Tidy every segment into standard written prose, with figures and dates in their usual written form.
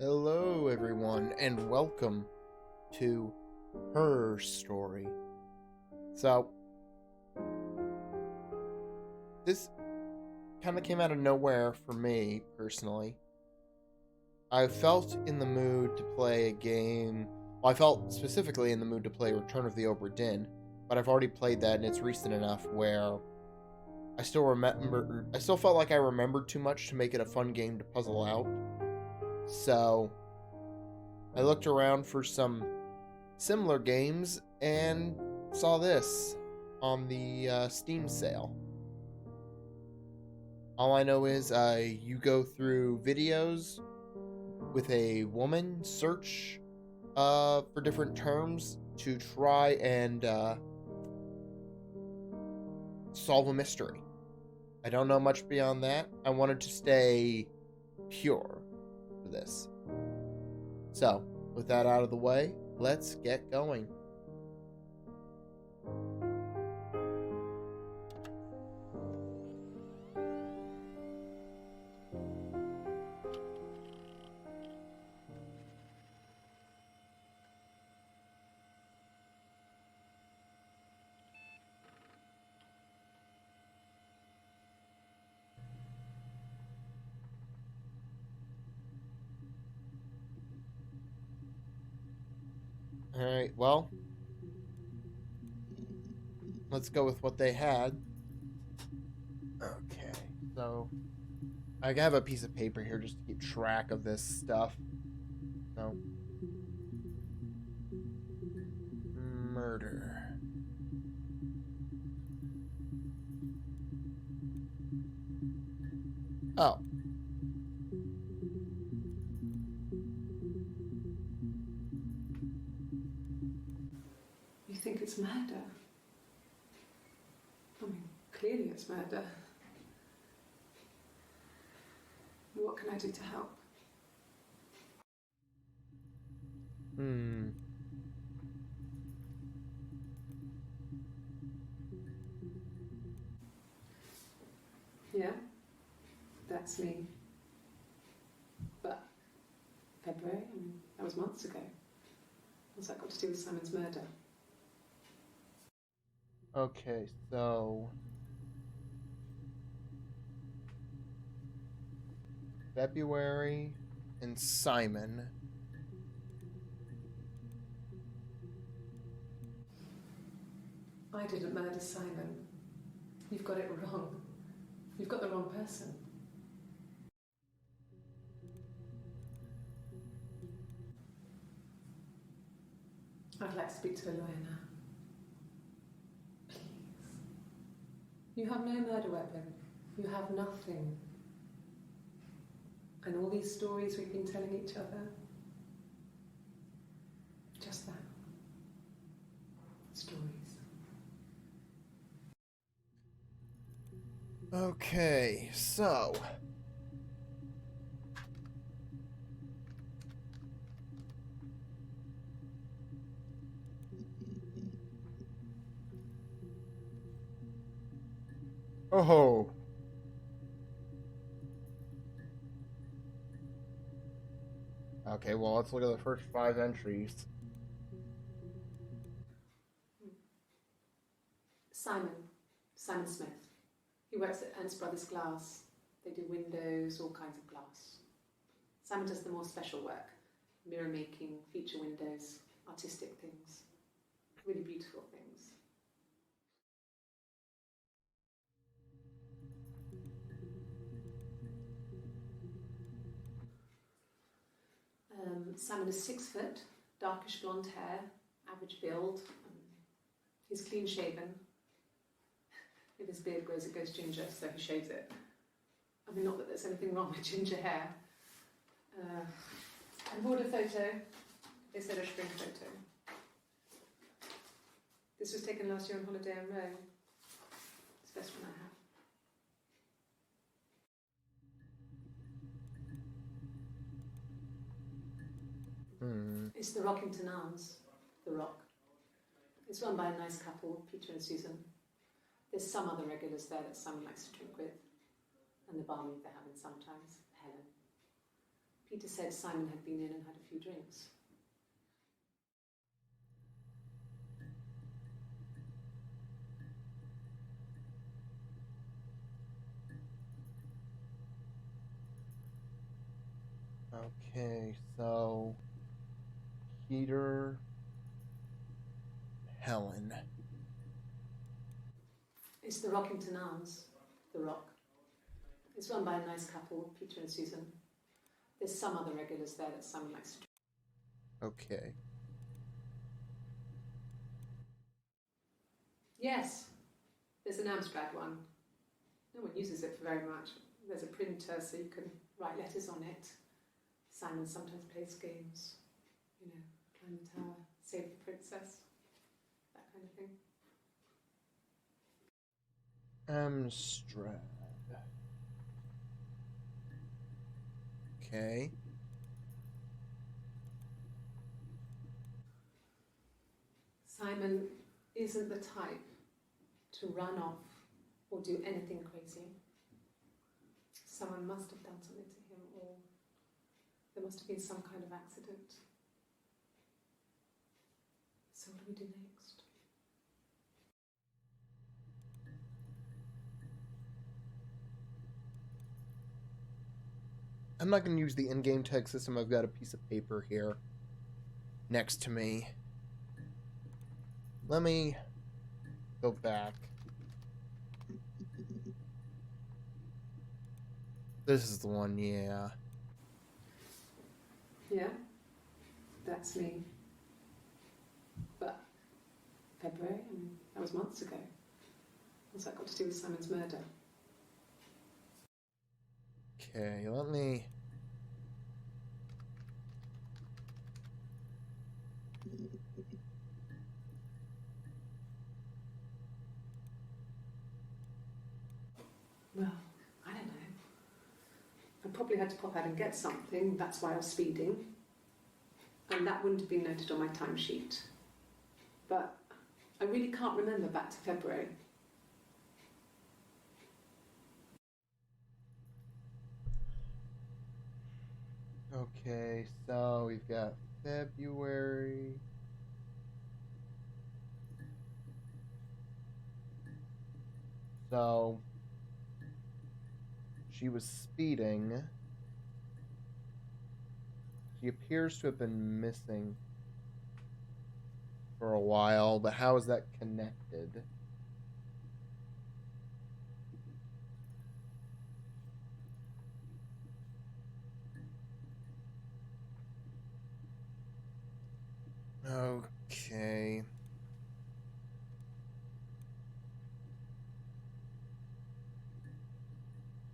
Hello, everyone, and welcome to Her Story. So, this kind of came out of nowhere for me, personally. I felt in the mood to play a game. Well, I felt specifically in the mood to play Return of the Obra Dinn, but I've already played that, and it's recent enough where I still felt like I remembered too much to make it a fun game to puzzle out. So, I looked around for some similar games and saw this on the Steam sale. All I know is you go through videos with a woman, search for different terms to try and solve a mystery. I don't know much beyond that. I wanted to stay pure for this. So, with that out of the way, let's get going. Alright, well, let's go with what they had. Okay, so I have a piece of paper here just to keep track of this stuff. So, murder. Oh. You think it's murder? I mean, clearly it's murder. What can I do to help? Yeah, that's me. But February, I mean, that was months ago. What's that got to do with Simon's murder? Okay, so February and Simon. I didn't murder Simon. You've got it wrong. You've got the wrong person. I'd like to speak to a lawyer now. Please. You have no murder weapon. You have nothing. And all these stories we've been telling each other, just that. Stories. Okay, so oh. Okay, well, let's look at the first 5 entries. Simon Smith. He works at Ernst Brothers Glass. They do windows, all kinds of glass. Simon does the more special work, mirror making, feature windows, artistic things, really beautiful things. Simon is 6 foot, darkish blonde hair, average build. He's clean shaven. If his beard grows, it goes ginger, so he shaves it. I mean, not that there's anything wrong with ginger hair. I bought a photo. They said I should bring a photo. This was taken last year on holiday in Rome. It's the best one I have. It's the Rockington Arms, the Rock. It's run by a nice couple, Peter and Susan. There's some other regulars there that Simon likes to drink with, and the barmaid they're having sometimes, Helen. Peter said Simon had been in and had a few drinks. Okay, so Peter, Helen. It's the Rockington Arms, the Rock. It's run by a nice couple, Peter and Susan. There's some other regulars there that Simon likes to. Okay. Yes, there's an Amstrad one. No one uses it for very much. There's a printer so you can write letters on it. Simon sometimes plays games, climb the tower, save the princess, that kind of thing. Amstrad. Okay. Simon isn't the type to run off or do anything crazy. Someone must have done something to him, or there must have been some kind of accident. So what do we do next? I'm not going to use the in-game text system. I've got a piece of paper here next to me. Let me go back. This is the one, yeah. Yeah, that's me. But February, that was months ago. What's that got to do with Simon's murder? Okay, let me... Well, I don't know. I probably had to pop out and get something, that's why I was speeding. And that wouldn't have been noted on my timesheet. But I really can't remember back to February. Okay, so we've got February. So she was speeding. She appears to have been missing for a while, but how is that connected? Okay.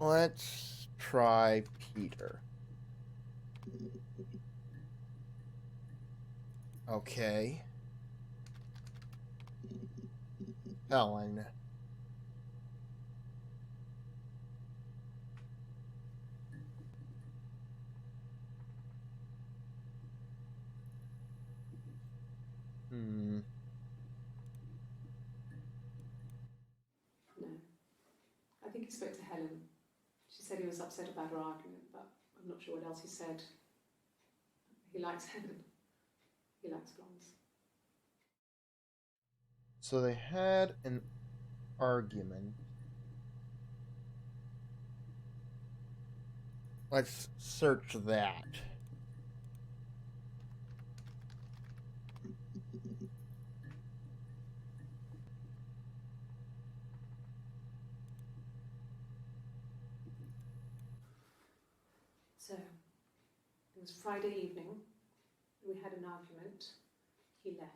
Let's try Peter. Okay. Helen. No. I think he spoke to Helen. She said he was upset about her argument, but I'm not sure what else he said. He likes Helen. He likes blondes. So they had an argument. Let's search that. So, it was Friday evening. We had an argument. He left.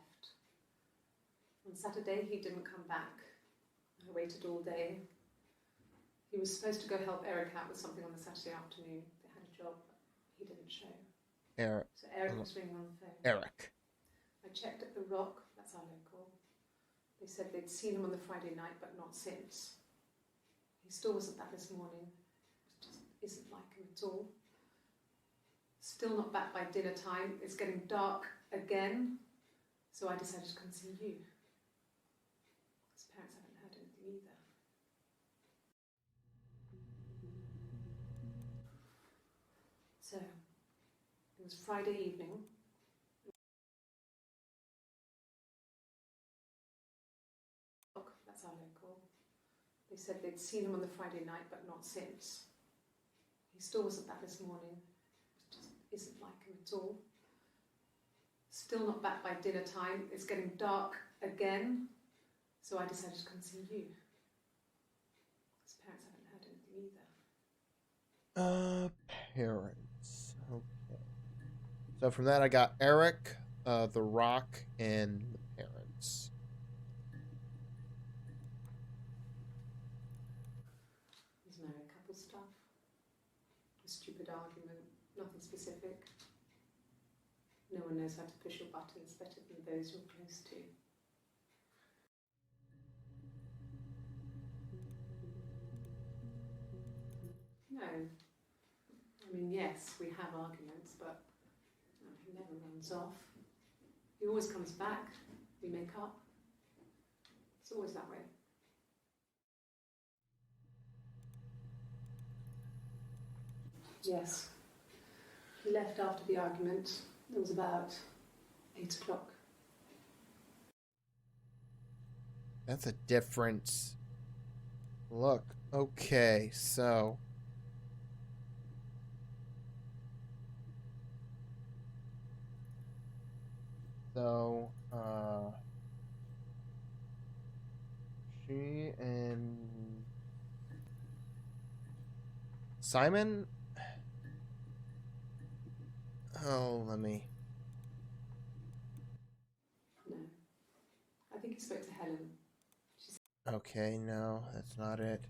On Saturday, he didn't come back. I waited all day. He was supposed to go help Eric out with something on the Saturday afternoon. They had a job, but he didn't show. Eric. So Eric was ringing on the phone. Eric. I checked at the Rock, that's our local. They said they'd seen him on the Friday night, but not since. He still wasn't back this morning. It just isn't like him at all. Still not back by dinner time. It's getting dark again. So I decided to come see you. His parents haven't heard anything either. So It was Friday evening. That's our local. They said they'd seen him on the Friday night, but not since. He still wasn't back this morning. It just isn't like him at all. Still not back by dinner time. It's getting dark again. So I decided to come see you. His parents haven't heard anything either. Parents. Okay. So from that, I got Eric, The Rock, and the parents. He's married couple stuff. A stupid argument. Nothing specific. No one knows how to push your buttons better than those you're close to. No. I mean, yes, we have arguments, but he never runs off. He always comes back. We make up. It's always that way. Yes. He left after the argument. It was about 8 o'clock. That's a different look. Okay, so she and Simon. Oh, let me. No. I think he spoke to Helen. Okay, no, that's not it.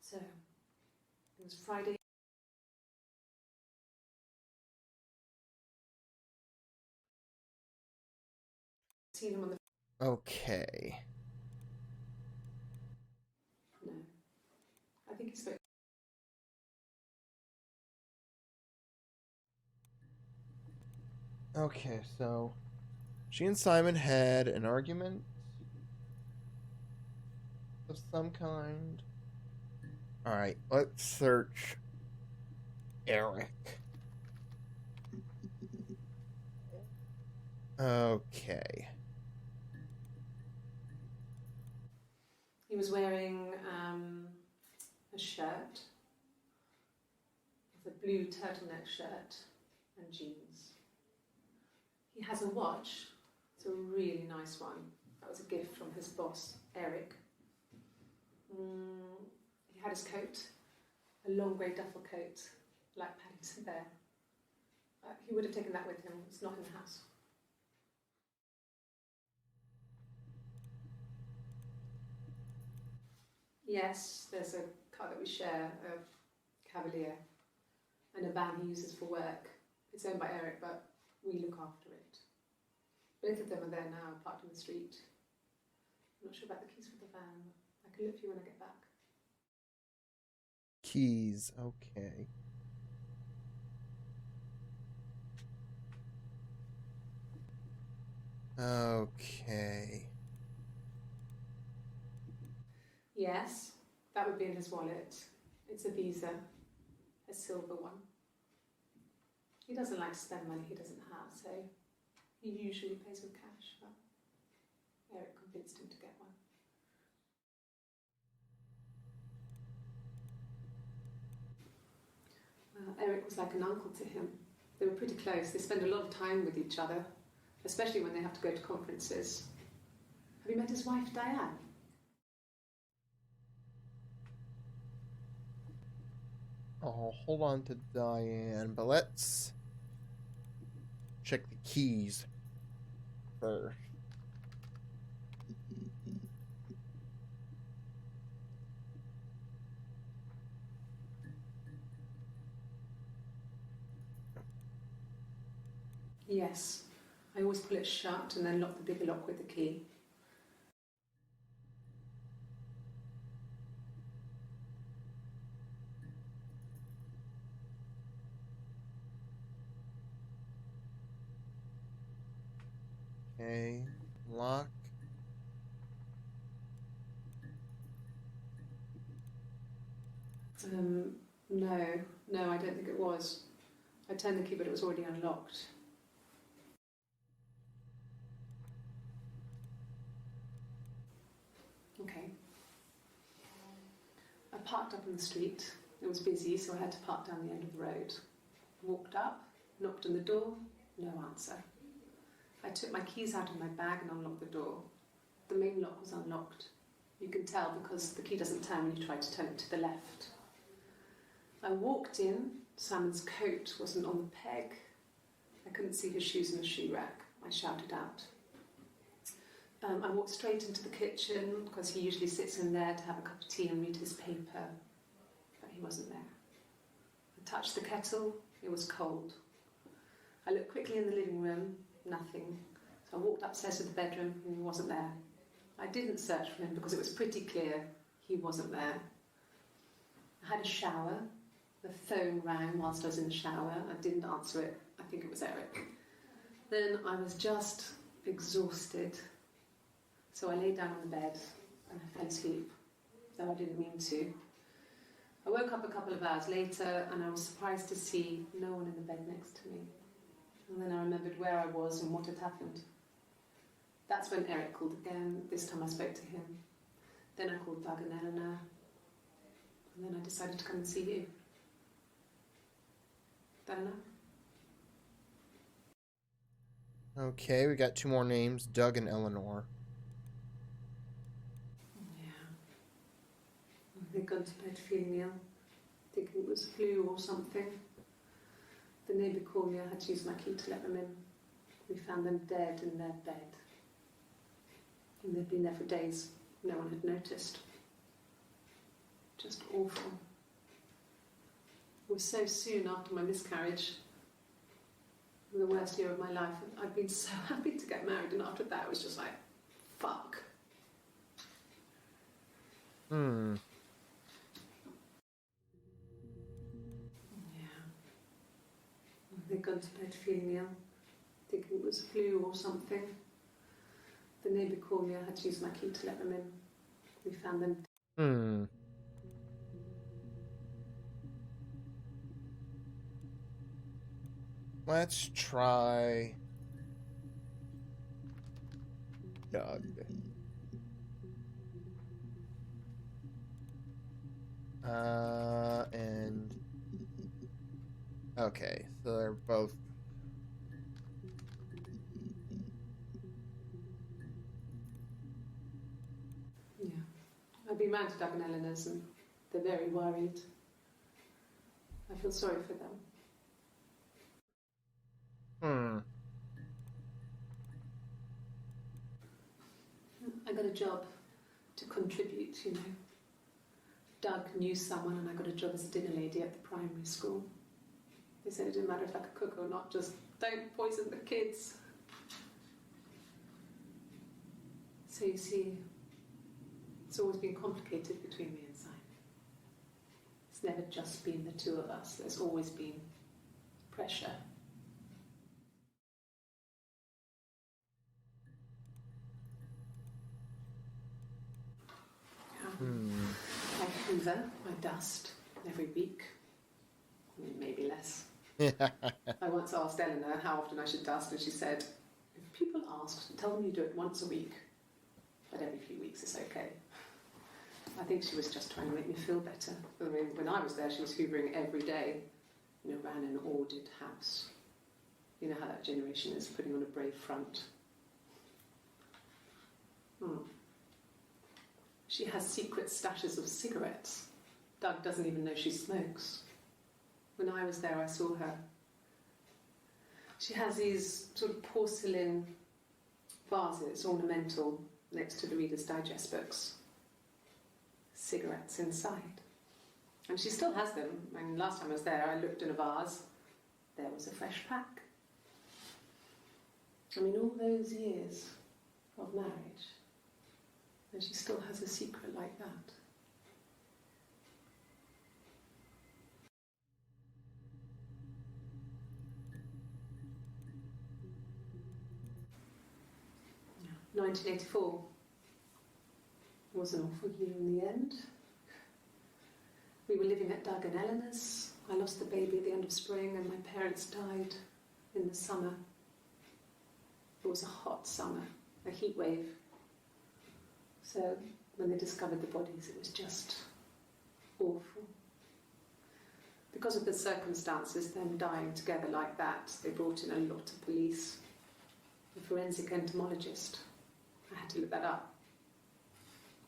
So, it was Friday. Seen him on the... Okay. No. I think he spoke... Okay, so she and Simon had an argument of some kind. Alright, let's search Eric. Okay. He was wearing a shirt, with a blue turtleneck shirt and jeans. He has a watch. It's a really nice one. That was a gift from his boss, Eric. He had his coat, a long grey duffel coat, like Paddington Bear. He would have taken that with him. It's not in the house. Yes, there's a car that we share, a Cavalier, and a van he uses for work. It's owned by Eric, but we look after it. Both of them are there now, parked in the street. I'm not sure about the keys for the van. I can look for you when I get back. Keys, okay. Okay. Yes, that would be in his wallet. It's a Visa, a silver one. He doesn't like to spend money he doesn't have, so he usually pays with cash, but Eric convinced him to get one. Eric was like an uncle to him. They were pretty close. They spend a lot of time with each other, especially when they have to go to conferences. Have you met his wife, Diane? I'll hold on to Diane, but let's check the keys first. Yes. I always pull it shut and then lock the bigger lock with the key. Okay, lock. No, no, I don't think it was. I turned the key, but it was already unlocked. Okay. I parked up in the street. It was busy, so I had to park down the end of the road. Walked up, knocked on the door, no answer. I took my keys out of my bag and unlocked the door. The main lock was unlocked. You can tell because the key doesn't turn when you try to turn it to the left. I walked in. Simon's coat wasn't on the peg. I couldn't see his shoes in the shoe rack. I shouted out. I walked straight into the kitchen because he usually sits in there to have a cup of tea and read his paper, but he wasn't there. I touched the kettle. It was cold. I looked quickly in the living room. Nothing. So I walked upstairs to the bedroom and he wasn't there. I didn't search for him because it was pretty clear he wasn't there. I had a shower. The phone rang whilst I was in the shower. I didn't answer it. I think it was Eric. Then I was just exhausted. So I lay down on the bed and I fell asleep, though I didn't mean to. I woke up a couple of hours later and I was surprised to see no one in the bed next to me. And then I remembered where I was and what had happened. That's when Eric called again. This time I spoke to him. Then I called Doug and Eleanor. And then I decided to come and see you. Eleanor? Okay, we got two more names, Doug and Eleanor. Yeah. They'd gone to bed feeling ill, thinking it was flu or something. The neighbour called me. I had to use my key to let them in. We found them dead in their bed. And they'd been there for days. No one had noticed. Just awful. It was so soon after my miscarriage. The worst year of my life. I'd been so happy to get married, and after that it was just like, fuck. Hmm. Yeah. They'd gone to bed feeling ill, thinking it was flu or something. The neighbour called me. I had to use my key to let them in. We found them. Hmm. Let's try Doug. And okay, so they're both. Yeah. I've been round to Doug and Eleanor's and they're very worried. I feel sorry for them. Hmm. I got a job to contribute, you know. Doug knew someone and I got a job as a dinner lady at the primary school. They said it didn't matter if I could cook or not, just don't poison the kids. So you see, it's always been complicated between me and Simon. It's never just been the two of us. There's always been pressure. I hoover, I dust every week. Maybe less. I once asked Eleanor how often I should dust, and she said, if people ask, tell them you do it once a week, but every few weeks is okay. I think she was just trying to make me feel better. I mean, when I was there, she was hoovering every day, you know, ran an ordered house. You know how that generation is, putting on a brave front. She has secret stashes of cigarettes. Doug doesn't even know she smokes. When I was there, I saw her. She has these sort of porcelain vases, ornamental, next to the Reader's Digest books. Cigarettes inside. And she still has them. I mean, last time I was there, I looked in a vase. There was a fresh pack. I mean, all those years of marriage, and she still has a secret like that. Yeah. 1984 was an awful year in the end. We were living at Doug and Eleanor's. I lost the baby at the end of spring and my parents died in the summer. It was a hot summer, a heat wave. So when they discovered the bodies, it was just awful. Because of the circumstances, them dying together like that, they brought in a lot of police. A forensic entomologist. I had to look that up.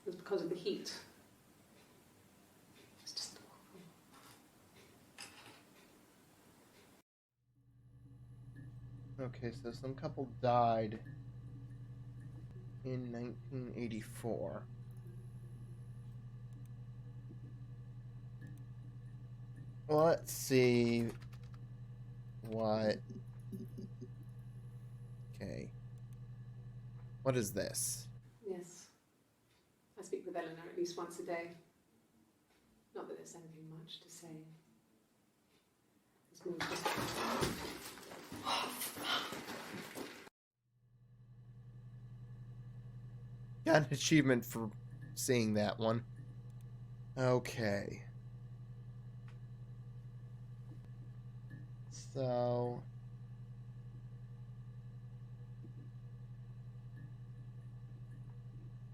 It was because of the heat. It was just awful. Okay, so some couple died in 1984. Let's see what... Okay. What is this? Yes. I speak with Eleanor at least once a day. Not that there's anything much to say. It's more just... Got an achievement for seeing that one. Okay. So...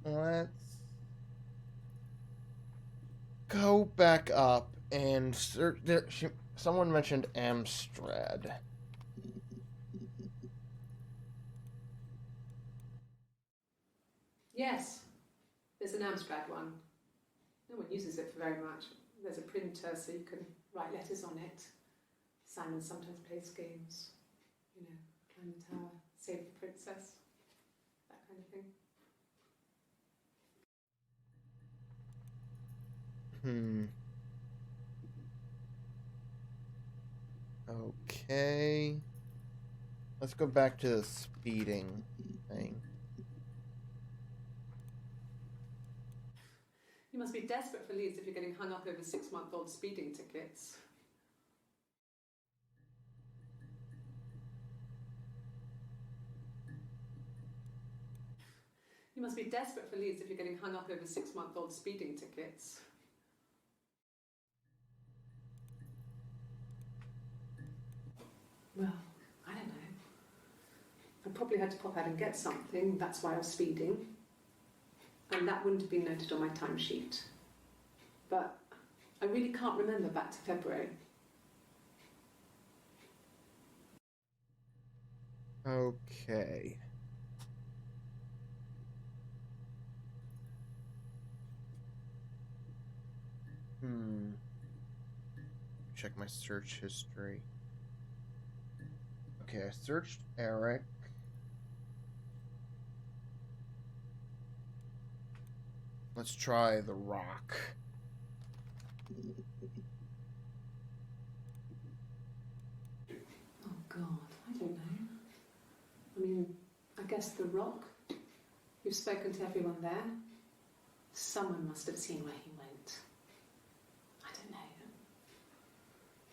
let's go back up and search. Someone mentioned Amstrad. Yes, there's an Amstrad one. No one uses it for very much. There's a printer so you can write letters on it. Simon sometimes plays games. You know, climb the tower, save the princess, that kind of thing. Okay. Let's go back to the speeding thing. You must be desperate for leads if you're getting hung up over 6-month-old speeding tickets. You must be desperate for leads if you're getting hung up over 6-month-old speeding tickets. Well, I don't know. I probably had to pop out and get something. That's why I was speeding. And that wouldn't have been noted on my timesheet. But I really can't remember back to February. Okay. Check my search history. Okay, I searched Eric. Let's try The Rock. Oh, God, I don't know. I mean, I guess The Rock. You've spoken to everyone there. Someone must have seen where he went. I don't know.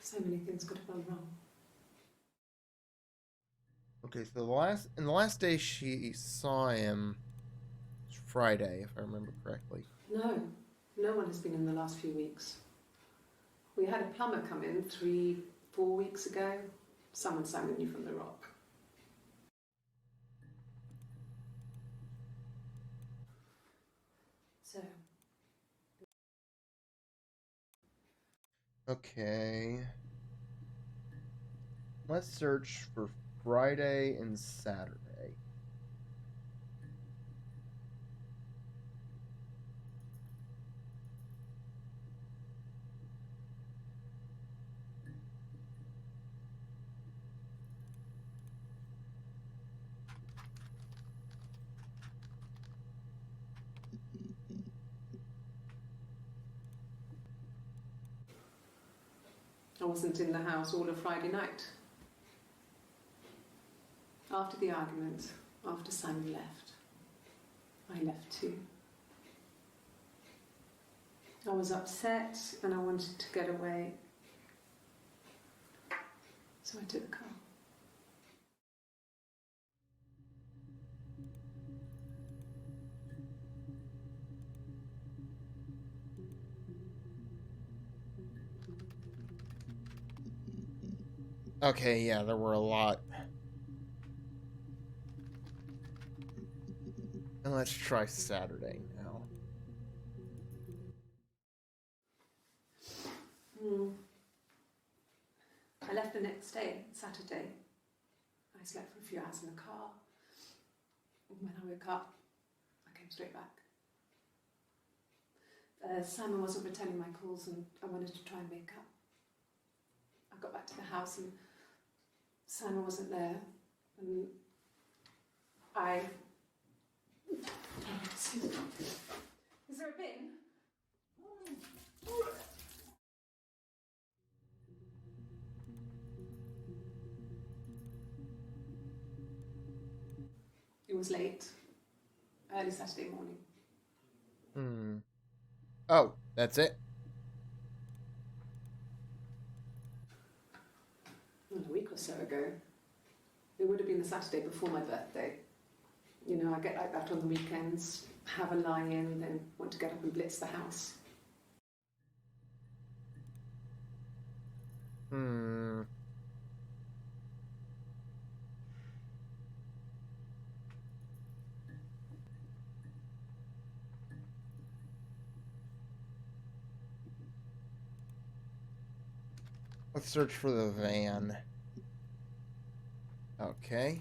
So many things could have gone wrong. Okay, so the last day she saw him was Friday, if I remember correctly. No, no one has been in the last few weeks. We had a plumber come in 3-4 weeks ago. Someone Simon knew from The Rock. So. Okay. Let's search for Friday and Saturday. I wasn't in the house all of Friday night. After the argument, after Simon left, I left too. I was upset and I wanted to get away. So I took the car. Okay, yeah, there were a lot. And let's try Saturday now. I left the next day, Saturday. I slept for a few hours in the car. When I woke up, I came straight back. Simon wasn't returning my calls and I wanted to try and make up. I got back to the house and Simon wasn't there. And I... Is there a bin? It was late. Early Saturday morning. Oh, that's it? Well, a week or so ago. It would have been the Saturday before my birthday. You know, I get like that on the weekends, have a lie-in, then want to get up and blitz the house. Let's search for the van. Okay.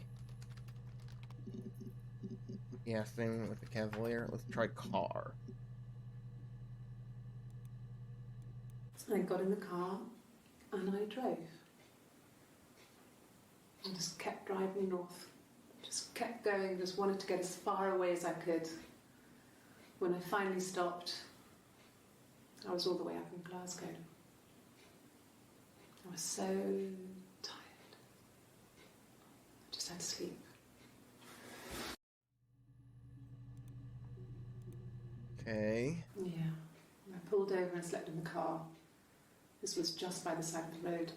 Yeah, same with the Cavalier. Let's try car. So I got in the car and I drove. I just kept driving north. Just kept going, just wanted to get as far away as I could. When I finally stopped, I was all the way up in Glasgow. I was so tired. I just had to sleep. Okay. Yeah. I pulled over and slept in the car. This was just by the side of the road.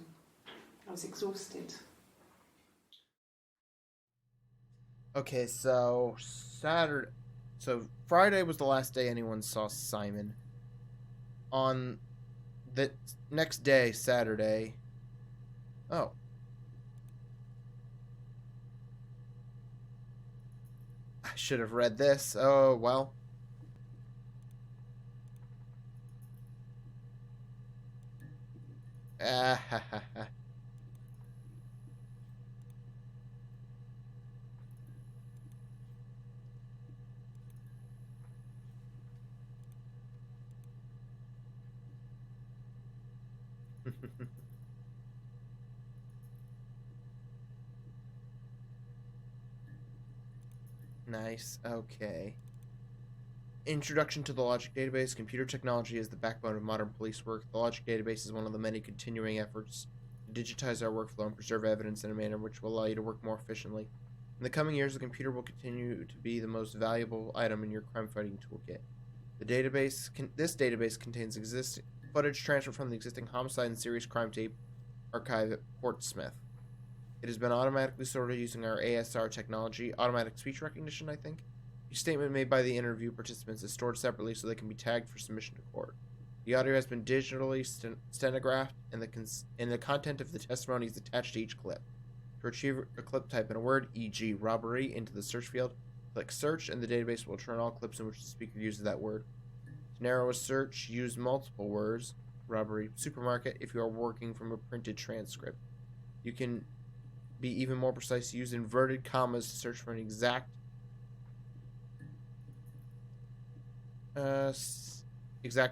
I was exhausted. Okay, so Friday was the last day anyone saw Simon. On the next day, Saturday. Oh. I should have read this. Oh, well. Ah, ha, ha, ha. Nice. Okay. Introduction to the Logic Database. Computer technology is the backbone of modern police work. The Logic Database is one of the many continuing efforts to digitize our workflow and preserve evidence in a manner which will allow you to work more efficiently. In the coming years, the computer will continue to be the most valuable item in your crime-fighting toolkit. This database contains existing footage transferred from the existing homicide and serious crime tape archive at Portsmouth. It has been automatically sorted using our ASR technology, automatic speech recognition, I think. Each statement made by the interview participants is stored separately so they can be tagged for submission to court. The audio has been digitally stenographed, and the content of the testimony is attached to each clip. To retrieve a clip, type in a word, e.g. robbery, into the search field. Click search, and the database will return all clips in which the speaker uses that word. To narrow a search, use multiple words, robbery, supermarket, if you are working from a printed transcript. You can be even more precise, use inverted commas to search for an exact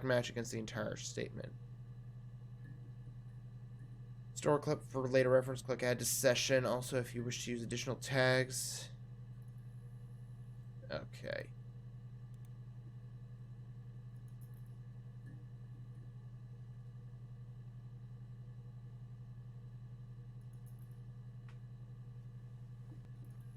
match against the entire statement. Store clip for later reference. Click add to session. Also, if you wish to use additional tags. Okay.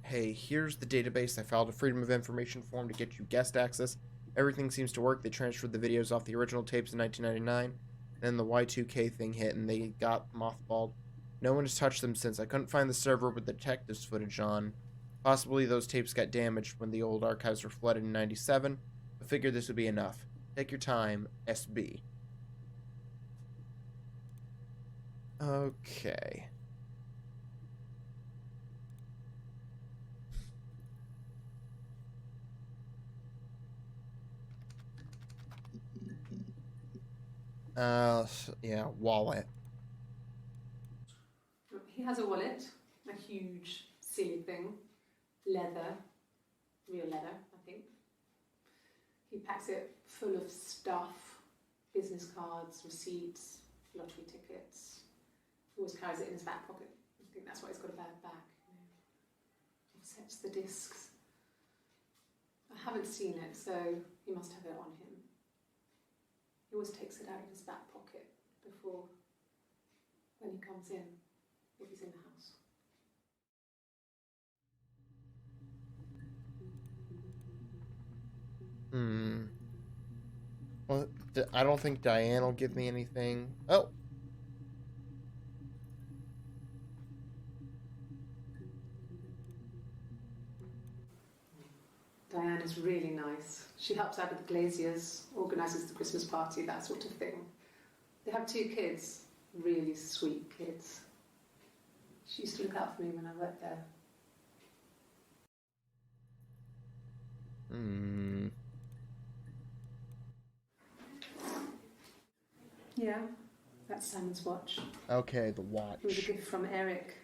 Hey, here's the database. I filed a Freedom of Information form to get you guest access. Everything seems to work. They transferred the videos off the original tapes in 1999. Then the Y2K thing hit and they got mothballed. No one has touched them since. I couldn't find the server with the detectives footage on. Possibly those tapes got damaged when the old archives were flooded in 97. I figured this would be enough. Take your time, SB. Okay. Yeah, wallet. He has a wallet, a huge, silly thing, leather, real leather, I think. He packs it full of stuff, business cards, receipts, lottery tickets. He always carries it in his back pocket. I think that's why he's got a bad back. Offsets the discs. I haven't seen it, so he must have it on him. He always takes it out of his back pocket before, when he comes in, if he's in the house. Well, I don't think Diane will give me anything. Oh. Diane is really nice. She helps out with the glaziers, organises the Christmas party, that sort of thing. They have 2 kids, really sweet kids. She used to look out for me when I worked there. Yeah, that's Simon's watch. Okay, the watch. It was a gift from Eric.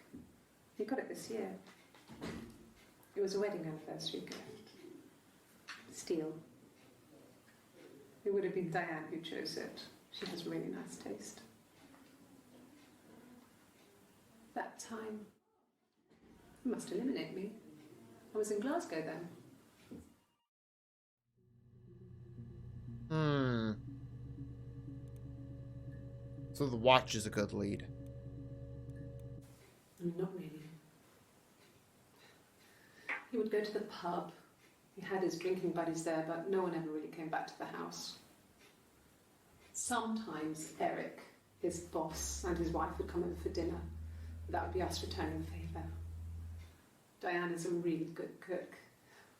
He got it this year. It was a wedding anniversary gift. Steel. It would have been Diane who chose it. She has really nice taste. That time, it must eliminate me. I was in Glasgow then. So the watch is a good lead. Not really. He would go to the pub. He had his drinking buddies there, but no one ever really came back to the house. Sometimes Eric, his boss, and his wife would come over for dinner. That would be us returning the favour. Diane is a really good cook,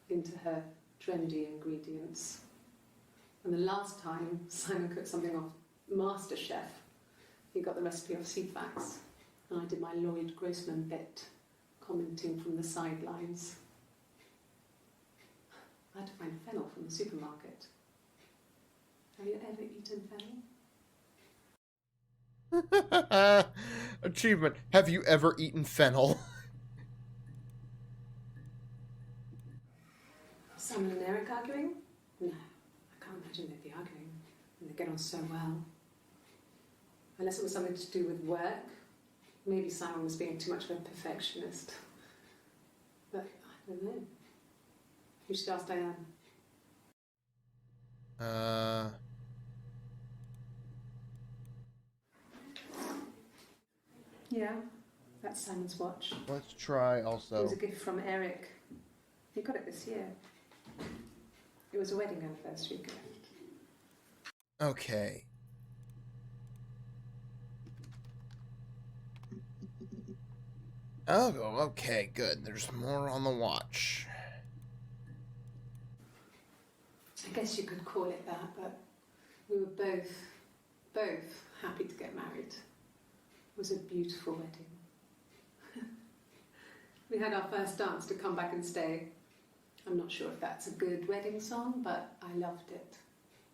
into her trendy ingredients. And the last time Simon cooked something off MasterChef, he got the recipe off Ceefax, and I did my Lloyd Grossman bit, commenting from the sidelines. I had to find fennel from the supermarket. Have you ever eaten fennel? Achievement. Have you ever eaten fennel? Simon and Eric arguing? No, I can't imagine they'd be arguing. And they get on so well. Unless it was something to do with work. Maybe Simon was being too much of a perfectionist. But I don't know. You should ask Diane. Yeah, that's Simon's watch. Let's try also. It was a gift from Eric. He got it this year. It was a wedding anniversary gift. Okay. Oh, okay, good. There's more on the watch. I guess you could call it that, but we were both happy to get married. It was a beautiful wedding. We had our first dance to Come Back and Stay. I'm not sure if that's a good wedding song, but I loved it.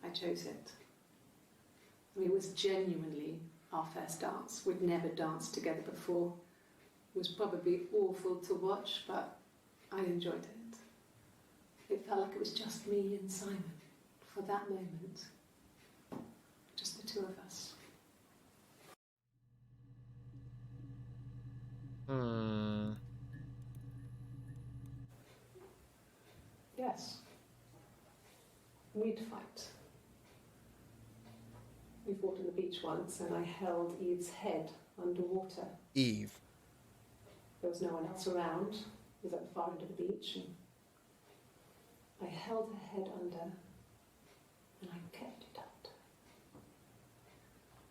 I chose it. I mean, it was genuinely our first dance. We'd never danced together before. It was probably awful to watch, but I enjoyed it. It felt like it was just me and Simon for that moment. Just the 2 of us. Yes. We'd fight. We fought on the beach once, and I held Eve's head underwater. Eve. There was no one else around. It was at the far end of the beach, and I held her head under, and I kept it under.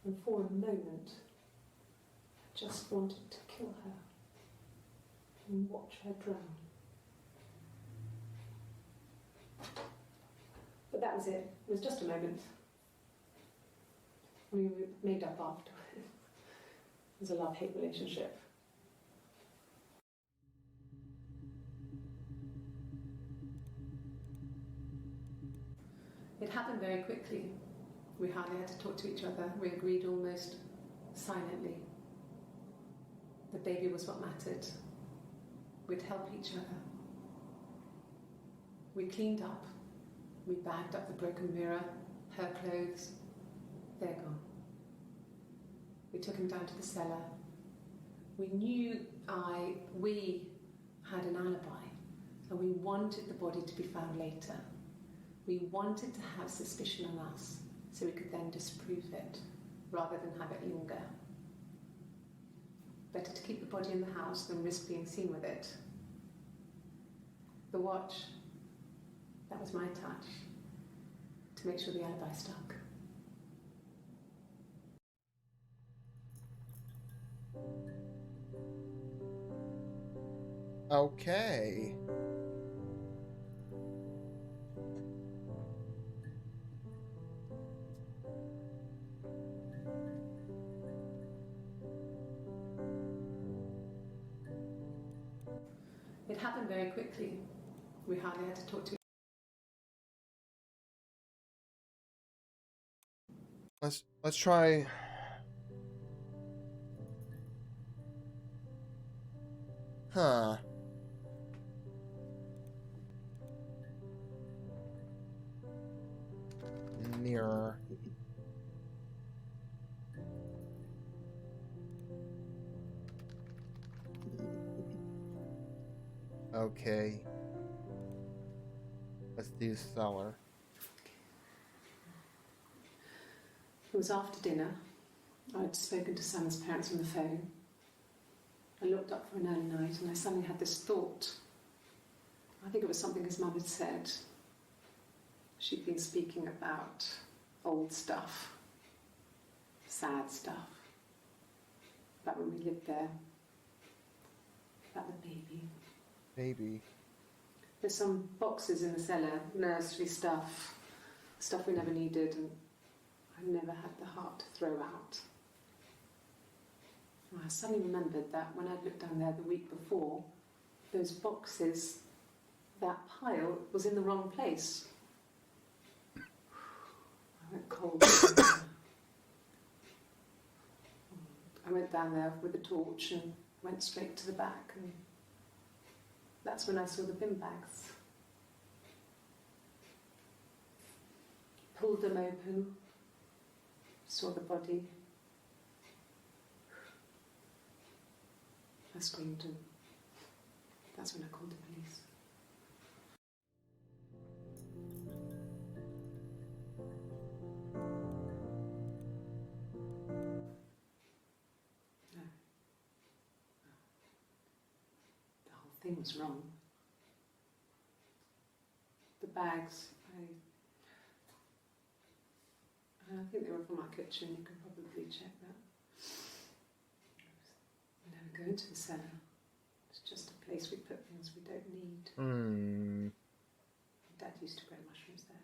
And for a moment, I just wanted to kill her and watch her drown. But that was it. It was just a moment. We made up after. It was a love-hate relationship. It happened very quickly. We hardly had to talk to each other. We agreed almost silently. The baby was what mattered. We'd help each other. We cleaned up. We bagged up the broken mirror, her clothes. They're gone. We took him down to the cellar. We knew we had an alibi, and we wanted the body to be found later. We wanted to have suspicion on us, so we could then disprove it, rather than have it linger. Better to keep the body in the house than risk being seen with it. The watch, that was my touch, to make sure the alibi stuck. Okay. It happened very quickly. We hardly had to talk to. Let's try. Huh. Mirror. Okay. Let's do cellar. It was after dinner. I'd spoken to Sam's parents on the phone. I looked up for an early night and I suddenly had this thought. I think it was something his mum had said. She'd been speaking about old stuff, sad stuff, about when we lived there, about the baby. Maybe. There's some boxes in the cellar, nursery stuff we never needed and I never had the heart to throw out. I suddenly remembered that when I'd looked down there the week before, those boxes, that pile was in the wrong place. I went cold. I went down there with a torch and went straight to the back, and that's when I saw the bin bags. Pulled them open, saw the body. I screamed, and that's when I called the police. No. The whole thing was wrong. The bags, I think they were from our kitchen, you can probably check that. We never go into the cellar. It's just a place we put things we don't need. Dad used to grow mushrooms there.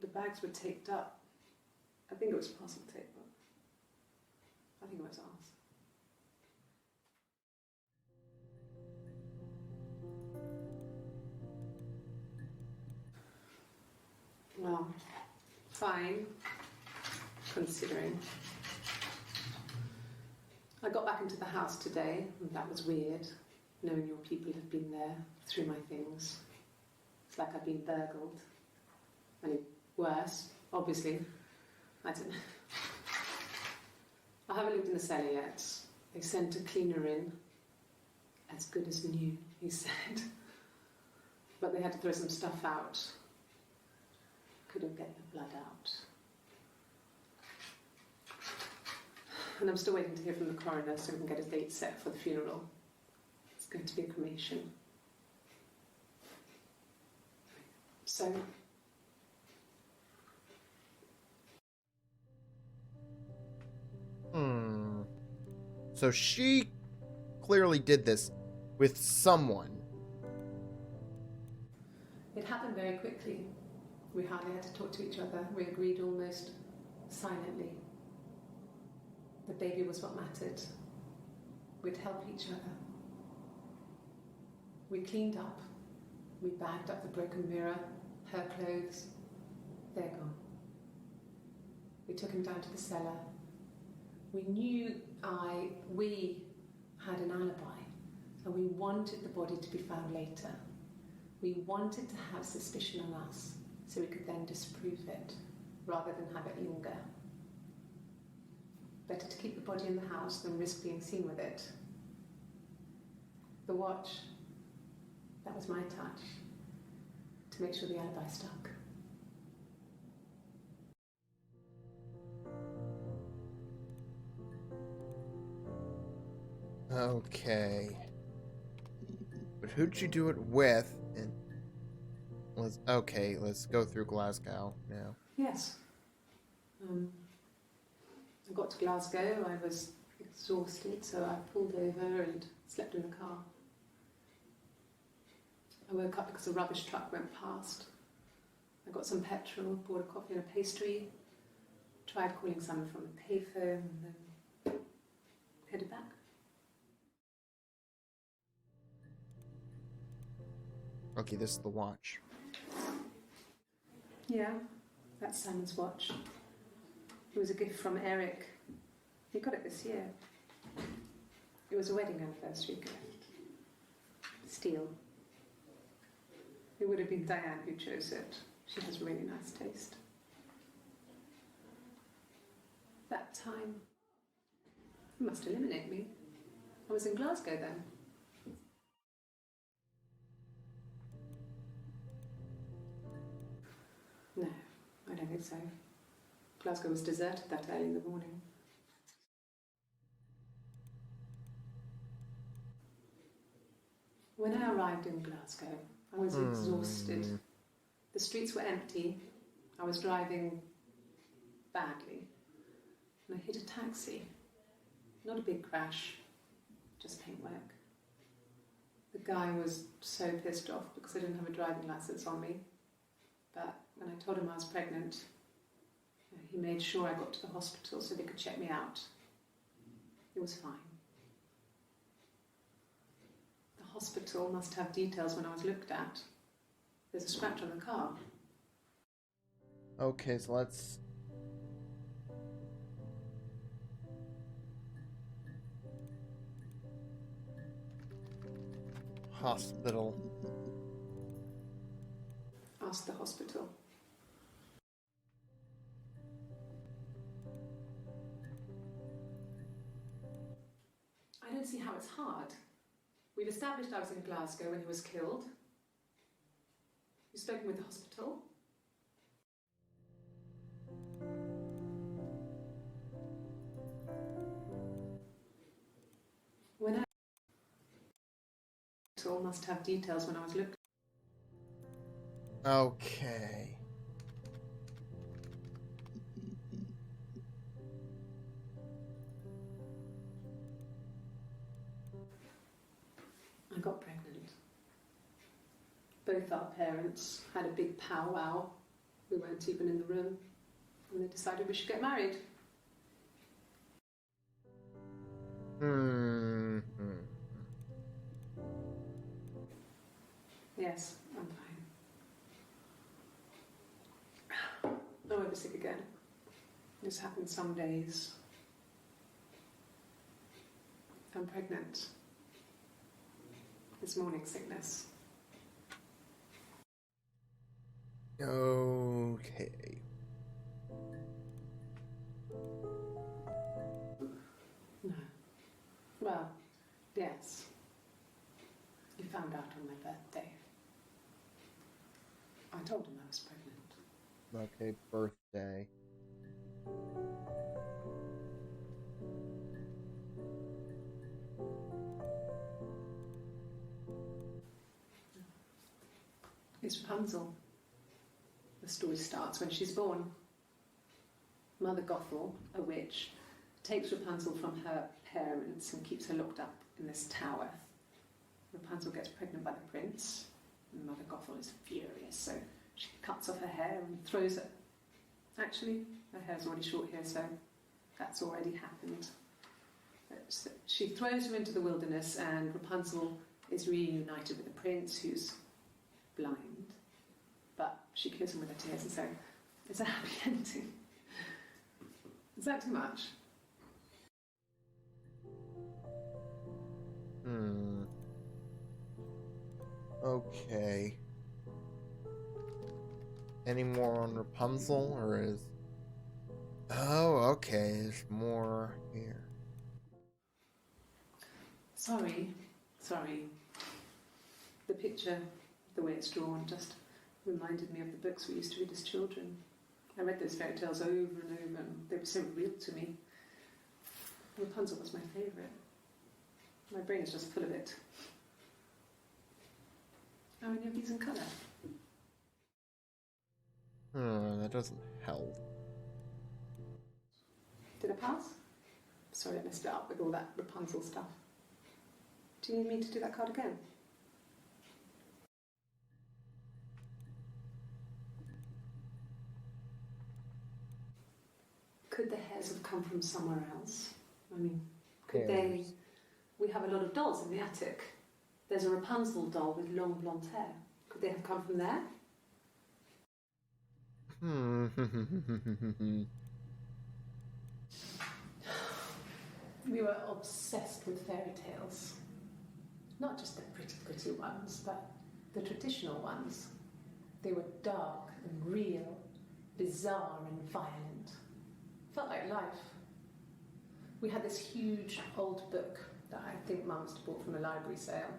The bags were taped up. I think it was parcel tape, but I think it was ours. Well, fine, considering. I got back into the house today, and that was weird, knowing your people have been there through my things. It's like I've been burgled. I mean, worse, obviously. I don't know. I haven't lived in the cellar yet. They sent a cleaner in, as good as new, he said. But they had to throw some stuff out. Couldn't get the blood out. And I'm still waiting to hear from the coroner so we can get a date set for the funeral. It's going to be a cremation. So, So she clearly did this with someone. it happened very quickly. We hardly had to talk to each other. We agreed almost silently. The baby was what mattered. We'd help each other. We cleaned up. We bagged up the broken mirror, her clothes, they're gone. We took him down to the cellar. We knew we had an alibi, and we wanted the body to be found later. We wanted to have suspicion on us so we could then disprove it rather than have it linger. Better to keep the body in the house than risk being seen with it. The watch, that was my touch to make sure the alibi stuck. Okay. But who'd you do it with? And let's go through Glasgow now. Yes. I got to Glasgow, I was exhausted, so I pulled over and slept in the car. I woke up because a rubbish truck went past. I got some petrol, bought a coffee and a pastry, tried calling someone from the payphone, and then headed back. Okay, this is the watch. Yeah, that's Simon's watch. It was a gift from Eric. He got it this year. It was a wedding anniversary gift. Steel. It would have been Diane who chose it. She has really nice taste. That time, it must eliminate me. I was in Glasgow then. No, I don't think so. Glasgow was deserted that early in the morning. When I arrived in Glasgow, I was exhausted. The streets were empty. I was driving badly. And I hit a taxi. Not a big crash, just paintwork. The guy was so pissed off because I didn't have a driving license on me. But when I told him I was pregnant, he made sure I got to the hospital so they could check me out. It was fine. The hospital must have details when I was looked at. There's a scratch on the car. Okay, so let's... Hospital. Ask the hospital. I don't see how it's hard. We've established I was in Glasgow when he was killed. You've spoken with the hospital. When I... hospital must have details when I was looked. Okay. I got pregnant. Both our parents had a big powwow. We weren't even in the room. And they decided we should get married. Yes, I'm fine. I won't be sick again. This happens some days. I'm pregnant. It's morning sickness. Okay. No. Well, yes. You found out on my birthday. I told him I was pregnant. Okay, birthday. It's Rapunzel. The story starts when she's born. Mother Gothel, a witch, takes Rapunzel from her parents and keeps her locked up in this tower. Rapunzel gets pregnant by the prince, and Mother Gothel is furious, so she cuts off her hair and throws it. Actually, her hair's already short here, so that's already happened. So she throws her into the wilderness, and Rapunzel is reunited with the prince, who's blind, but She kills him with her tears, and so it's a happy ending. Is that too much? Okay. Any more on Rapunzel, or is... Oh, okay, there's more here. Sorry. The picture, the way it's drawn, just reminded me of the books we used to read as children. I read those fairy tales over and over, and they were so real to me. Rapunzel was my favourite. My brain is just full of it. How many of these in colour? That doesn't help. Did I pass? Sorry, I messed it up with all that Rapunzel stuff. Do you need me to do that card again? Could the hairs have come from somewhere else? I mean, could they... We have a lot of dolls in the attic. There's a Rapunzel doll with long blonde hair. Could they have come from there? We were obsessed with fairy tales. Not just the pretty ones, but the traditional ones. They were dark and real, bizarre and violent. Felt like life. We had this huge old book that I think Mum must have bought from a library sale.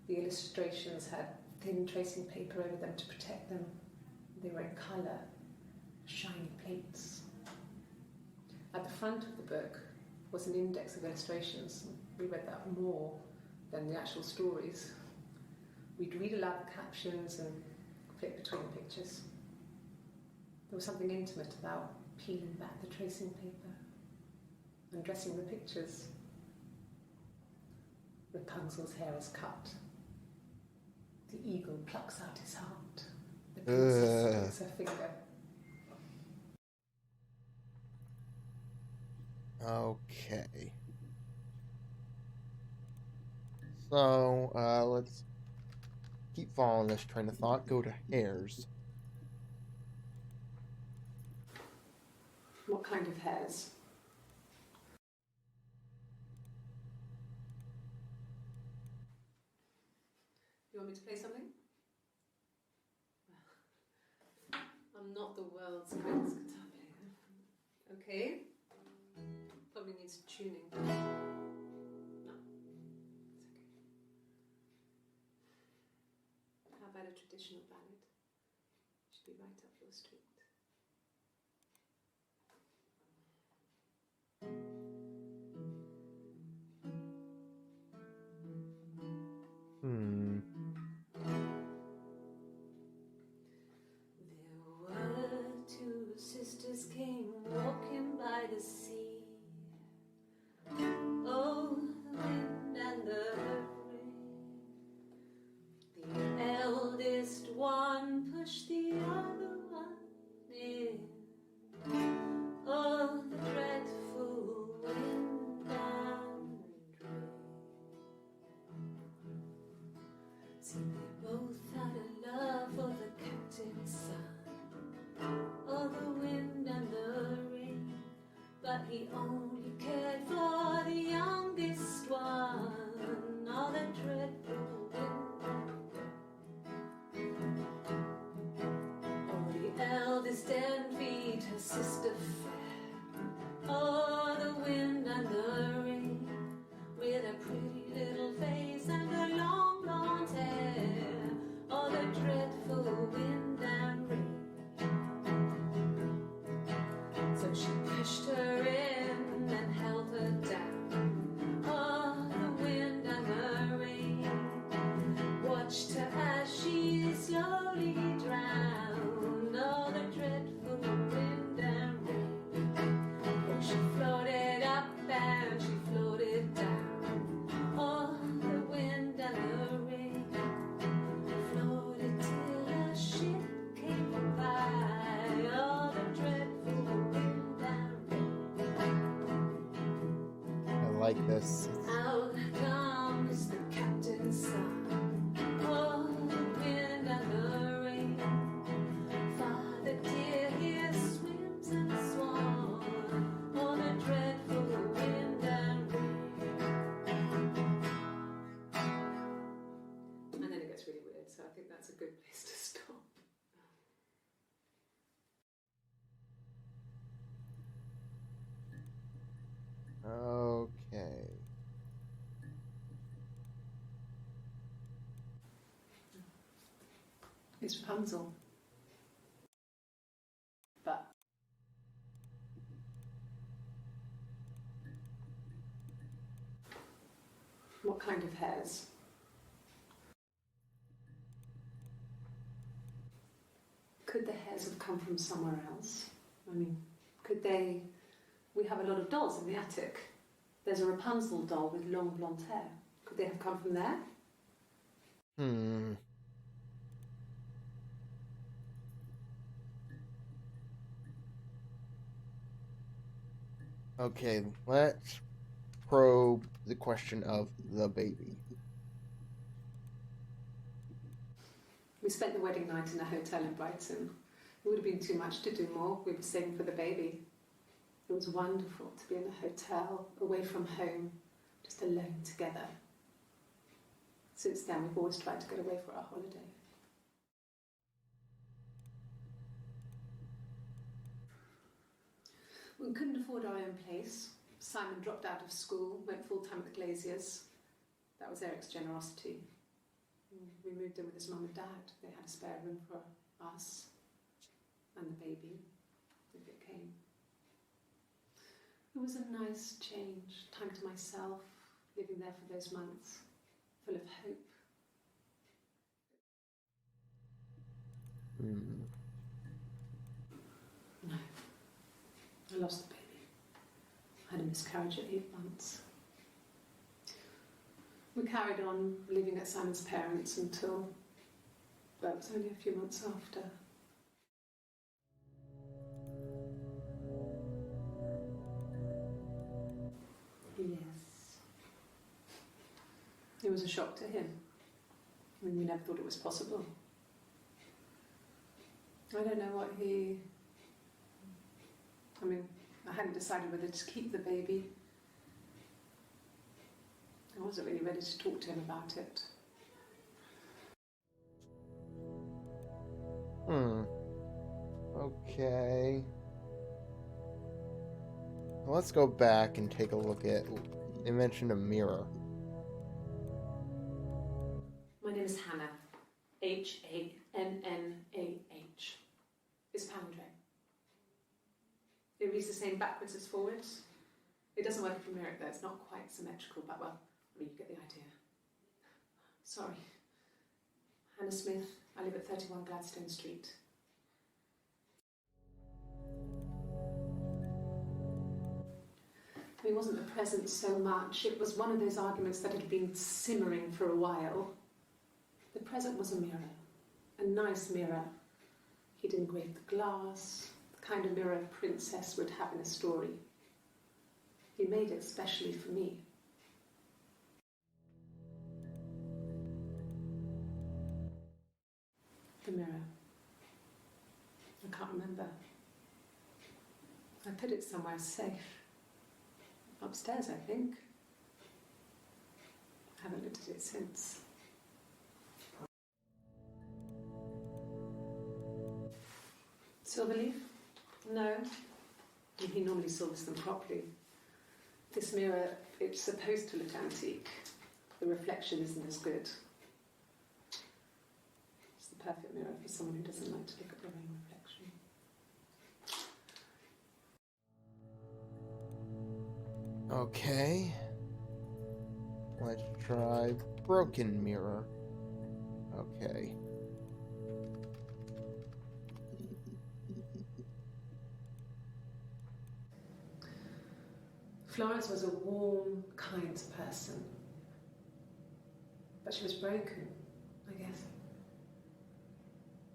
The illustrations had thin tracing paper over them to protect them. They were in colour, shiny plates. At the front of the book was an index of illustrations. We read that more than the actual stories. We'd read aloud the captions and flip between the pictures. There was something intimate about peeling back the tracing paper and dressing the pictures. Rapunzel's hair is cut. The eagle plucks out his heart. The princess sticks her finger. Okay. So, let's keep following this train of thought. Go to hairs. What kind of hairs? You want me to play something? I'm not the world's greatest guitar player. Okay. Probably needs tuning. No. It's okay. How about a traditional ballad? Should be right up your street. There were two sisters came walking by the sea. Oh, the wind and the rain. The eldest one pushed the other one in. Oh, the dreadful wind and rain. See, they both had a love for the captain's son. Oh, the wind and the rain. But he only cared for the youngest one. Oh, the dreadful wind. Oh, the eldest envied her sister fair. Oh, the wind and the rain. With a pretty little face and her long blonde hair. Oh, the dreadful wind and rain. So she pushed her in and held her down. Oh, the wind and the rain. Watched her as she slowly drowned. Oh, the dreadful wind and rain. Oh, she floated up and she floated down. Oh, the wind and the rain. Floated till a ship came by. Oh, the dreadful wind and rain. I like this. Out comes the captain's son. Oh, the wind and the rain. It's Rapunzel. But what kind of hairs? Could the hairs have come from somewhere else? I mean, could they... We have a lot of dolls in the attic. There's a Rapunzel doll with long blonde hair. Could they have come from there? Okay, let's probe the question of the baby. We spent the wedding night in a hotel in Brighton. It would have been too much to do more. We were saving for the baby. It was wonderful to be in a hotel, away from home, just alone together. Since then, we've always tried to get away for our holiday. We couldn't afford our own place. Simon dropped out of school, went full-time at the Glaziers. That was Eric's generosity. We moved in with his mum and dad. They had a spare room for us and the baby, if it came. It was a nice change, time to myself, living there for those months, full of hope. No, I lost the baby. I had a miscarriage at 8 months. We carried on living at Simon's parents until, well, it was only a few months after. Yes. It was a shock to him. I mean, we never thought it was possible. I don't know what he... I mean, I hadn't decided whether to keep the baby. I wasn't really ready to talk to him about it. Okay. Well, let's go back and take a look at... They mentioned a mirror. My name is Hannah. Hannah. It's Pandre. It reads the same backwards as forwards. It doesn't work if you mirror it though, it's not quite symmetrical, but well, I mean, you get the idea. Sorry. Hannah Smith, I live at 31 Gladstone Street. It wasn't the present so much, it was one of those arguments that had been simmering for a while. The present was a mirror, a nice mirror. He'd engraved the glass, the kind of mirror a princess would have in a story. He made it specially for me. The mirror. I can't remember. I put it somewhere safe. Upstairs, I think. I haven't looked at it since. Silverleaf? No. He normally silvers them properly. This mirror, it's supposed to look antique. The reflection isn't as good. It's the perfect mirror for someone who doesn't like to look at their own reflection. Okay. Let's try broken mirror. Okay. Florence was a warm, kind person. But she was broken, I guess.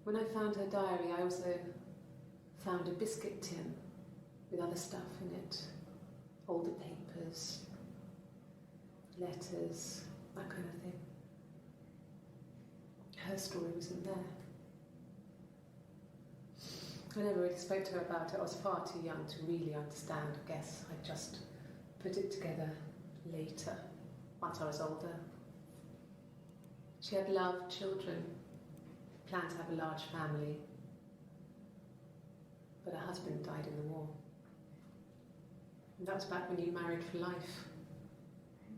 When I found her diary, I also found a biscuit tin with other stuff in it. Older papers, letters, that kind of thing. Her story wasn't there. I never really spoke to her about it. I was far too young to really understand, I guess. I just put it together later, once I was older. She had loved children, planned to have a large family, but her husband died in the war. And that was back when you married for life.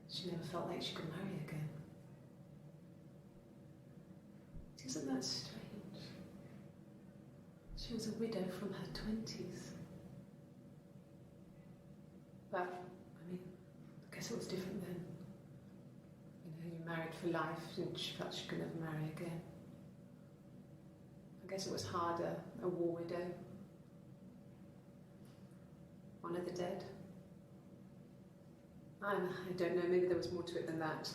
She never felt like she could marry again. Isn't that strange? She was a widow from her 20s. But, I mean, I guess it was different then. You know, you married for life and she felt she could never marry again. I guess it was harder, a war widow. One of the dead. I don't know, maybe there was more to it than that.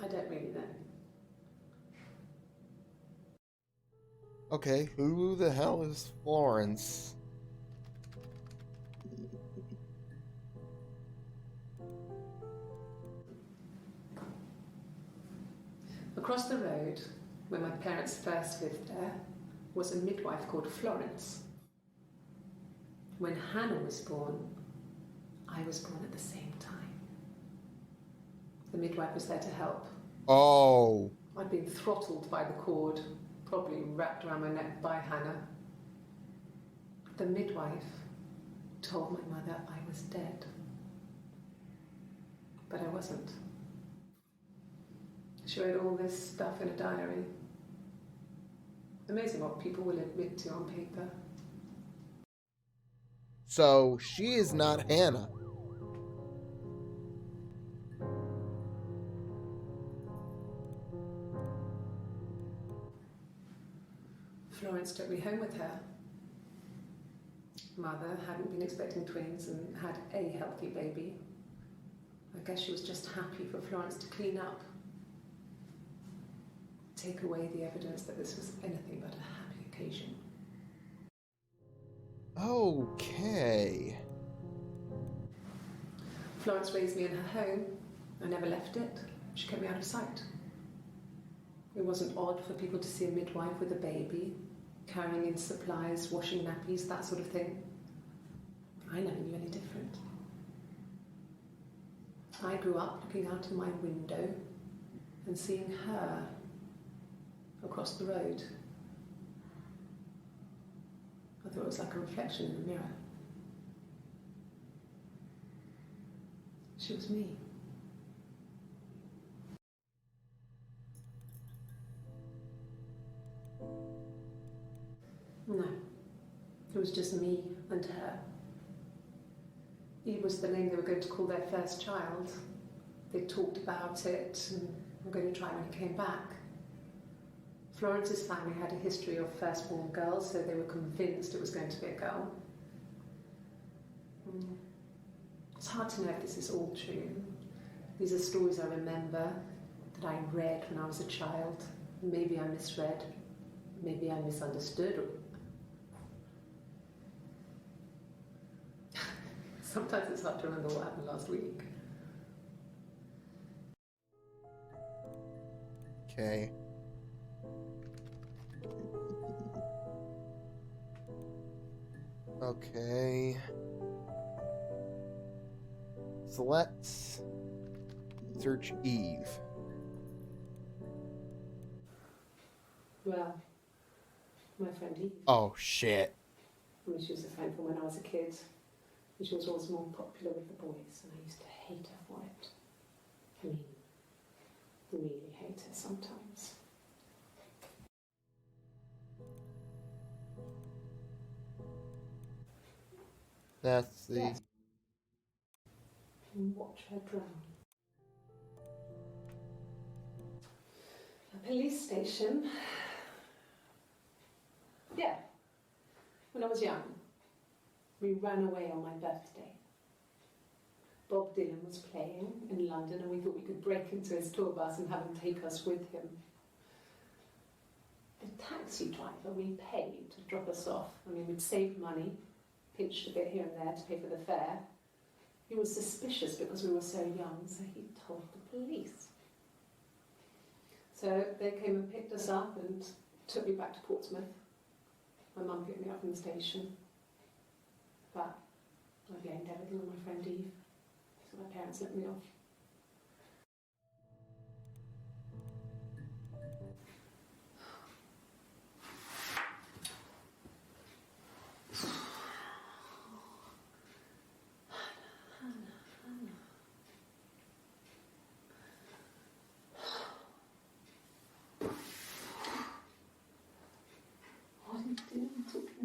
I don't really know. Okay, who the hell is Florence? Across the road, where my parents first lived there, was a midwife called Florence. When Hannah was born, I was born at the same time. The midwife was there to help. Oh. I'd been throttled by the cord, probably wrapped around my neck by Hannah. The midwife told my mother I was dead. But I wasn't. She wrote all this stuff in a diary. Amazing what people will admit to on paper. So she is not Hannah. Florence took me home with her. Mother hadn't been expecting twins and had a healthy baby. I guess she was just happy for Florence to clean up. Take away the evidence that this was anything but a happy occasion. Okay. Florence raised me in her home. I never left it. She kept me out of sight. It wasn't odd for people to see a midwife with a baby, carrying in supplies, washing nappies, that sort of thing. I never knew any different. I grew up looking out of my window and seeing her across the road. I thought it was like a reflection in the mirror. She was me. No, it was just me and her. Eve was the name they were going to call their first child. They talked about it and were going to try when he came back. Florence's family had a history of firstborn girls, so they were convinced it was going to be a girl. It's hard to know if this is all true. These are stories I remember, that I read when I was a child. Maybe I misread, maybe I misunderstood. Sometimes it's hard to remember what happened last week. Okay. Okay. So let's search Eve. Well, my friend Eve. Oh, shit. I mean, she was a friend from when I was a kid. And she was always more popular with the boys, and I used to hate her for it. I mean, really hate her sometimes. That's the... Yes. And watch her drown. A police station. Yeah. When I was young, we ran away on my birthday. Bob Dylan was playing in London and we thought we could break into his tour bus and have him take us with him. The taxi driver we paid to drop us off, I mean, we'd saved money, pinched a bit here and there to pay for the fare. He was suspicious because we were so young, so he told the police. So they came and picked us up and took me back to Portsmouth. My mum picked me up from the station. But I blamed everything on my friend Eve, so my parents let me off. What are you doing?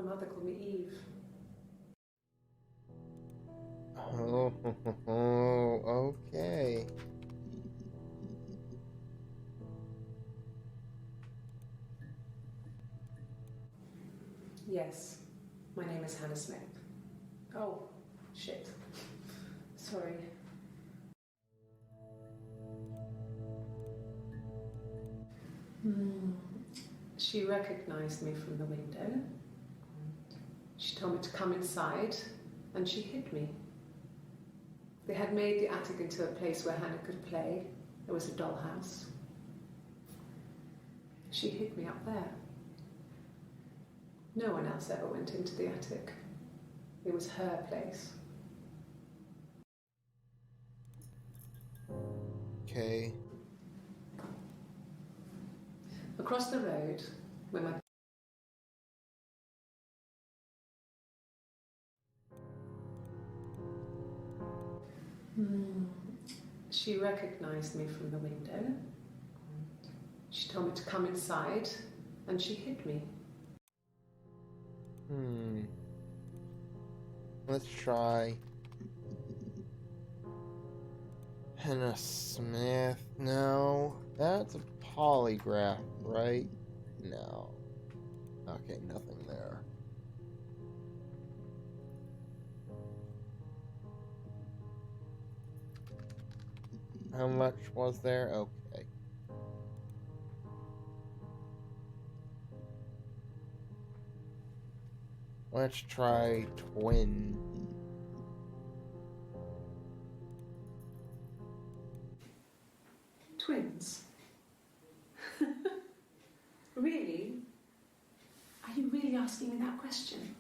My mother called me Eve. Oh, okay. Yes, my name is Hannah Smith. Oh, shit. Sorry. She recognized me from the window. She told me to come inside, and she hid me. They had made the attic into a place where Hannah could play. There was a dollhouse. She hid me up there. No one else ever went into the attic. It was her place. Okay. Across the road, where my She recognized me from the window. She told me to come inside, and she hid me. Let's try Hannah Smith. No, that's a polygraph, right? No. Okay, nothing there. How much was there? Okay. Let's try twin. Twins? Really? Are you really asking me that question?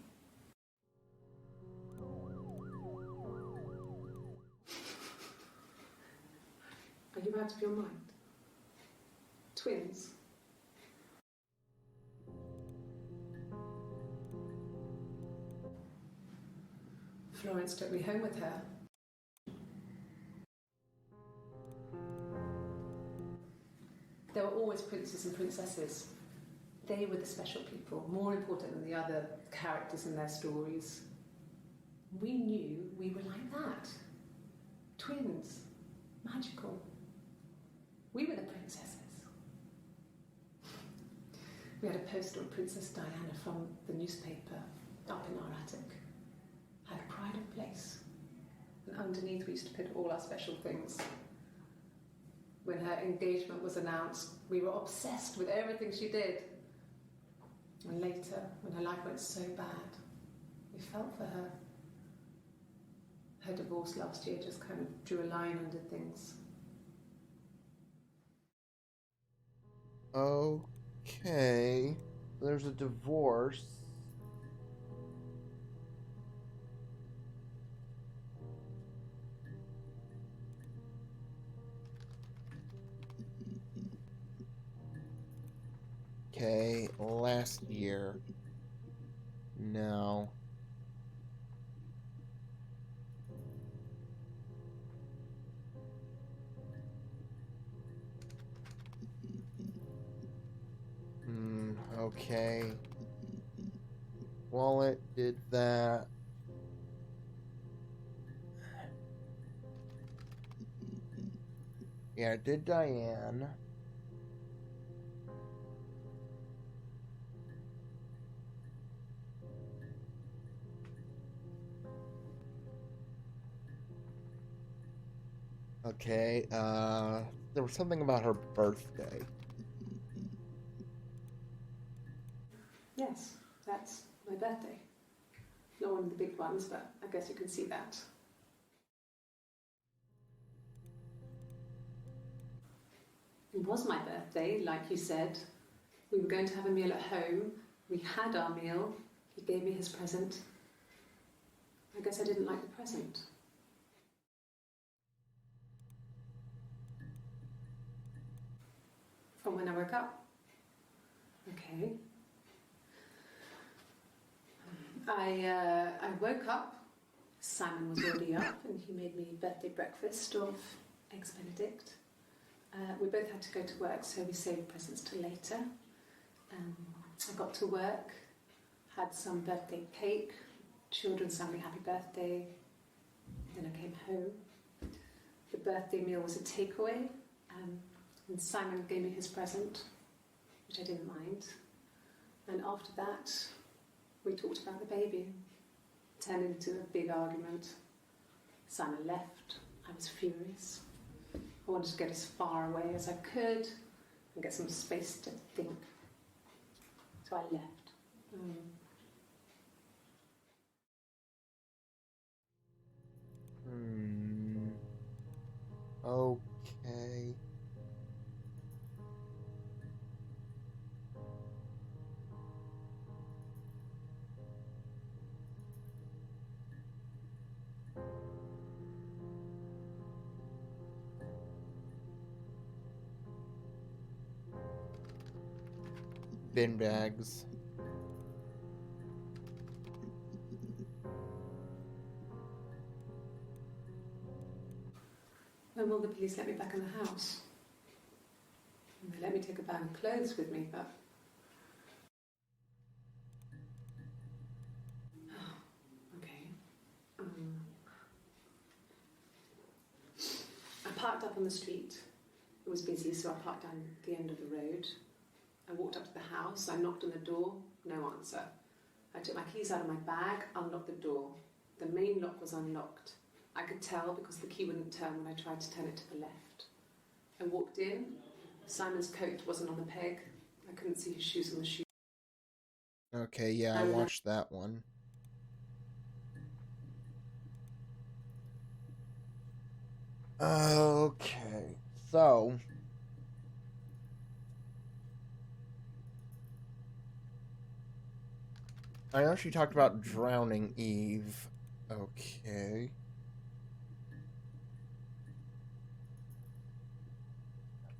Are you out of your mind? Twins? Florence took me home with her. There were always princes and princesses. They were the special people, more important than the other characters in their stories. We knew we were like that. Twins. Magical. We were the princesses. We had a poster of Princess Diana from the newspaper up in our attic. Had a pride of place. And underneath we used to put all our special things. When her engagement was announced, we were obsessed with everything she did. And later, when her life went so bad, we felt for her. Her divorce last year just kind of drew a line under things. Okay. There's a divorce. Okay, last year. No. Okay. Wallet did that. Yeah, it did Diane. Okay, there was something about her birthday. Yes, that's my birthday. Not one of the big ones, but I guess you can see that. It was my birthday, like you said. We were going to have a meal at home. We had our meal. He gave me his present. I guess I didn't like the present. From when I woke up. Okay. I woke up. Simon was already up, and he made me birthday breakfast of eggs Benedict. We both had to go to work, so we saved presents till later. I got to work, had some birthday cake. Children sang me happy birthday. Then I came home. The birthday meal was a takeaway, and Simon gave me his present, which I didn't mind. And after that, we talked about the baby. It turned into a big argument. Simon left. I was furious. I wanted to get as far away as I could and get some space to think. So I left. Okay. Bin bags. When will the police let me back in the house? They let me take a bag of clothes with me, but... Okay. I parked up on the street. It was busy, so I parked down the end of the road. I walked up to the house. I knocked on the door. No answer. I took my keys out of my bag, unlocked the door. The main lock was unlocked. I could tell because the key wouldn't turn when I tried to turn it to the left. I walked in. Simon's coat wasn't on the peg. I couldn't see his shoes on the shoe. Okay, yeah, I watched that one. Okay, so... I know she talked about drowning Eve. Okay.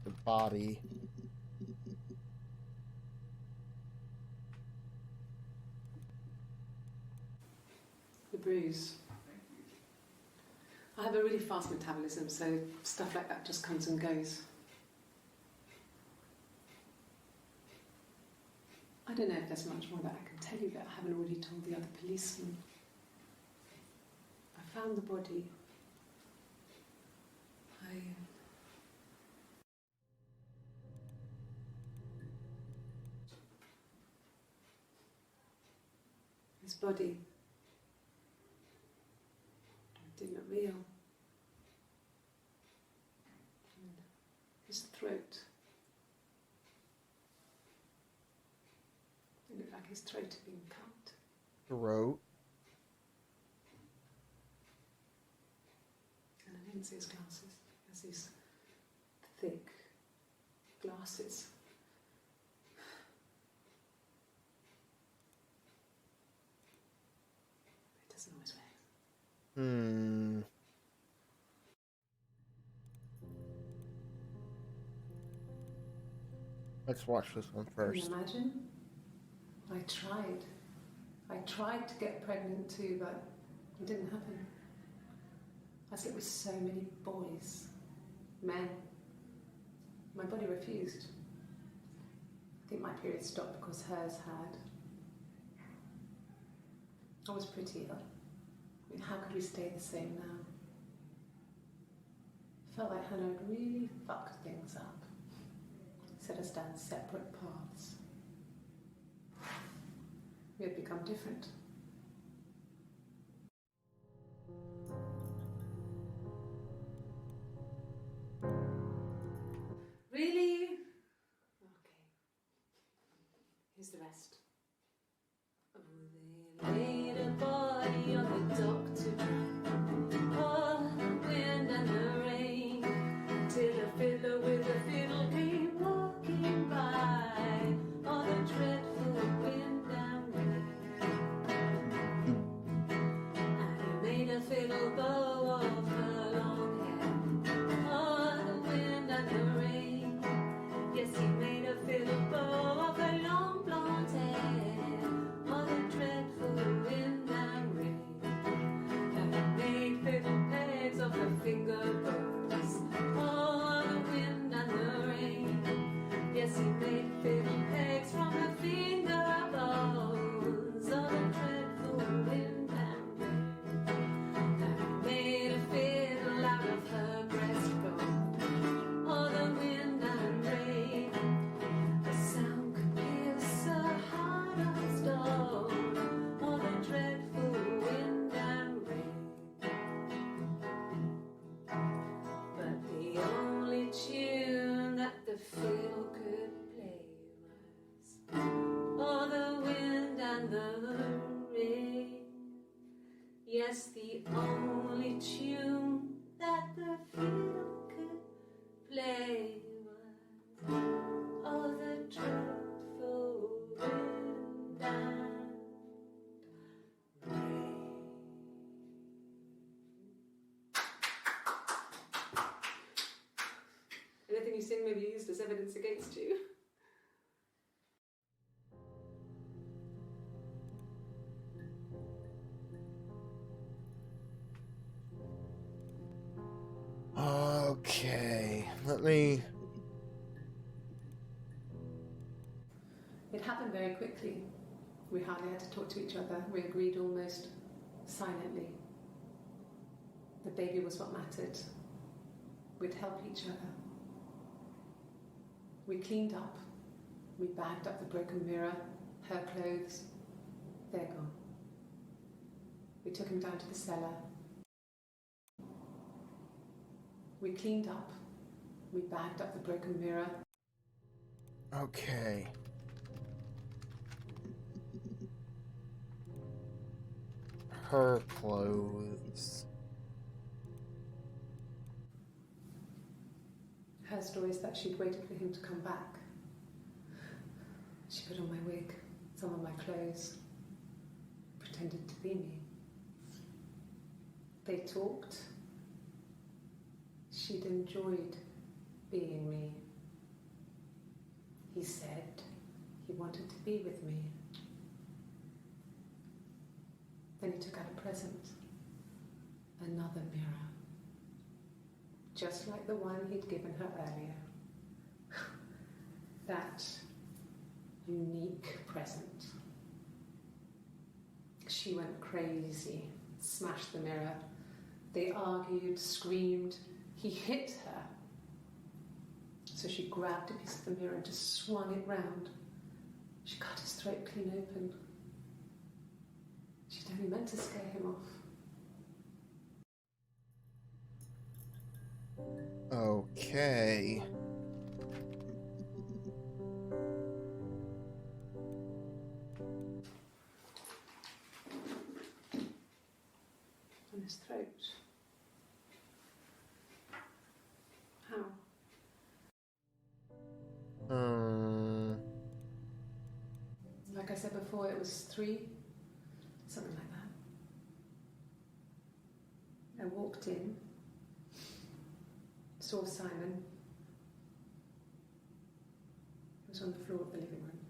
The body. The bruise. I have a really fast metabolism, so stuff like that just comes and goes. I don't know if there's much more that I can tell you that I haven't already told the other policemen. I found the body. His body didn't look real. And his throat. It looked like his throat had been cut. Throat. And I didn't see his glasses. He has these thick glasses. It doesn't always work. Let's watch this one first. Can you imagine? I tried to get pregnant too, but it didn't happen. I slept with so many boys, men. My body refused. I think my period stopped because hers had. I was pretty ill. I mean, how could we stay the same now? I felt like Hannah had really fucked things up. Set us down separate paths. We had become different. Really? Okay. Here's the rest. Oh, they laid a body on the dock to dry. Oh, the wind and the rain. Till a fiddler with a fiddle came walking by. Oh, the dreadful wind and rain. cheating may be used as evidence against you. Okay, let me... It happened very quickly. We hardly had to talk to each other. We agreed almost silently. The baby was what mattered. We'd help each other. We cleaned up. We bagged up the broken mirror, her clothes. They're gone. We took him down to the cellar. We cleaned up. We bagged up the broken mirror. Okay. Her clothes. Her story is that she'd waited for him to come back. She put on my wig, some of my clothes, pretended to be me. They talked. She'd enjoyed being me. He said he wanted to be with me. Then he took out a present, another mirror, just like the one he'd given her earlier. That unique present. She went crazy, smashed the mirror. They argued, screamed. He hit her. So she grabbed a piece of the mirror and just swung it round. She cut his throat clean open. She'd only meant to scare him off. Okay. On his throat. How? Like I said before, it was 3, something like that. I walked in, saw Simon. He was on the floor of the living room.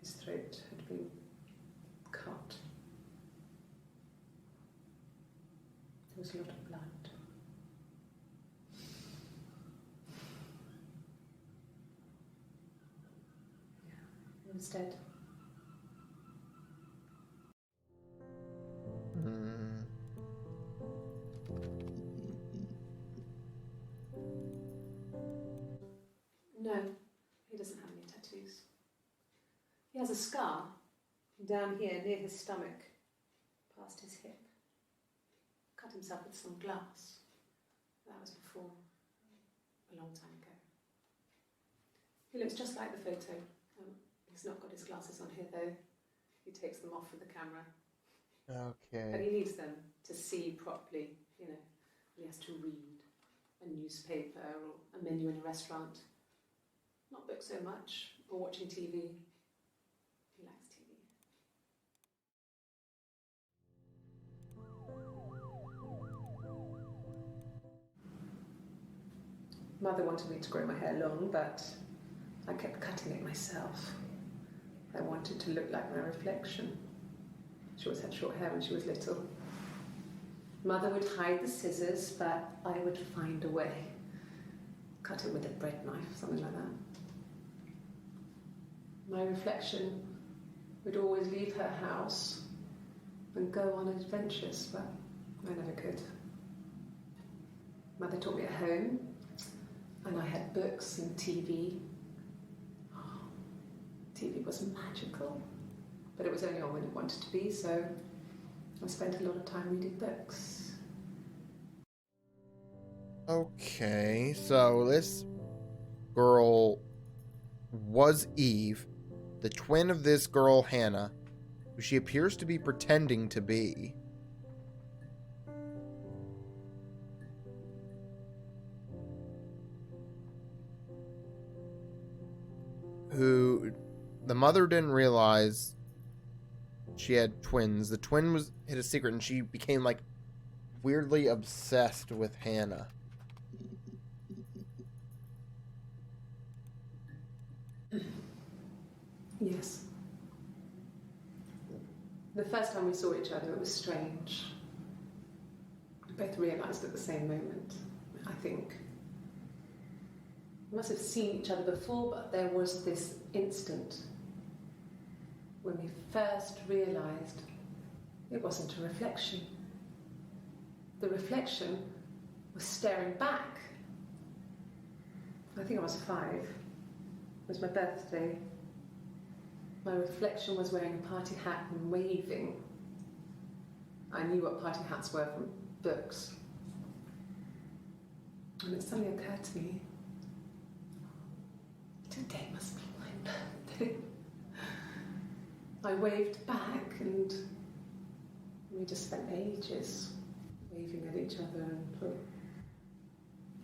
His throat had been cut. There was a lot of blood. He was dead. No, he doesn't have any tattoos. He has a scar down here near his stomach, past his hip. Cut himself with some glass. That was before, a long time ago. He looks just like the photo. He's not got his glasses on here though. He takes them off with the camera. Okay. But he needs them to see properly, you know. He has to read a newspaper or a menu in a restaurant. Not books so much, or watching TV. He likes TV. Mother wanted me to grow my hair long, but I kept cutting it myself. I wanted to look like my reflection. She always had short hair when she was little. Mother would hide the scissors, but I would find a way. Cut it with a bread knife, something like that. My reflection would always leave her house and go on adventures, but I never could. Mother taught me at home, and I had books and TV. TV was magical, but it was only on when it wanted to be, so I spent a lot of time reading books. Okay, so this girl was Eve, the twin of this girl, Hannah, who she appears to be pretending to be. Who the mother didn't realize she had twins. The twin hid a secret, and she became like weirdly obsessed with Hannah. Yes. The first time we saw each other, it was strange. We both realised at the same moment, I think. We must have seen each other before, but there was this instant when we first realised it wasn't a reflection. The reflection was staring back. I think I was 5. It was my birthday. My reflection was wearing a party hat and waving. I knew what party hats were from books. And it suddenly occurred to me, today must be my birthday. I waved back and we just spent ages waving at each other and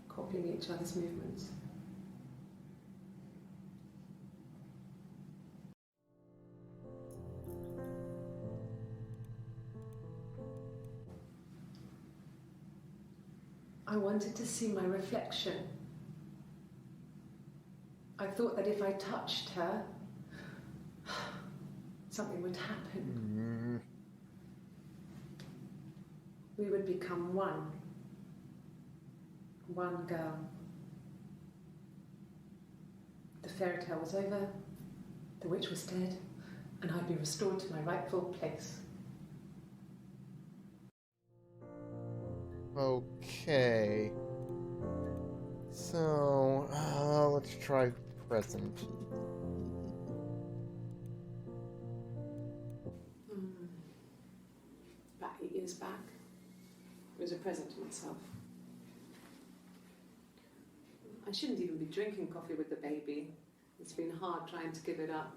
copying each other's movements. I wanted to see my reflection. I thought that if I touched her, something would happen. We would become one. One girl. The fairy tale was over, the witch was dead, and I'd be restored to my rightful place. Okay. So, let's try present. About 8 years back, it was a present to myself. I shouldn't even be drinking coffee with the baby. It's been hard trying to give it up.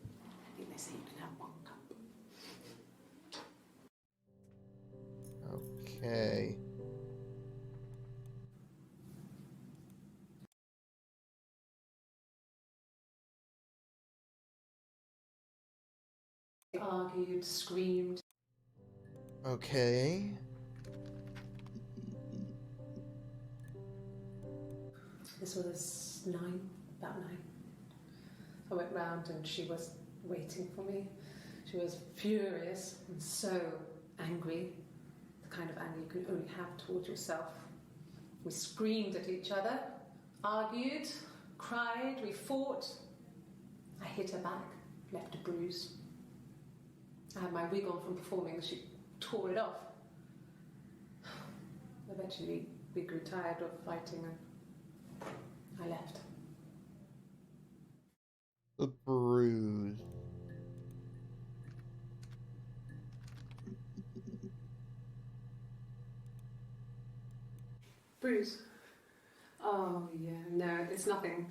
I think they say you can have 1 cup. Okay. They argued, screamed. Okay. This was 9, about 9. I went round and she was waiting for me. She was furious and so angry, the kind of anger you can only have towards yourself. We screamed at each other, argued, cried, we fought. I hit her back, left a bruise. I had my wig on from performing and she tore it off. Eventually we grew tired of fighting and I left. The bruise. Bruise? Oh, yeah, no, it's nothing.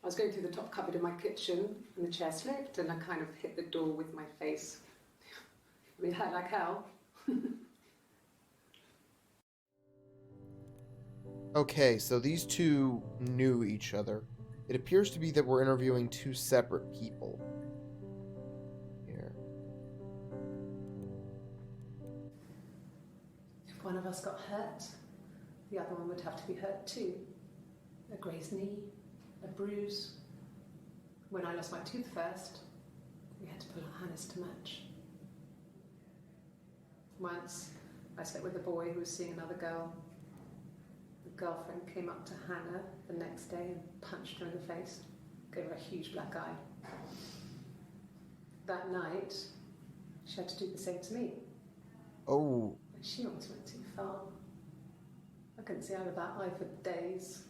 I was going through the top cupboard in my kitchen and the chair slipped and I kind of hit the door with my face. I mean, it hurt like hell. Okay, so these two knew each other. It appears to be that we're interviewing 2 separate people. Here. If one of us got hurt, the other one would have to be hurt too. A grazed knee, a bruise. When I lost my tooth first, we had to pull our harness to match. Once, I slept with a boy who was seeing another girl. The girlfriend came up to Hannah the next day and punched her in the face, gave her a huge black eye. That night, she had to do the same to me. Oh. But she almost went too far. I couldn't see out of that eye for days.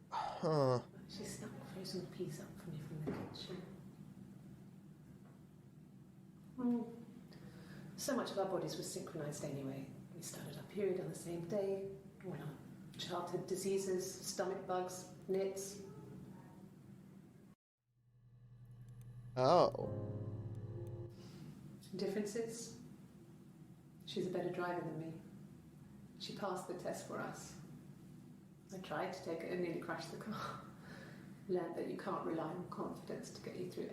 Huh. She snuck a frozen piece up for me from the kitchen. So much of our bodies was synchronised anyway. We started our period on the same day. All our childhood diseases, stomach bugs, nits. Oh. Differences? She's a better driver than me. She passed the test for us. I tried to take it and nearly crashed the car. Learned that you can't rely on confidence to get you through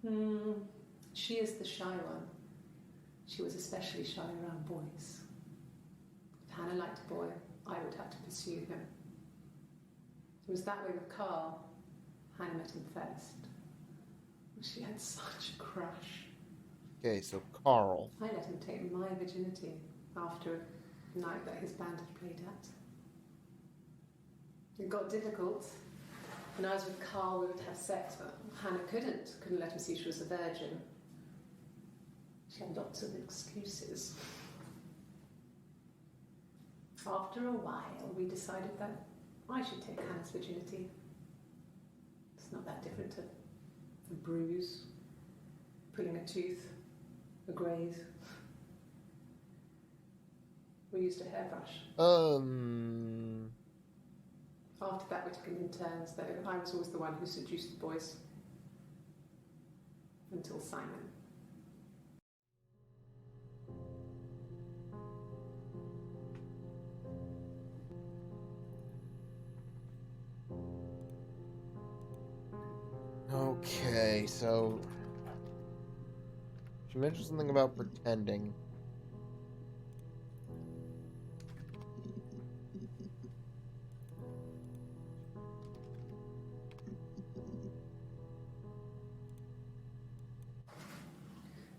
everything. She is the shy one. She was especially shy around boys. If Hannah liked a boy, I would have to pursue him. It was that way with Carl. Hannah met him first. She had such a crush. Okay, so Carl. I let him take my virginity after a night that his band had played at. It got difficult. When I was with Carl, we would have sex, but Hannah couldn't let him see she was a virgin. She had lots of excuses. After a while, we decided that I should take Hannah's virginity. It's not that different to a bruise, pulling a tooth, a graze. We used a hairbrush. After that, we took it in turns, though. I was always the one who seduced the boys. Until Simon. Okay, so she mentioned something about pretending.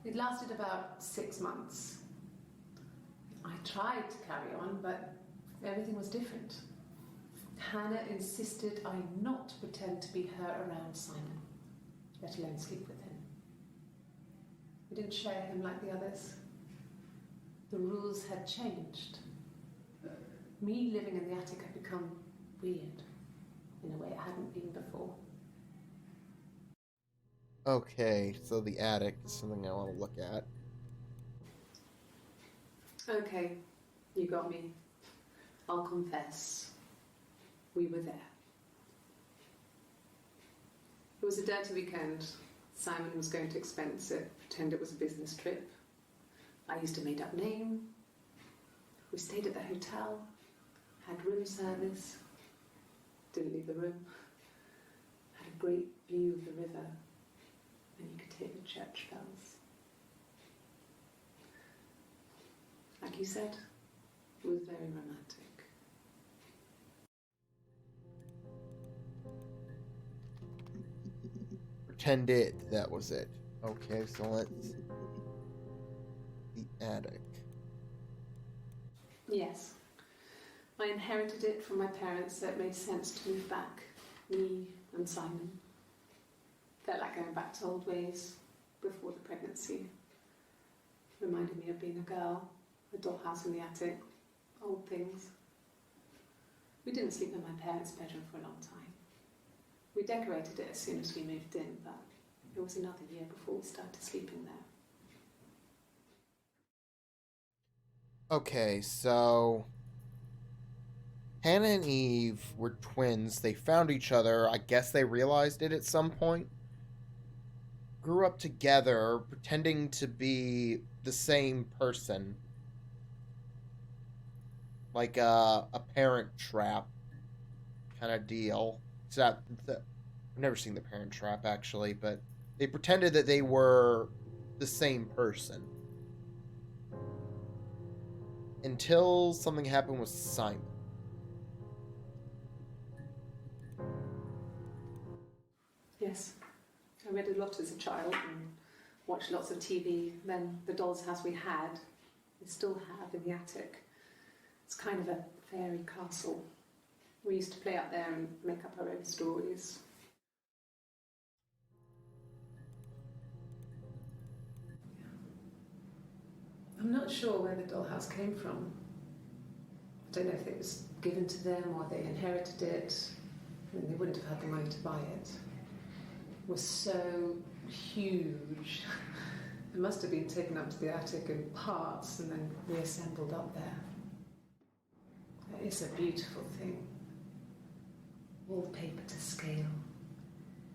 It lasted about 6 months. I tried to carry on, but everything was different. Hannah insisted I not pretend to be her around Simon, let alone sleep with him. We didn't share him like the others. The rules had changed. Me living in the attic had become weird, in a way it hadn't been before. Okay, so the attic is something I want to look at. Okay, you got me. I'll confess. We were there. It was a dirty weekend. Simon was going to expense it, pretend it was a business trip. I used a made-up name. We stayed at the hotel, had room service, didn't leave the room, had a great view of the river, and you could hear the church bells. Like you said, it was very romantic. Pretended that was it. Okay, so let's... The attic. Yes. I inherited it from my parents, so it made sense to move back. Me and Simon. Felt like going back to old ways before the pregnancy. Reminded me of being a girl, a dollhouse in the attic, old things. We didn't sleep in my parents' bedroom for a long time. We decorated it as soon as we moved in, but it was another year before we started sleeping there. Okay, so... Hannah and Eve were twins. They found each other. I guess they realized it at some point. Grew up together, pretending to be the same person. Like a Parent Trap kind of deal. I've never seen The Parent Trap, actually, but they pretended that they were the same person. Until something happened with Simon. Yes. I read a lot as a child and watched lots of TV. Then the doll's house we had, we still have in the attic. It's kind of a fairy castle. We used to play up there and make up our own stories. I'm not sure where the dollhouse came from. I don't know if it was given to them or they inherited it. I mean, they wouldn't have had the money to buy it. It was so huge. It must have been taken up to the attic in parts and then reassembled up there. It's a beautiful thing. Wallpaper to scale,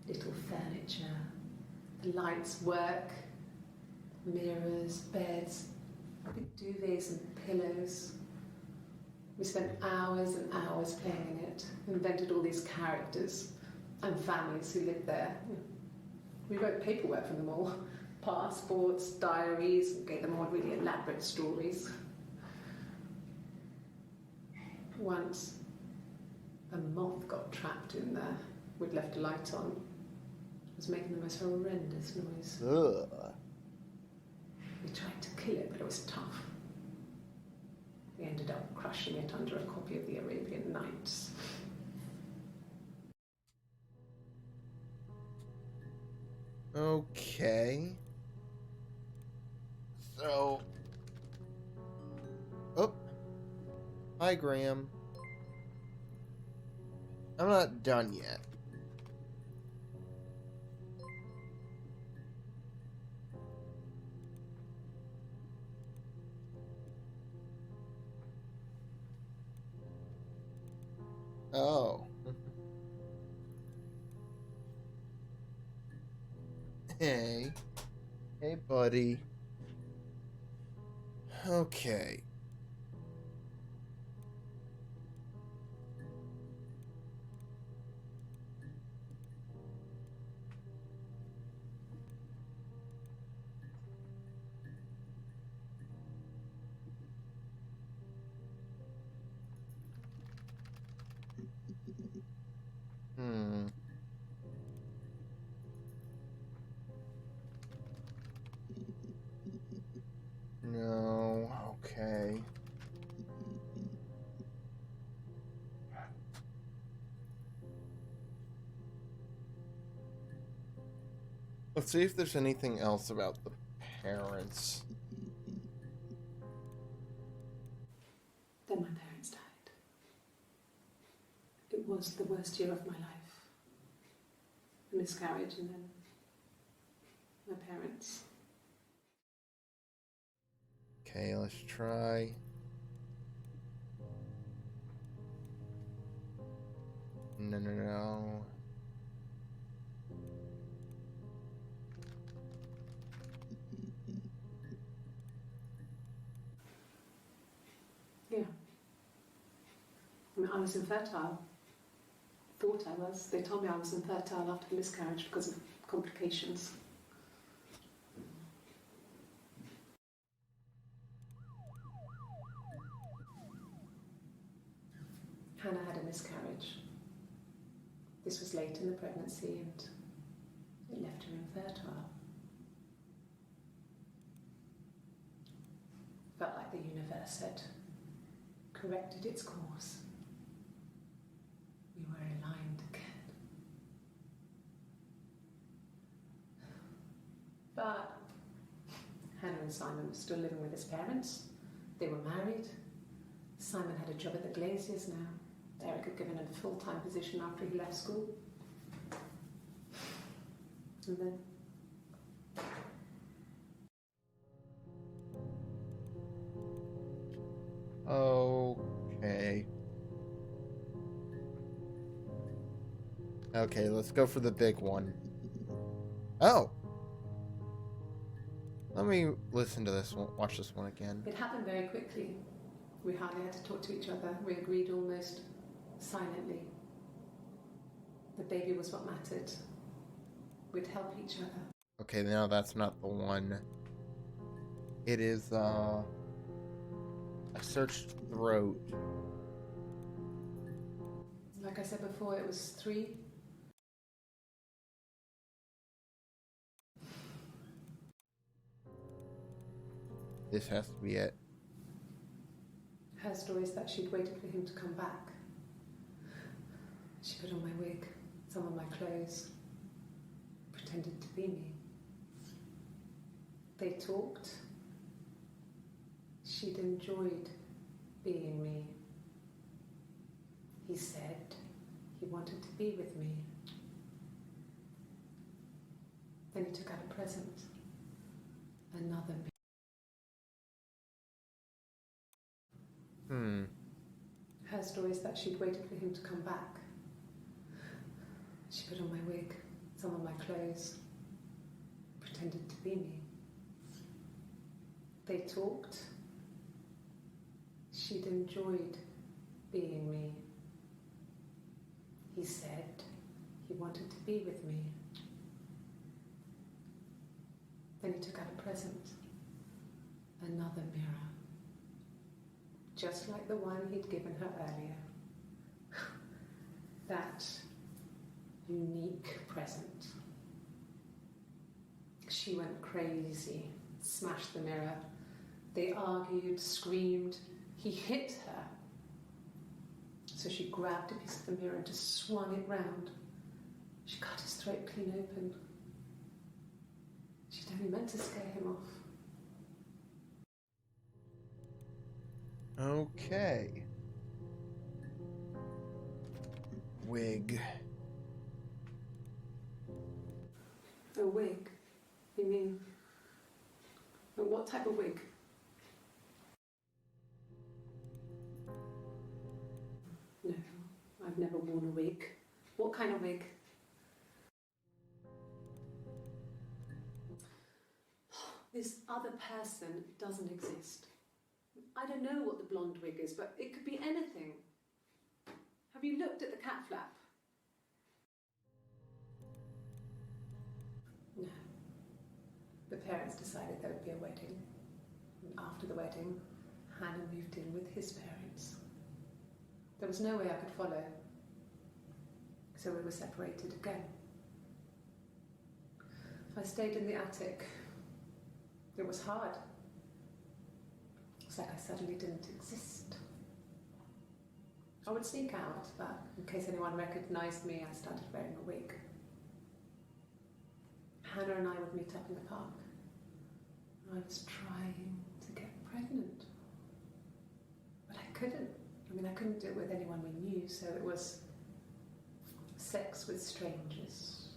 little furniture, the lights work, mirrors, beds, big duvets and pillows. We spent hours and hours playing in it, invented all these characters and families who lived there. We wrote paperwork for them all, passports, diaries, and gave them all really elaborate stories. Once, A moth got trapped in there. We'd left a light on. It was making the most horrendous noise. Ugh. We tried to kill it, but it was tough. We ended up crushing it under a copy of the Arabian Nights. Okay. So. Oh. Hi, Graham. I'm not done yet. Oh. Hey. Hey, buddy. Okay. Hmm. No. Okay. Let's see if there's anything else about the parents. Then my parents died. It was the worst year of my life. A miscarriage and then my parents. Okay, let's try. No. Yeah. I mean, I was infertile. Thought I was. They told me I was infertile after the miscarriage because of complications. Hannah had a miscarriage. This was late in the pregnancy and it left her infertile. Felt like the universe had corrected its course. We were aligned again. But Hannah and Simon were still living with his parents. They were married. Simon had a job at the Glaziers now. Eric had given him a full-time position after he left school. And then Okay. Okay, let's go for the big one. Oh! Let me listen to this one, watch this one again. it happened very quickly. We hardly had to talk to each other. We agreed almost silently. The baby was what mattered. We'd help each other. Okay, now that's not the one. It is, a searched throat. Like I said before, it was 3. This has to be it. Her story is that she'd waited for him to come back. She put on my wig, some of my clothes, pretended to be me. They talked. She'd enjoyed being me. He said he wanted to be with me. Then he took out a present. Another mirror. Her story is that she'd waited for him to come back. She put on my wig, some of my clothes, pretended to be me. They talked. She'd enjoyed being me. He said he wanted to be with me. Then he took out a present. Another mirror. Just like the one he'd given her earlier. that unique present. She went crazy, smashed the mirror. They argued, screamed. He hit her. So she grabbed a piece of the mirror and just swung it round. She cut his throat clean open. She'd only meant to scare him off. Okay. Wig. A wig? You mean? But what type of wig? No, I've never worn a wig. What kind of wig? This other person doesn't exist. I don't know what the blonde wig is, but it could be anything. Have you looked at the cat flap? No. The parents decided there would be a wedding. And after the wedding, Hannah moved in with his parents. There was no way I could follow. So we were separated again. I stayed in the attic. It was hard. It's like I suddenly didn't exist. I would sneak out, but in case anyone recognized me, I started wearing a wig. Hannah and I would meet up in the park. I was trying to get pregnant. But I couldn't. I couldn't do it with anyone we knew, so it was sex with strangers.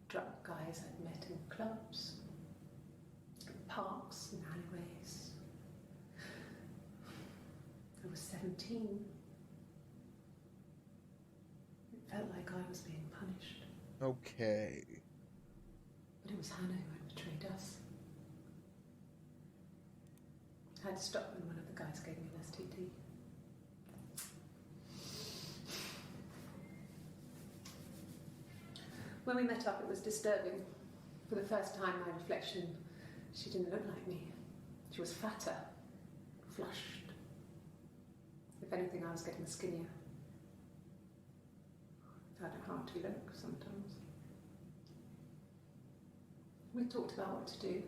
Drunk guys I'd met in clubs, parks and alleyways. I was 17. It felt like I was being punished. Okay. But it was Hannah who had betrayed us. I had to stop when one of the guys gave me an STD. When we met up, it was disturbing. For the first time, my reflection, she didn't look like me. She was fatter, flushed. If anything, I was getting skinnier. I had a hard to look sometimes. We talked about what to do.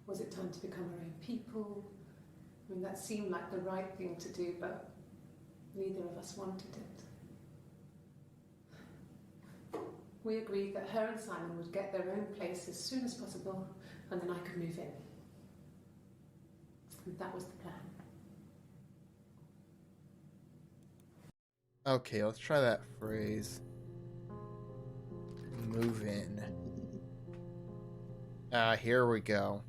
Was it time to become our own people? That seemed like the right thing to do, but neither of us wanted it. We agreed that her and Simon would get their own place as soon as possible, and then I could move in. And that was the plan. Okay, let's try that phrase. Move in. Here we go.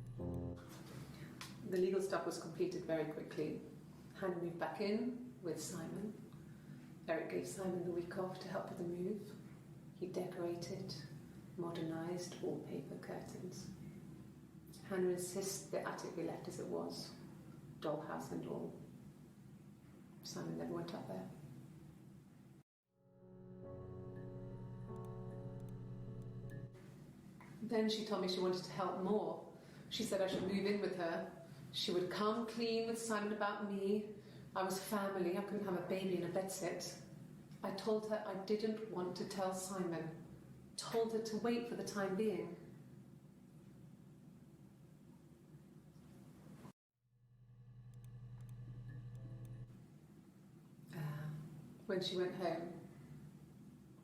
The legal stuff was completed very quickly. Hannah moved back in with Simon. Eric gave Simon the week off to help with the move. He decorated, modernised wallpaper, curtains. Hannah insists the attic be left as it was, dollhouse and all. Simon never went up there. Then she told me she wanted to help more. She said I should move in with her. She would come clean with Simon about me. I was family. I couldn't have a baby in a bedsit. I told her I didn't want to tell Simon. Told her to wait for the time being. When she went home,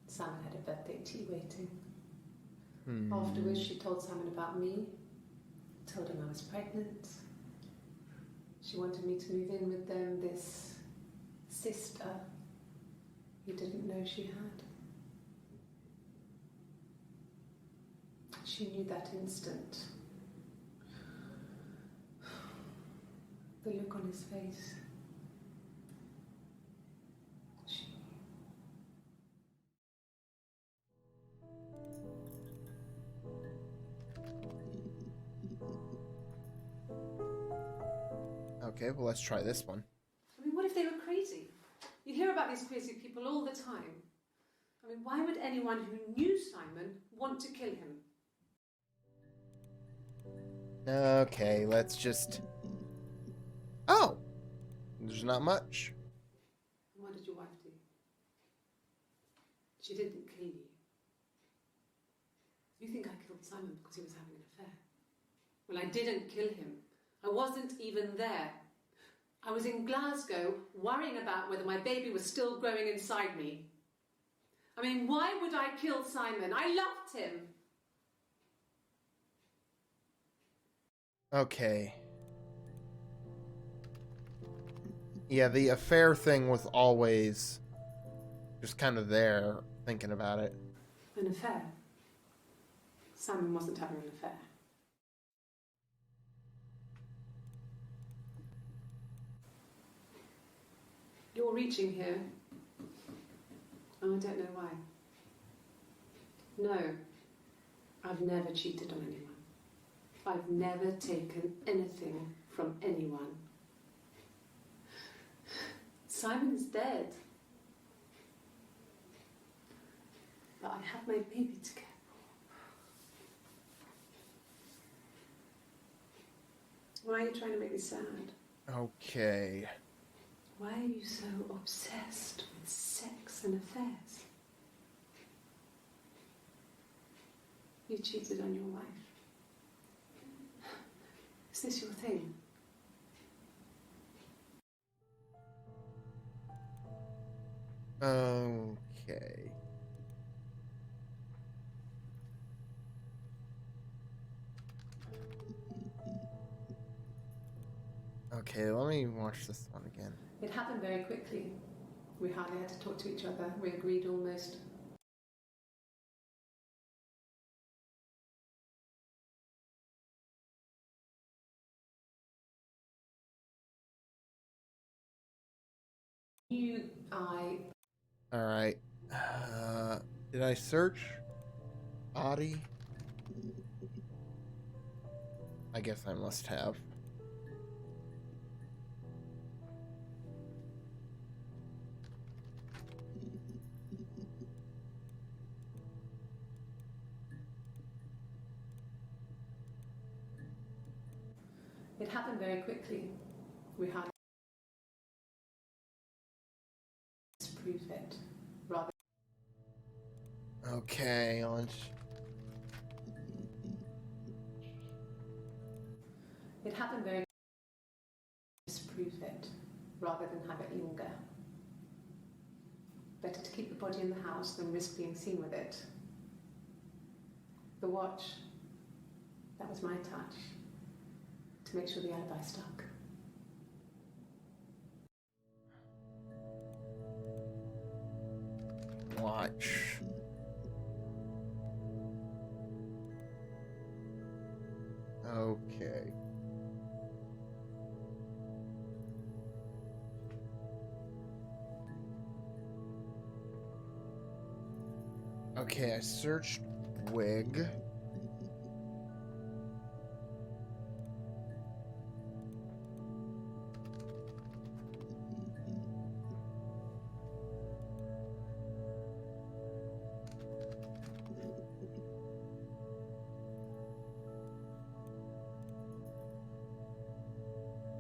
Simon had a birthday tea waiting. Afterwards, she told Simon about me, told him I was pregnant. She wanted me to move in with them, this sister he didn't know she had. She knew that instant. The look on his face. She knew. Okay, well, let's try this one. What if they were crazy? You hear about these crazy people all the time. Why would anyone who knew Simon want to kill him? Okay, let's just... Oh! There's not much. What did your wife do? She didn't kill you. You think I killed Simon because he was having an affair? Well, I didn't kill him. I wasn't even there. I was in Glasgow worrying about whether my baby was still growing inside me. I mean, why would I kill Simon? I loved him. Okay. Yeah, the affair thing was always just kind of there, thinking about it. An affair? Simon wasn't having an affair. You're reaching here. And I don't know why. No, I've never cheated on anyone. I've never taken anything from anyone. Simon's dead. But I have my baby to care for. Why are you trying to make me sad? Okay. Why are you so obsessed with sex and affairs? You cheated on your wife. Is this your thing? Okay. Okay, let me watch this one again. It happened very quickly. We hardly had to talk to each other. We agreed almost. Alright. Did I search Audie? I guess I must have. It happened very quickly. We hardly had to prove it. Rather. Okay, let's... It happened very disprove it rather than have it linger. Better to keep the body in the house than risk being seen with it. The watch, that was my touch to make sure the alibi stuck. Watch. Okay. Okay, I searched wig.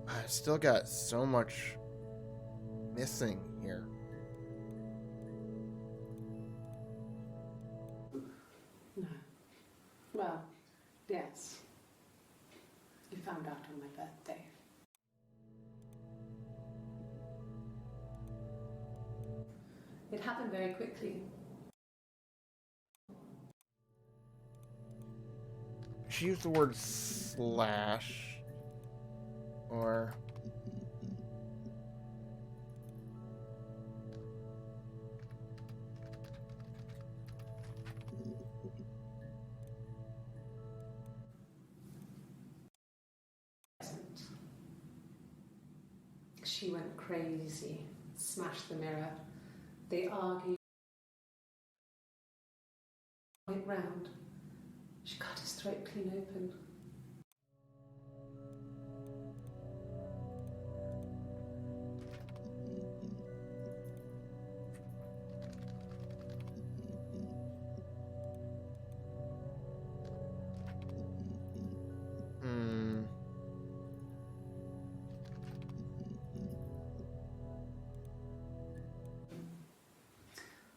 I still got so much missing here. No. Well, yes. You found out on my birthday. It happened very quickly. She used the word slash. Or... She went crazy, smashed the mirror. They argued. Went round. She cut his throat clean open.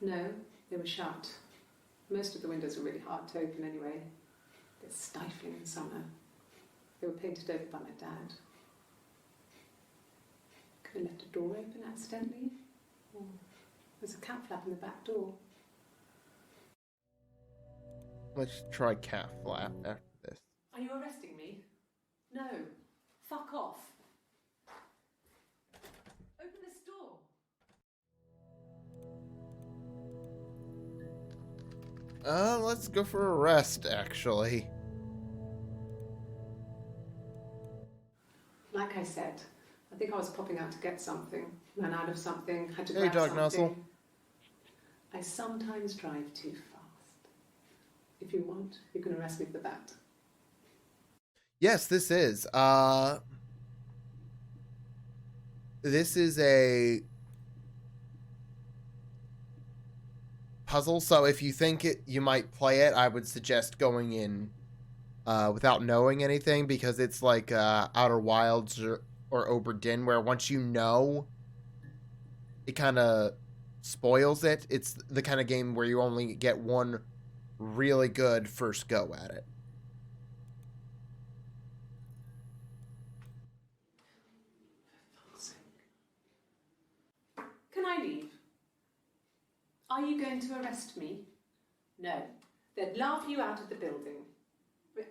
No, They were shut. Most of the windows were really hard to open anyway. They're stifling in summer. They were painted over by my dad. Could have left a door open accidentally. Or there's a cat flap in the back door. Let's try cat flap after this. Are you arresting me? No. Fuck off. Open this door. Let's go for arrest, actually. Like I said, I think I was popping out to get something, ran out of something, had to Hey, grab Dog something. Nuzzle. I sometimes drive too fast. If you want, you can arrest me for that. Yes, this is. This is a puzzle, so if you think you might play it, I would suggest going in without knowing anything, because it's like Outer Wilds or Oberdin, where once you know, it kind of spoils it. It's the kind of game where you only get one really good first go at it. Can I leave? Are you going to arrest me? No. They'd laugh you out of the building.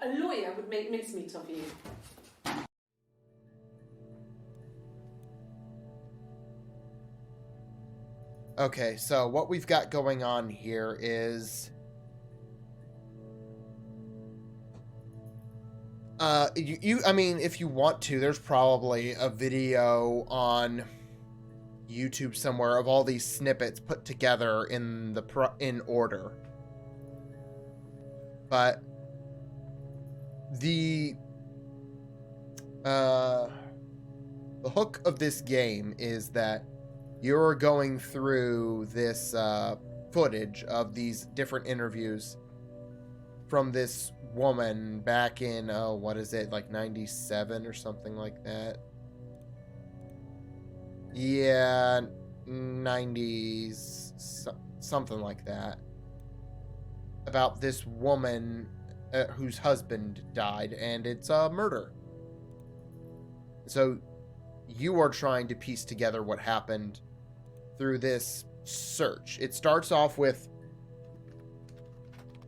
A lawyer would make mincemeat of you. Okay, so what we've got going on here is I mean, if you want to, there's probably a video on YouTube somewhere of all these snippets put together in in order. But the hook of this game is that you're going through this footage of these different interviews from this woman back in, what is it, like 97 or something like that? Yeah, 90s, something like that. About this woman whose husband died, and it's a murder. So you are trying to piece together what happened through this search. It starts off with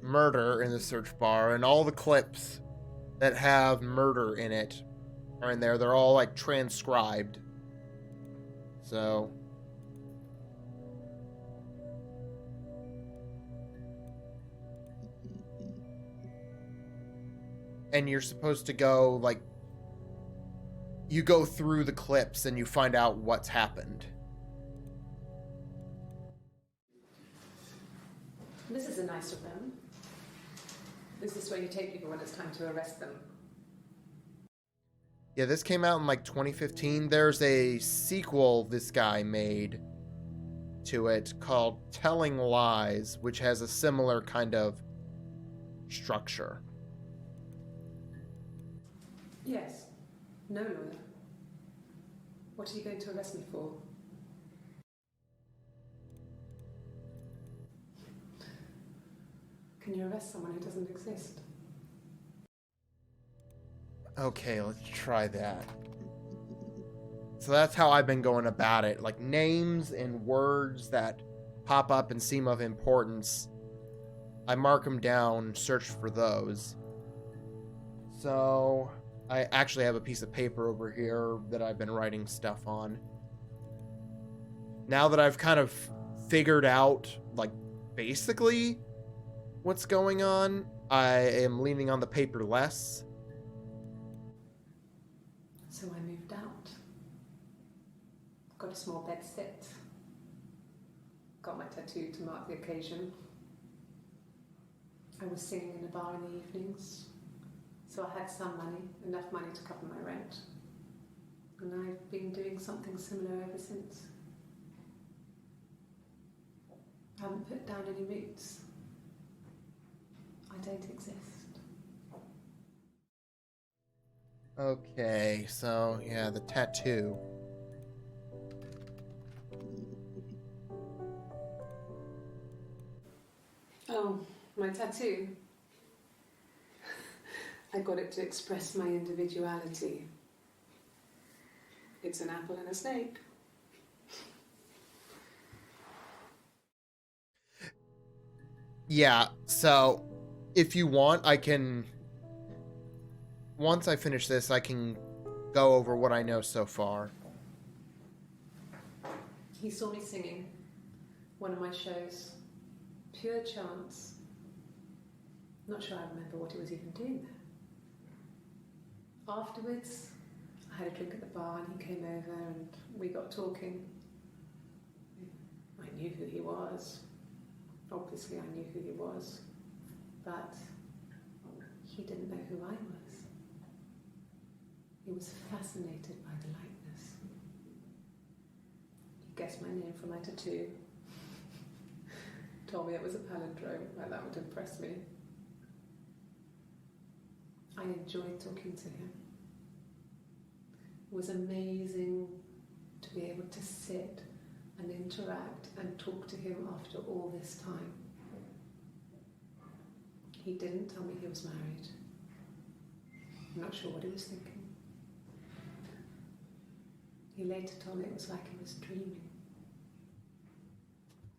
murder in the search bar, and all the clips that have murder in it are in there. They're all like transcribed. So and you're supposed to go, like, you go through the clips and you find out what's happened. This is a nice of them. Is this where you take people when it's time to arrest them? Yeah, this came out in like 2015. There's a sequel this guy made to it called Telling Lies, which has a similar kind of structure. Yes. No lawyer. What are you going to arrest me for? Can you arrest someone who doesn't exist? Okay, let's try that. So that's how I've been going about it. Like, names and words that pop up and seem of importance, I mark them down, search for those. So I actually have a piece of paper over here that I've been writing stuff on. Now that I've kind of figured out, like, basically what's going on, I am leaning on the paper less. So I moved out. Got a small bed sit. Got my tattoo to mark the occasion. I was singing in a bar in the evenings. So I had some money, enough money to cover my rent. And I've been doing something similar ever since. I haven't put down any roots. I don't exist. Okay, so yeah, the tattoo. My tattoo. I got it to express my individuality. It's an apple and a snake. Yeah, so if you want, I can... Once I finish this, I can go over what I know so far. He saw me singing one of my shows. Pure chance. Not sure I remember what he was even doing there. Afterwards, I had a drink at the bar and he came over and we got talking. I knew who he was. Obviously I knew who he was, but he didn't know who I was. He was fascinated by the likeness. He guessed my name from my tattoo. Told me it was a palindrome, like that would impress me. I enjoyed talking to him. It was amazing to be able to sit and interact and talk to him after all this time. He didn't tell me he was married. I'm not sure what he was thinking. He later told me it was like he was dreaming.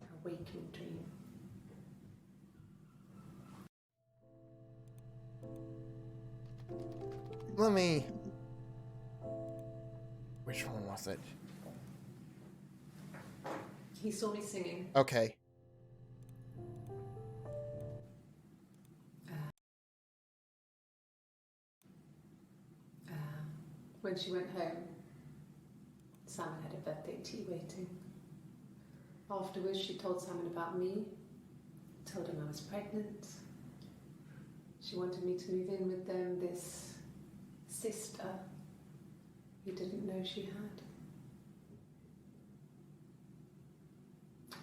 A waking dream. Let me... Which one was it? He saw me singing. Okay. When she went home, Simon had a birthday tea waiting. Afterwards, she told Simon about me, told him I was pregnant. She wanted me to move in with them, this sister he didn't know she had.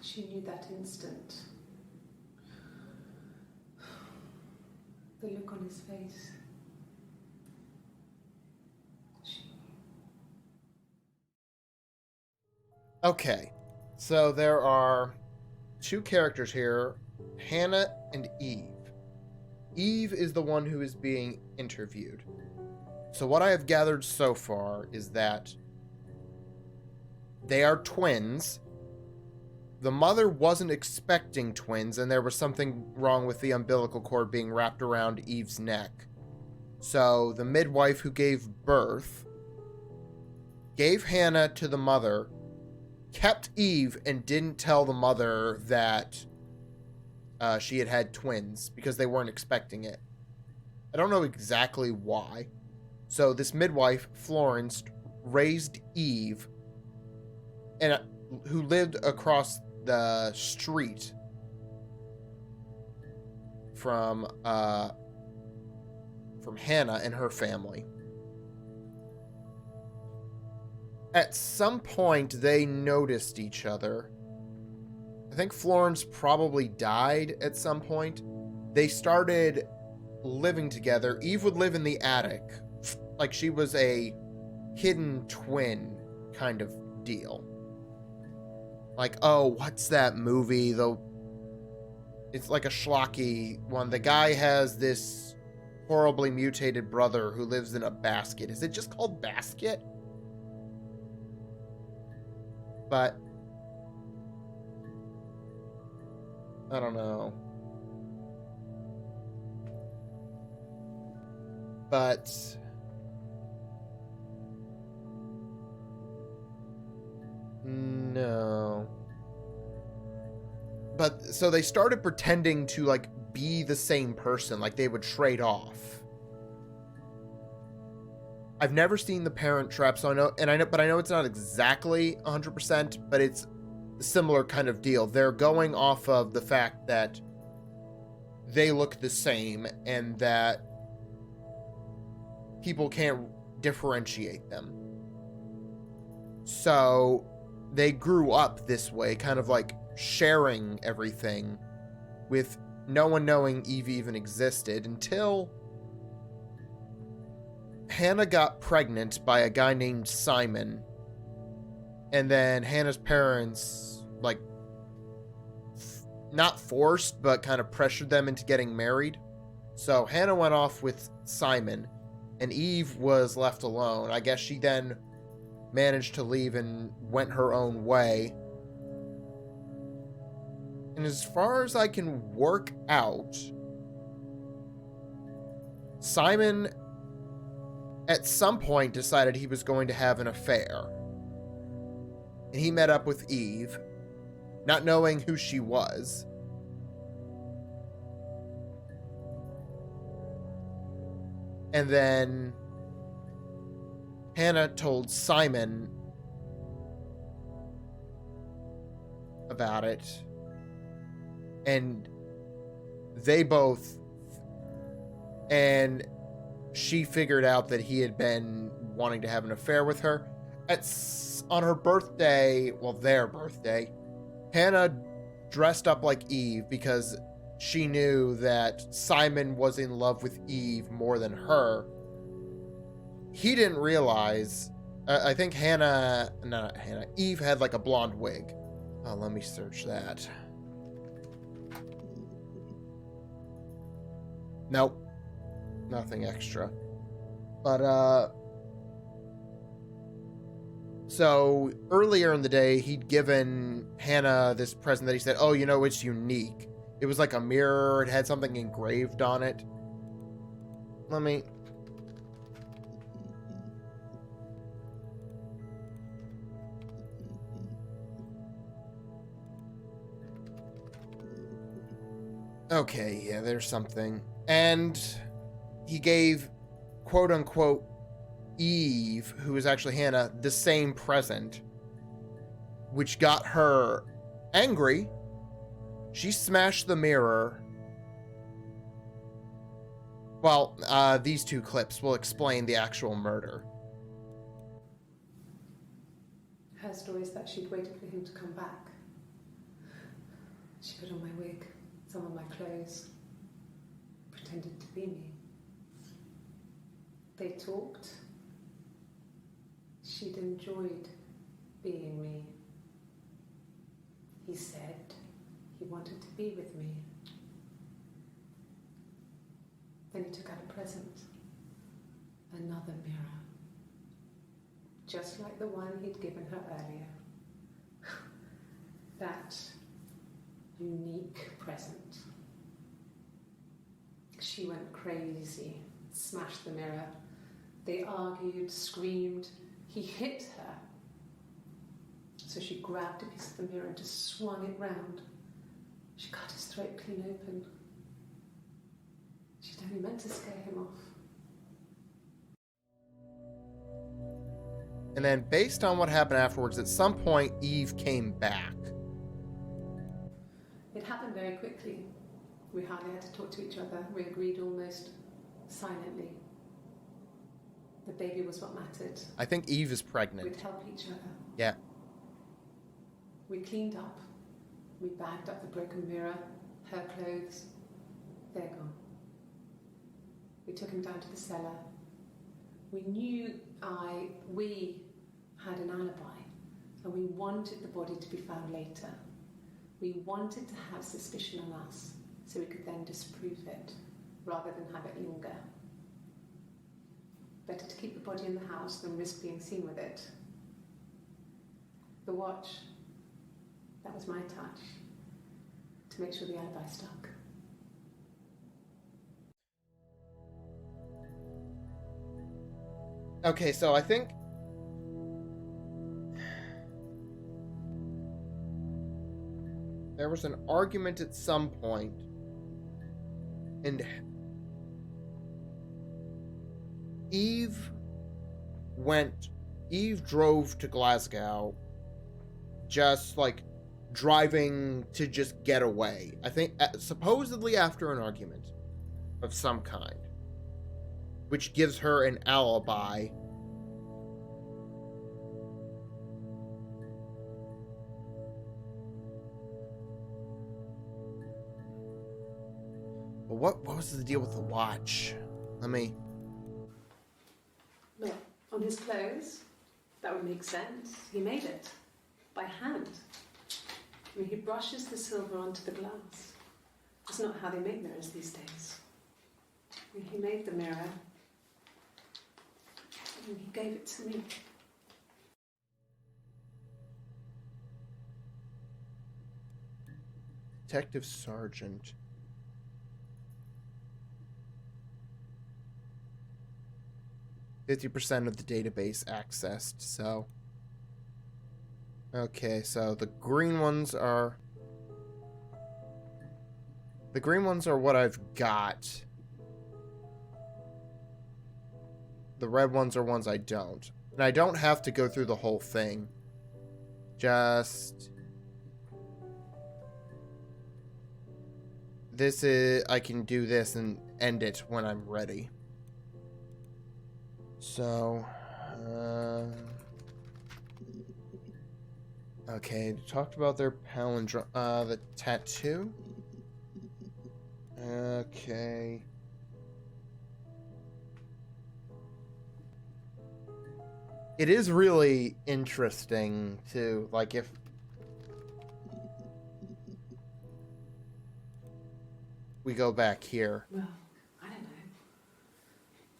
She knew that instant. The look on his face. Okay. So there are two characters here, Hannah and Eve. Eve is the one who is being interviewed. So what I have gathered so far is that they are twins. The mother wasn't expecting twins, and there was something wrong with the umbilical cord being wrapped around Eve's neck. So the midwife who gave birth gave Hannah to the mother, kept Eve, and didn't tell the mother that she had had twins because they weren't expecting it. I don't know exactly why. So this midwife, Florence, raised Eve, and who lived across the street from Hannah and her family. At some point, they noticed each other. I think Florence probably died at some point. They started living together. Eve would live in the attic. Like she was a hidden twin kind of deal. Like, oh, what's that movie? It's like a schlocky one. The guy has this horribly mutated brother who lives in a basket. Is it just called Basket? But I don't know. But no. But so they started pretending to like be the same person, like they would trade off. I've never seen The Parent Trap, so I know it's not exactly 100%, but it's a similar kind of deal. They're going off of the fact that they look the same and that people can't differentiate them. So they grew up this way, kind of like sharing everything with no one knowing Eve even existed until Hannah got pregnant by a guy named Simon. And then Hannah's parents, like, not forced, but kind of pressured them into getting married. So Hannah went off with Simon, and Eve was left alone. I guess she then managed to leave and went her own way. And as far as I can work out, Simon at some point decided he was going to have an affair. And he met up with Eve, not knowing who she was. And then Hannah told Simon about it. And they both... And she figured out that he had been wanting to have an affair with her. On her birthday, well, their birthday, Hannah dressed up like Eve because she knew that Simon was in love with Eve more than her. He didn't realize... I think Eve had like a blonde wig. Oh, let me search that. Nope. Nothing extra. But, so earlier in the day, he'd given Hannah this present that he said, oh, you know, it's unique. It was like a mirror. It had something engraved on it. Let me... Okay, yeah, there's something. And he gave, quote-unquote, Eve, who is actually Hannah, the same present, which got her angry. She smashed the mirror. Well, these two clips will explain the actual murder. Her story is that she'd waited for him to come back. She put on my wig, some of my clothes, pretended to be me. They talked. She'd enjoyed being me. He said he wanted to be with me. Then he took out a present, another mirror, just like the one he'd given her earlier. That unique present. She went crazy, smashed the mirror. They argued, screamed. He hit her. So she grabbed a piece of the mirror and just swung it round. She cut his throat clean open. She'd only meant to scare him off. And then, based on what happened afterwards, at some point, Eve came back. It happened very quickly. We hardly had to talk to each other. We agreed almost silently. The baby was what mattered. I think Eve is pregnant. We'd help each other. Yeah. We cleaned up. We bagged up the broken mirror, her clothes. They're gone. We took him down to the cellar. We knew we had an alibi, and we wanted the body to be found later. We wanted to have suspicion on us, so we could then disprove it, rather than have it linger. Better to keep the body in the house than risk being seen with it. The watch, that was my touch, to make sure the alibi stuck. Okay, so I think there was an argument at some point, and Eve drove to Glasgow, just like driving to just get away. I think supposedly after an argument of some kind, which gives her an alibi. But what was the deal with the watch? Let me... Well, on his clothes, that would make sense. He made it by hand. I mean, he brushes the silver onto the glass. That's not how they make mirrors these days. I mean, he made the mirror and he gave it to me. Detective Sergeant. %50 of the database accessed, so... Okay, so the green ones are... The green ones are what I've got. The red ones are ones I don't. And I don't have to go through the whole thing. Just... This is... I can do this and end it when I'm ready. So... Okay, talked about their palindrome... the tattoo? Okay... It is really interesting to, like, if... we go back here. Well, I don't know.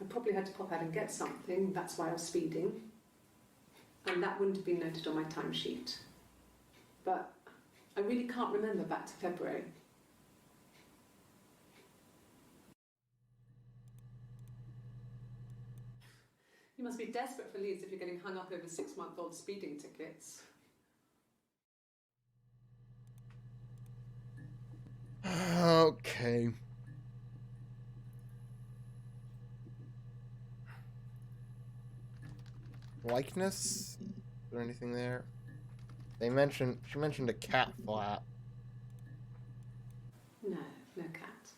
I probably had to pop out and get something, that's why I was speeding. And that wouldn't have been noted on my timesheet. But I really can't remember back to February. You must be desperate for leads if you're getting hung up over 6-month-old speeding tickets. Okay. Likeness? Is there anything there? She mentioned a cat flap. No, no cat.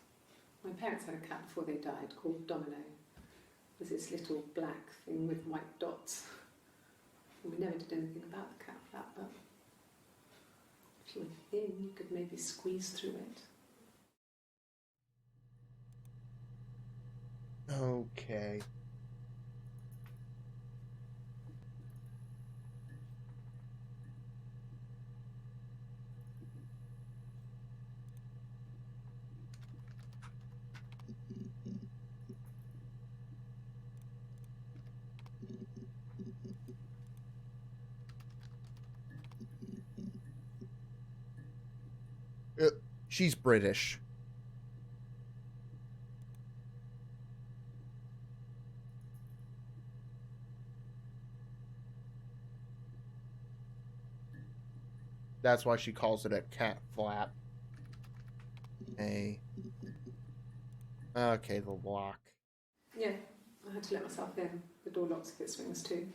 My parents had a cat before they died called Domino. It was this little black thing with white dots. And we never did anything about the cat flap, but if you were thin, you could maybe squeeze through it. Okay. She's British. That's why she calls it a cat flap. Okay, the lock. Yeah, I had to let myself in. The door locks if it swings too.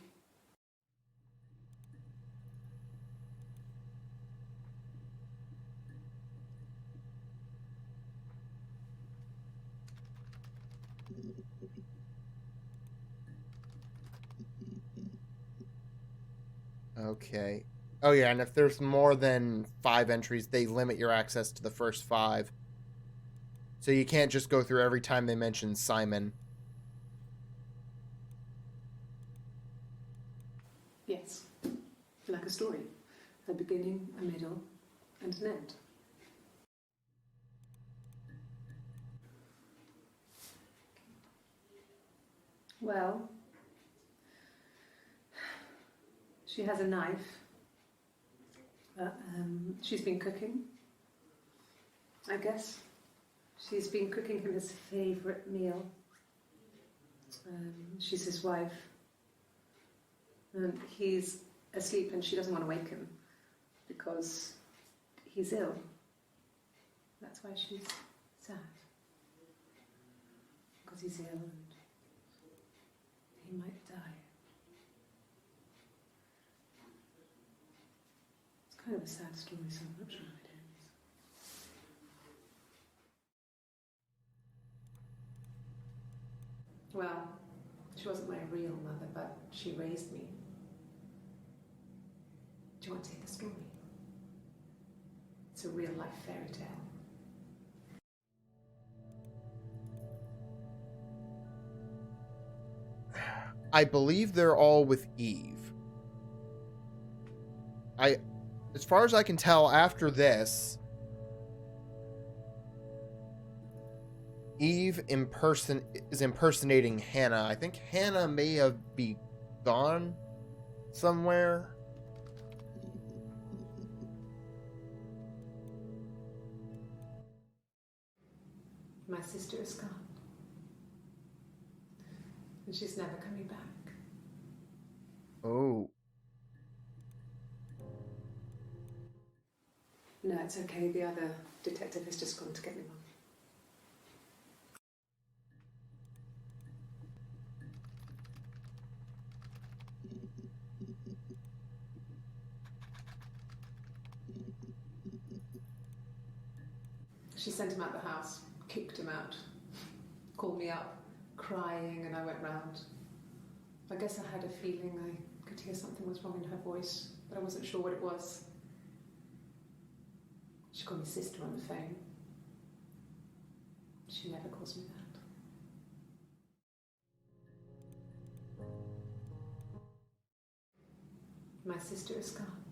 Okay. Oh yeah, and if there's more than 5 entries, they limit your access to the first 5. So you can't just go through every time they mention Simon. Yes, like a story. A beginning, a middle, and an end. Well, she has a knife. She's been cooking, I guess. She's been cooking him his favourite meal. She's his wife. And he's asleep and she doesn't want to wake him because he's ill. That's why she's sad. Because he's ill and he might die. It's kind of a sad story, so I'm not sure how it ends. Well, she wasn't my real mother, but she raised me. Do you want to hear the story? It's a real life fairy tale. I believe they're all with Eve. as far as I can tell, after this, Eve is impersonating Hannah. I think Hannah may have be gone somewhere. My sister is gone. And she's never coming back. Oh. No, it's okay. The other detective has just gone to get me one. She sent him out the house, kicked him out, called me up, crying, and I went round. I guess I had a feeling I could hear something was wrong in her voice, but I wasn't sure what it was. She called me sister on the phone. She never calls me that. My sister is gone.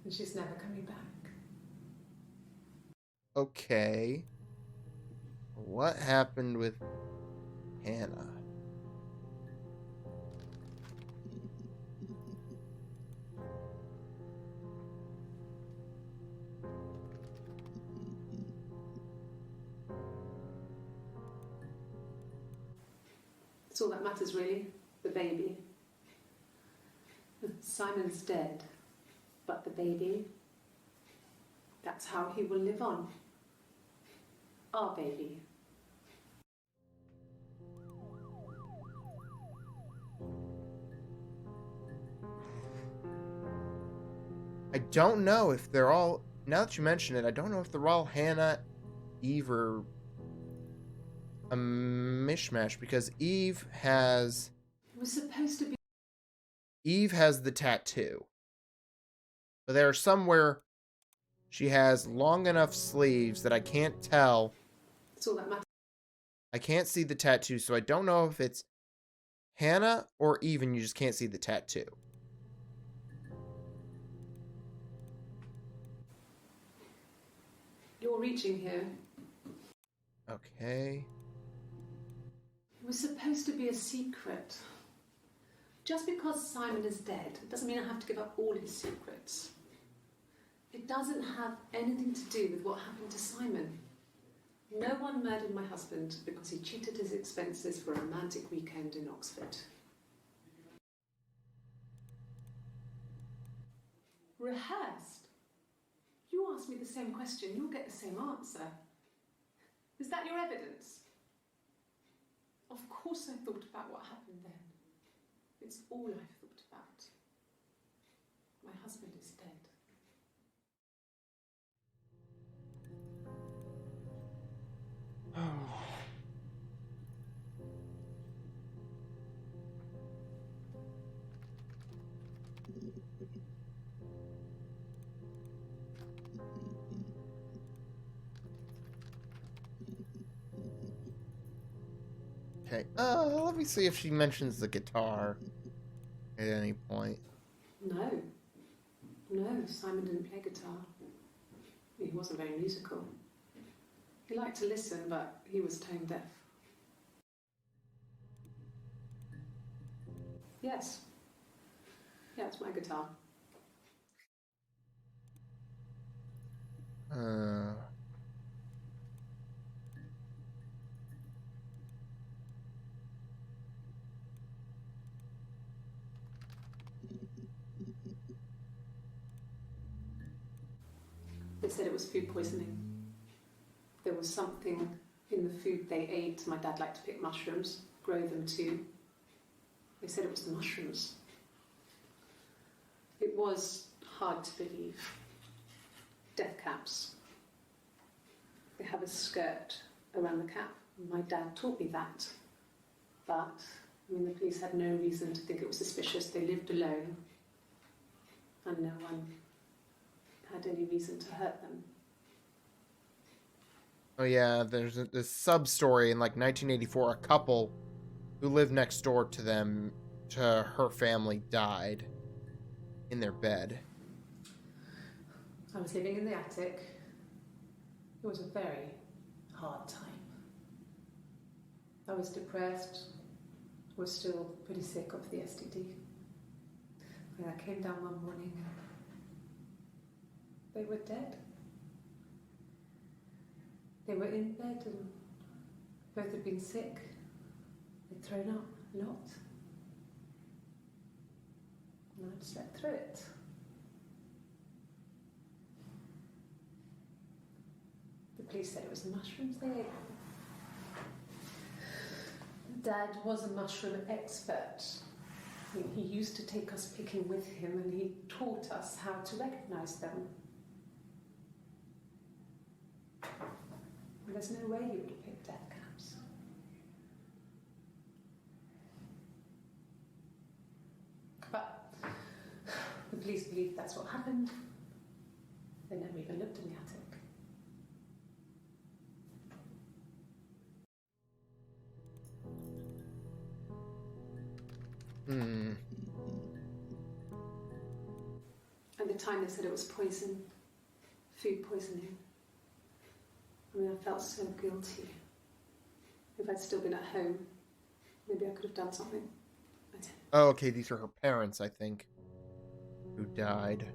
And she's never coming back. Okay. What happened with Hannah? It's all that matters, really. The baby. Simon's dead, but the baby, that's how he will live on. Our baby. I don't know if they're all... Now that you mention it, I don't know if they're all Hannah, Eve, or a mishmash, because Eve has... It was supposed to be... Eve has the tattoo. But there are some where she has long enough sleeves that I can't tell. It's all that matters. I can't see the tattoo, so I don't know if it's Hannah or Eve and you just can't see the tattoo. You're reaching here. Okay. It was supposed to be a secret. Just because Simon is dead doesn't mean I have to give up all his secrets. It doesn't have anything to do with what happened to Simon. No one murdered my husband because he cheated his expenses for a romantic weekend in Oxford. Rehearsed? You ask me the same question, you'll get the same answer. Is that your evidence? Of course I thought about what happened then. It's all I've thought about. My husband is dead. Okay. Let me see if she mentions the guitar at any point. No. No, Simon didn't play guitar. He wasn't very musical. He liked to listen, but he was tone deaf. Yes. Yeah, it's my guitar. They said it was food poisoning. There was something in the food they ate. My dad liked to pick mushrooms, grow them too. They said it was the mushrooms. It was hard to believe. Death caps. They have a skirt around the cap. My dad taught me that. But, the police had no reason to think it was suspicious. They lived alone. And no one had any reason to hurt them. Oh yeah, there's this sub-story in like 1984. A couple who lived next door to them, to her family, died. in their bed. I was living in the attic. It was a very hard time. I was depressed, was still pretty sick of the STD. And I came down one morning and they were dead. They were in bed and both had been sick. They'd thrown up a lot. And I'd slept through it. The police said it was the mushrooms they ate. Dad was a mushroom expert. I mean, he used to take us picking with him and he taught us how to recognise them. And there's no way you would have picked death caps. But the police believe that's what happened. They never even looked in the attic. At the time they said it was poison, food poisoning. I mean, I felt so guilty. If I'd still been at home, maybe I could have done something. I didn't. Oh, okay, these are her parents, I think, who died.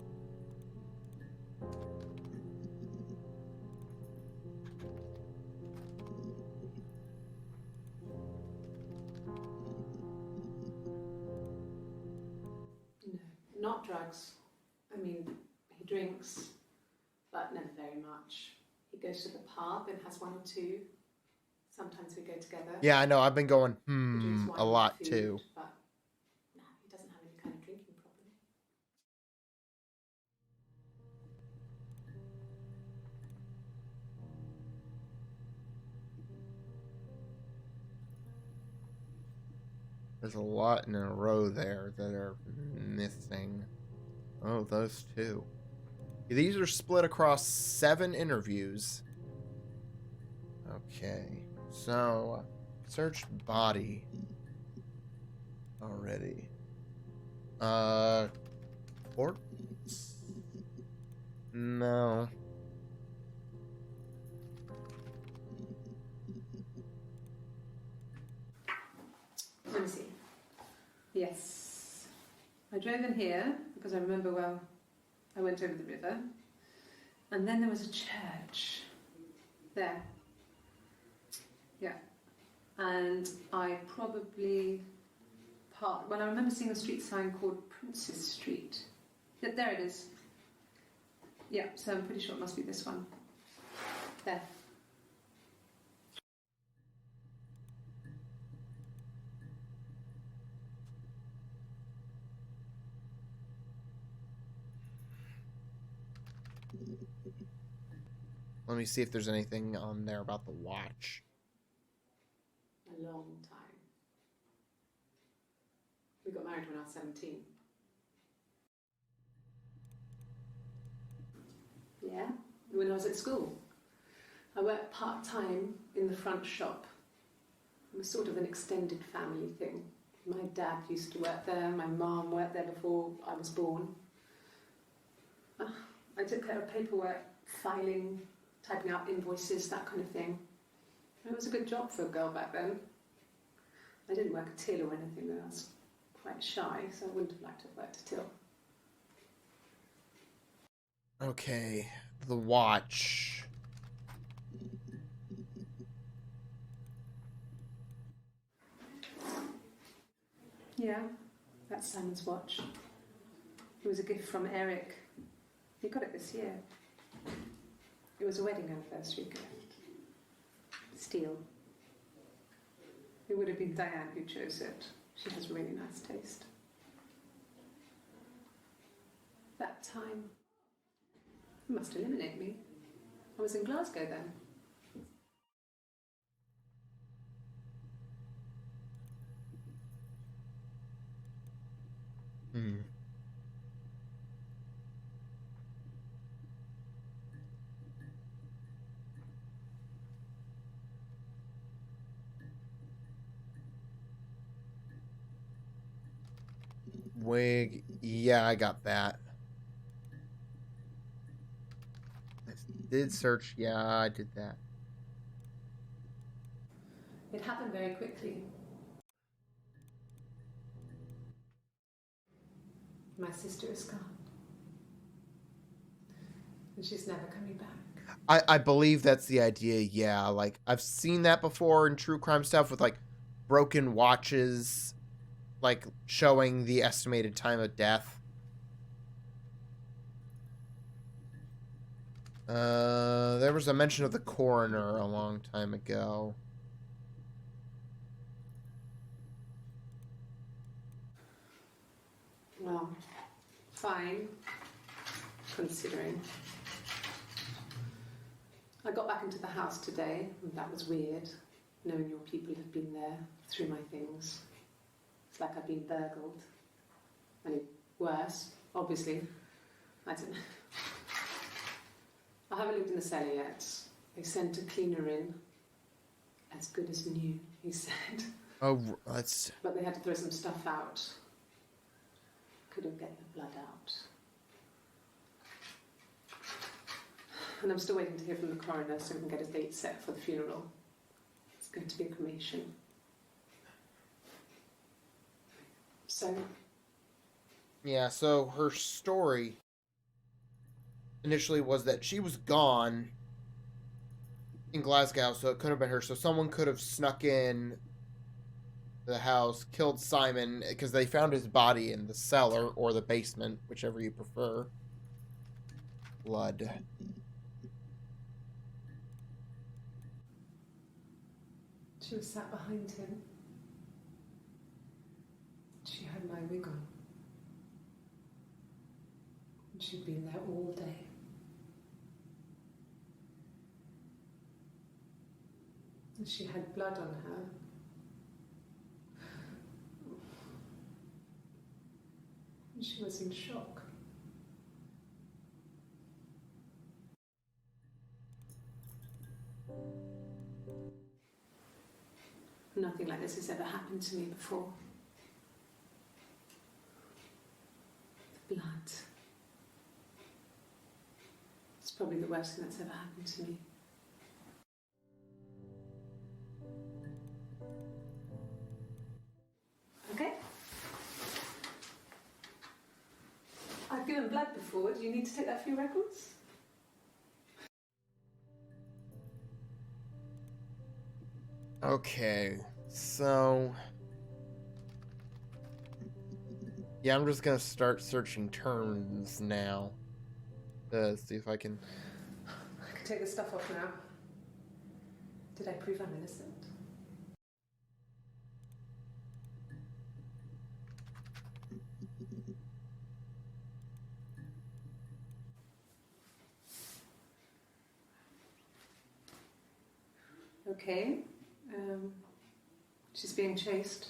No, not drugs. I mean, he drinks, but never very much. He goes to the pub and has one or two. Sometimes we go together. Yeah, I know. I've been going, He drinks wine a lot with food, too. But no, he doesn't have any kind of drinking problem. There's a lot in a row there that are missing. Oh, those two. These are split across 7 interviews. Okay, so search body already. Corpse? No. Let me see. Yes. I drove in here because I remember well I went over the river. And then there was a church there. Yeah. And I probably parked. Well, I remember seeing a street sign called Princess Street. Yeah, there it is. Yeah, so I'm pretty sure it must be this one. There. Let me see if there's anything on there about the watch. A long time. We got married when I was 17. Yeah, when I was at school. I worked part-time in the front shop. It was sort of an extended family thing. My dad used to work there, my mum worked there before I was born. I took care of paperwork, filing, typing out invoices, that kind of thing. It was a good job for a girl back then. I didn't work a till or anything, though. I was quite shy, so I wouldn't have liked to have worked a till. Okay, the watch. Yeah, that's Simon's watch. It was a gift from Eric. He got it this year. It was a wedding anniversary gift. Steel. It would have been Diane who chose it. She has really nice taste. That time, it must eliminate me. I was in Glasgow then. wig. Yeah, I got that. I did search. Yeah, I did that. It happened very quickly. My sister is gone. And she's never coming back. I believe that's the idea, yeah. Like, I've seen that before in true crime stuff with, like, broken watches, like, showing the estimated time of death. There was a mention of the coroner a long time ago. Well, fine, considering. I got back into the house today, and that was weird, knowing your people have been there through my things. It's like I've been burgled. I mean, worse, obviously. I don't know. I haven't looked in the cellar yet. They sent a cleaner in. As good as new, he said. Oh, that's... But they had to throw some stuff out. Couldn't get the blood out. And I'm still waiting to hear from the coroner so we can get a date set for the funeral. It's going to be a cremation. So... Yeah, so her story initially was that she was gone in Glasgow, so it couldn't have been her. So someone could have snuck in the house, killed Simon, because they found his body in the cellar or the basement, whichever you prefer. Blood. She was sat behind him. She had my wig on. And she'd been there all day. And she had blood on her. And she was in shock. Nothing like this has ever happened to me before. The blood. It's probably the worst thing that's ever happened to me. Okay. I've given blood before. Do you need to take that for your records? Okay, so... Yeah, I'm just gonna start searching terms now. To see if I can... I can take this stuff off now. Did I prove I'm innocent? Okay. She's being chased.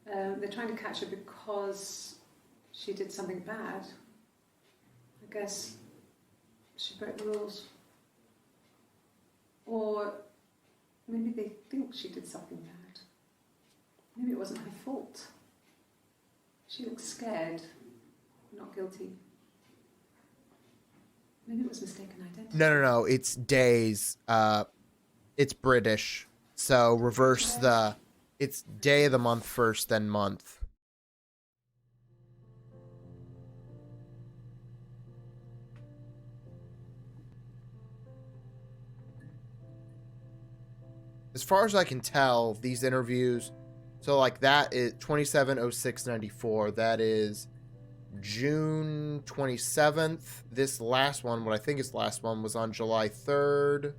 They're trying to catch her because she did something bad. I guess she broke the rules. Or maybe they think she did something bad. Maybe it wasn't her fault. She looks scared, not guilty. Maybe it was mistaken identity. No, it's days. It's British. So reverse the... It's day of the month first, then month. As far as I can tell, these interviews... So, like, that is 27/06/94. That is June 27th. This last one, what I think is the last one, was on July 3rd.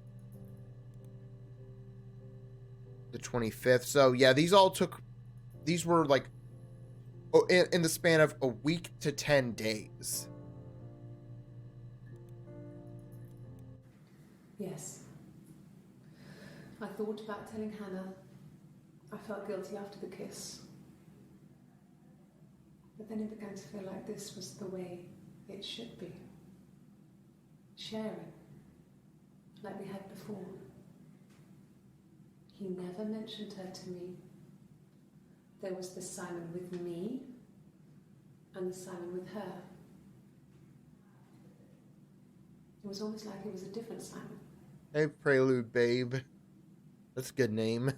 The 25th. So, yeah, these all took... These were, like, in the span of a week to 10 days. Yes. I thought about telling Hannah. I felt guilty after the kiss. But then it began to feel like this was the way it should be. Sharing. Like we had before. He never mentioned her to me. There was the Simon with me and the Simon with her. It was almost like it was a different Simon. Hey, Prelude Babe. That's a good name.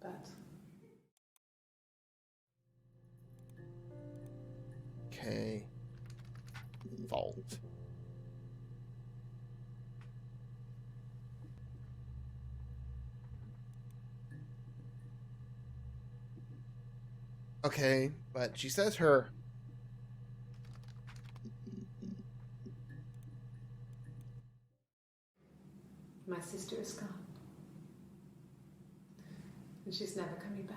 But Okay. Vault. Okay, but she says her... my sister is gone. And she's never coming back.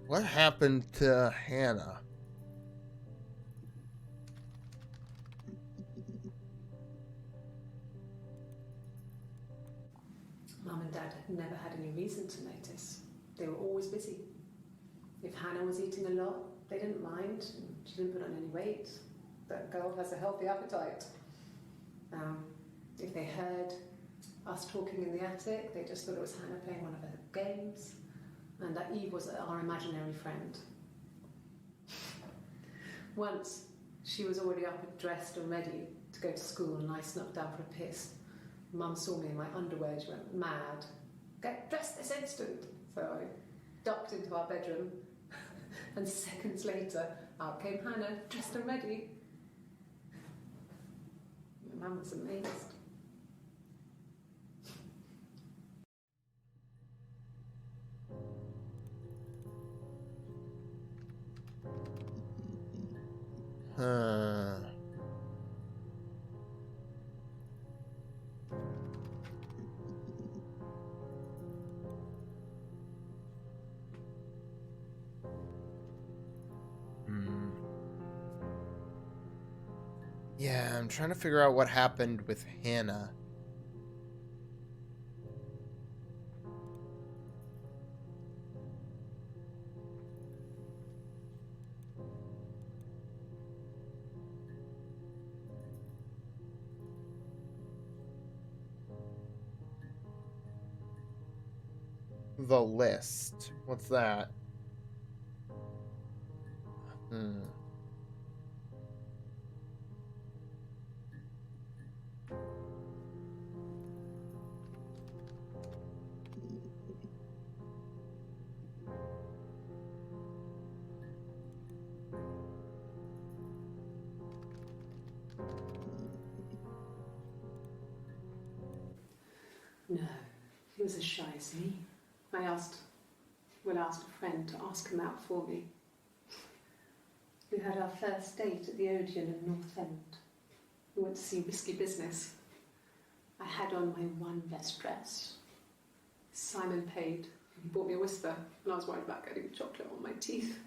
What happened to Hannah? Mum and Dad had never had any reason to notice. They were always busy. If Hannah was eating a lot, they didn't mind. She didn't put on any weight. That girl has a healthy appetite. If they heard us talking in the attic, they just thought it was Hannah playing one of her games, and that Eve was our imaginary friend. Once, she was already up and dressed and ready to go to school, and I snuck down for a piss. Mum saw me in my underwear, she went mad. Get dressed this instant! So I ducked into our bedroom, and seconds later, out came Hannah, dressed and ready. Mum was amazed. Huh. Yeah, I'm trying to figure out what happened with Hannah. The list. What's that? No, he was as shy as me. I asked a friend to ask him out for me. We had our first date at the Odeon in North End. We went to see Risky Business. I had on my one best dress. Simon paid. He bought me a Whisper, and I was worried about getting chocolate on my teeth.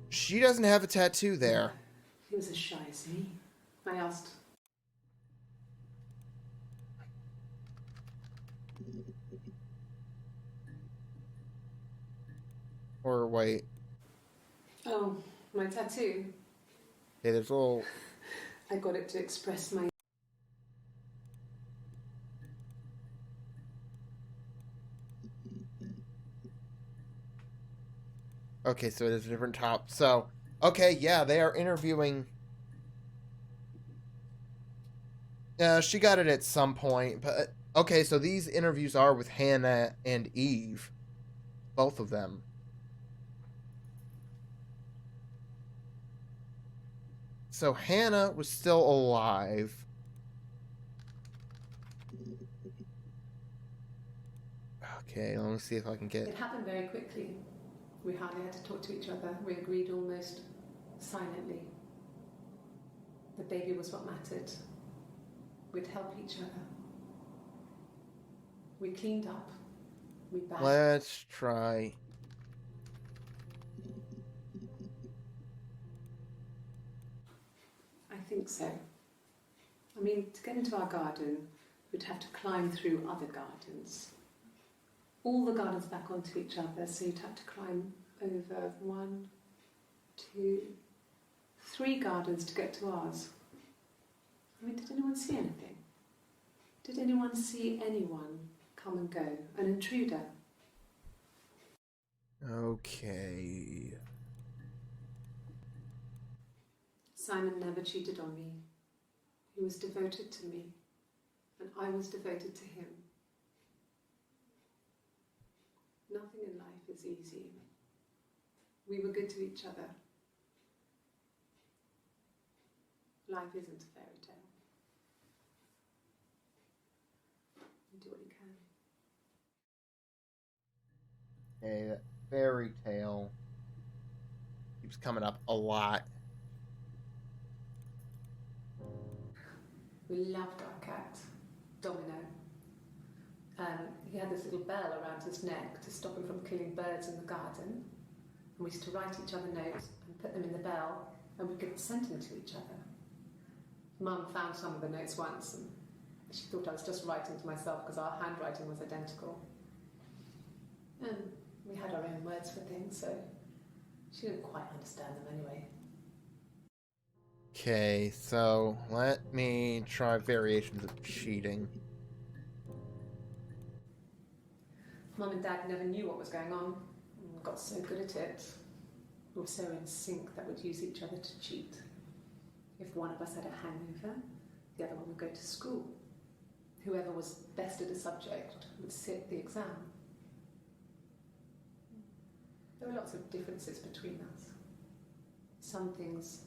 She doesn't have a tattoo there. He was as shy as me. I asked. Or wait. Oh, my tattoo. Okay, there's a little... I got it to express my... Okay, so it is a different top. So, okay, yeah, they are interviewing... Yeah, she got it at some point, but... Okay, so these interviews are with Hannah and Eve. Both of them. So Hannah was still alive. Okay, let me see if I can get... It happened very quickly. We hardly had to talk to each other. We agreed almost silently. The baby was what mattered. We'd help each other. We cleaned up. We bagged. Let's try... think so. I mean, to get into our garden, we'd have to climb through other gardens. All the gardens back onto each other, so you'd have to climb over 1, 2, 3 gardens to get to ours. I mean, did anyone see anything? Did anyone see anyone come and go? An intruder? Okay. Simon never cheated on me. He was devoted to me, and I was devoted to him. Nothing in life is easy. We were good to each other. Life isn't a fairy tale. You do what you can. Okay, that fairy tale keeps coming up a lot. We loved our cat, Domino. He had this little bell around his neck to stop him from killing birds in the garden. And we used to write each other notes and put them in the bell, and we could send them to each other. Mum found some of the notes once, and she thought I was just writing to myself because our handwriting was identical. And we had our own words for things, so she didn't quite understand them anyway. Okay, so let me try variations of cheating. Mum and Dad never knew what was going on and got so good at it. We were so in sync that we'd use each other to cheat. If one of us had a hangover, the other one would go to school. Whoever was best at a subject would sit the exam. There were lots of differences between us. Some things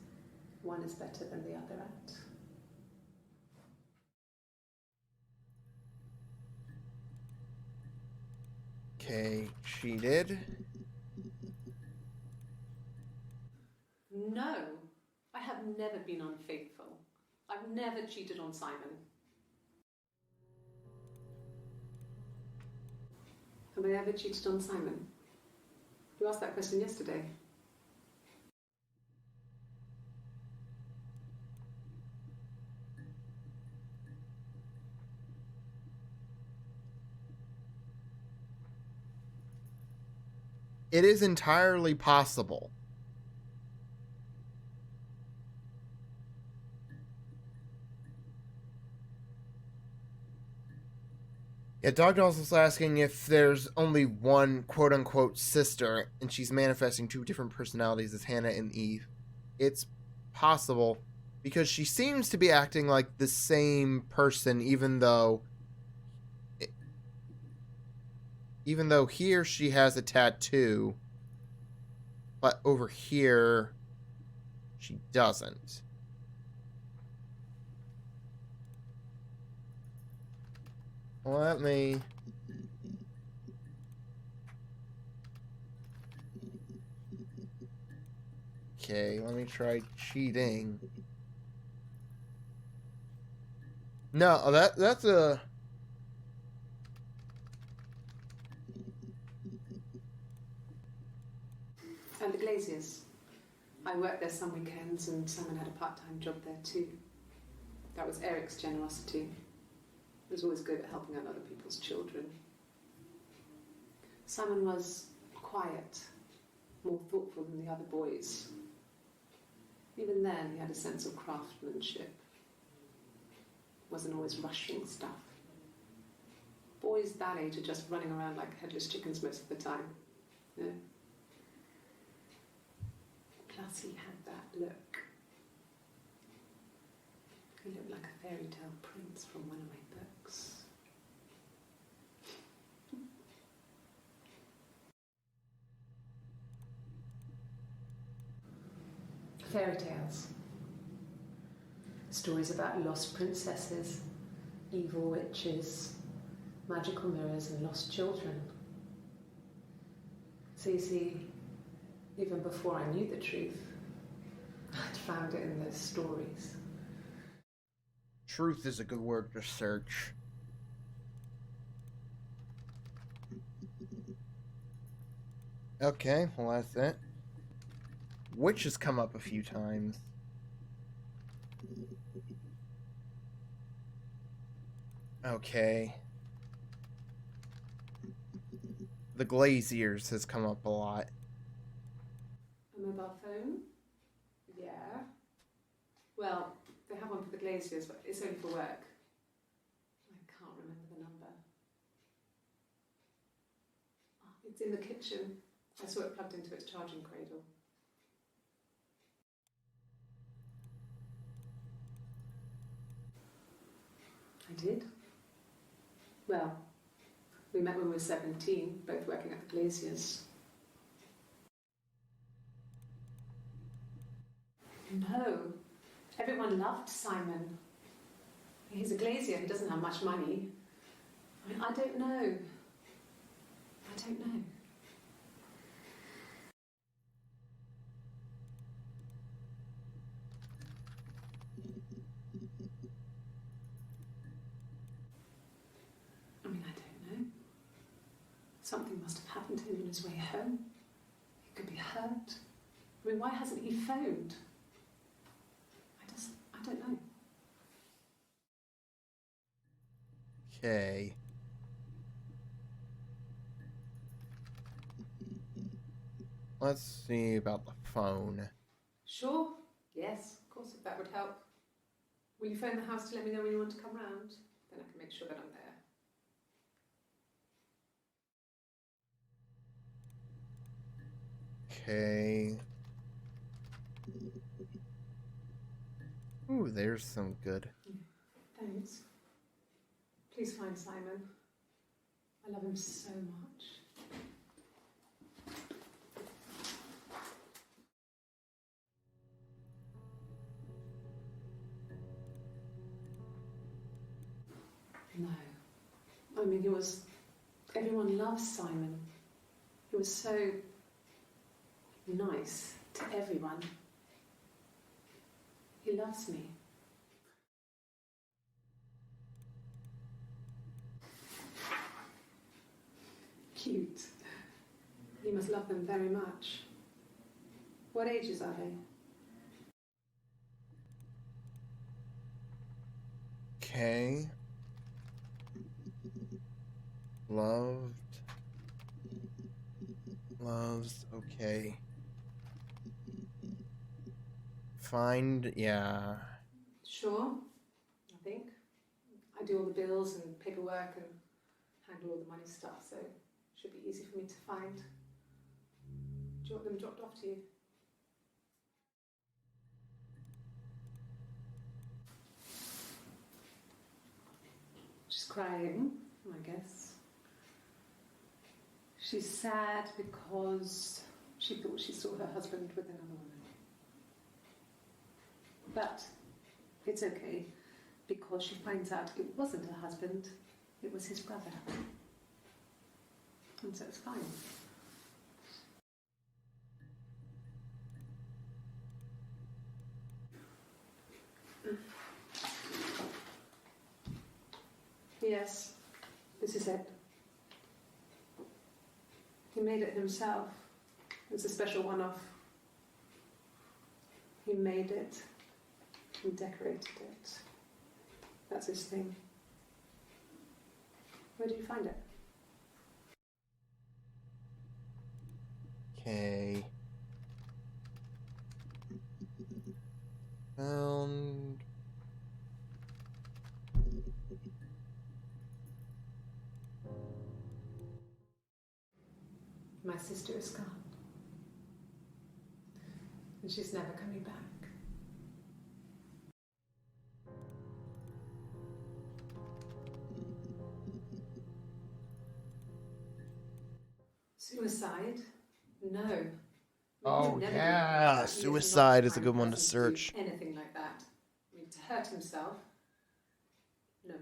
one is better than the other at. Okay, cheated. No, I have never been unfaithful. I've never cheated on Simon. Have I ever cheated on Simon? You asked that question yesterday. It is entirely possible. Yeah, Dog Dolls is asking if there's only one quote-unquote sister and she's manifesting 2 different personalities as Hannah and Eve. It's possible because she seems to be acting like the same person even though here she has a tattoo, but over here she doesn't. Let me... Okay, let me try cheating. No, that's a... And the Glaziers. I worked there some weekends and Simon had a part-time job there too. That was Eric's generosity. He was always good at helping out other people's children. Simon was quiet, more thoughtful than the other boys. Even then, he had a sense of craftsmanship. Wasn't always rushing stuff. Boys that age are just running around like headless chickens most of the time. You know? Plus, he had that look. He looked like a fairy tale prince from one of my books. Fairy tales. Stories about lost princesses, evil witches, magical mirrors and lost children. So you see, even before I knew the truth, I'd found it in those stories. Truth is a good word to search. Okay, well that's it. Witch has come up a few times. Okay. The Glaziers has come up a lot. A mobile phone? Yeah. Well, they have one for the Glaziers, but it's only for work. I can't remember the number. Oh, it's in the kitchen. I saw it plugged into its charging cradle. I did. Well, we met when we were 17, both working at the Glaziers. No. Everyone loved Simon. He's a Glazier. He doesn't have much money. I mean, I don't know. I don't know. I mean, I don't know. Something must have happened to him on his way home. He could be hurt. I mean, why hasn't he phoned? I don't know. Okay. Let's see about the phone. Sure. Yes, of course, if that would help. Will you phone the house to let me know when you want to come round? Then I can make sure that I'm there. Okay. Ooh, there's some good. Thanks. Please find Simon. I love him so much. No. I mean, everyone loves Simon. He was so nice to everyone. He loves me. Cute. You must love them very much. What ages are they? Okay. Loves, okay. Find, yeah. Sure, I think. I do all the bills and paperwork and handle all the money stuff, so it should be easy for me to find. Do you want them dropped off to you? She's crying, I guess. She's sad because she thought she saw her husband with another woman. But it's okay, because she finds out it wasn't her husband, it was his brother. And so it's fine. Yes, this is it. He made it himself. It's a special one-off. He made it and decorated it. That's his thing. Where did you find it? Okay. Found. My sister is gone. And she's never coming back. Suicide? No. Oh, yeah. Suicide is a good one to search. Anything like that. I mean, to hurt himself? No.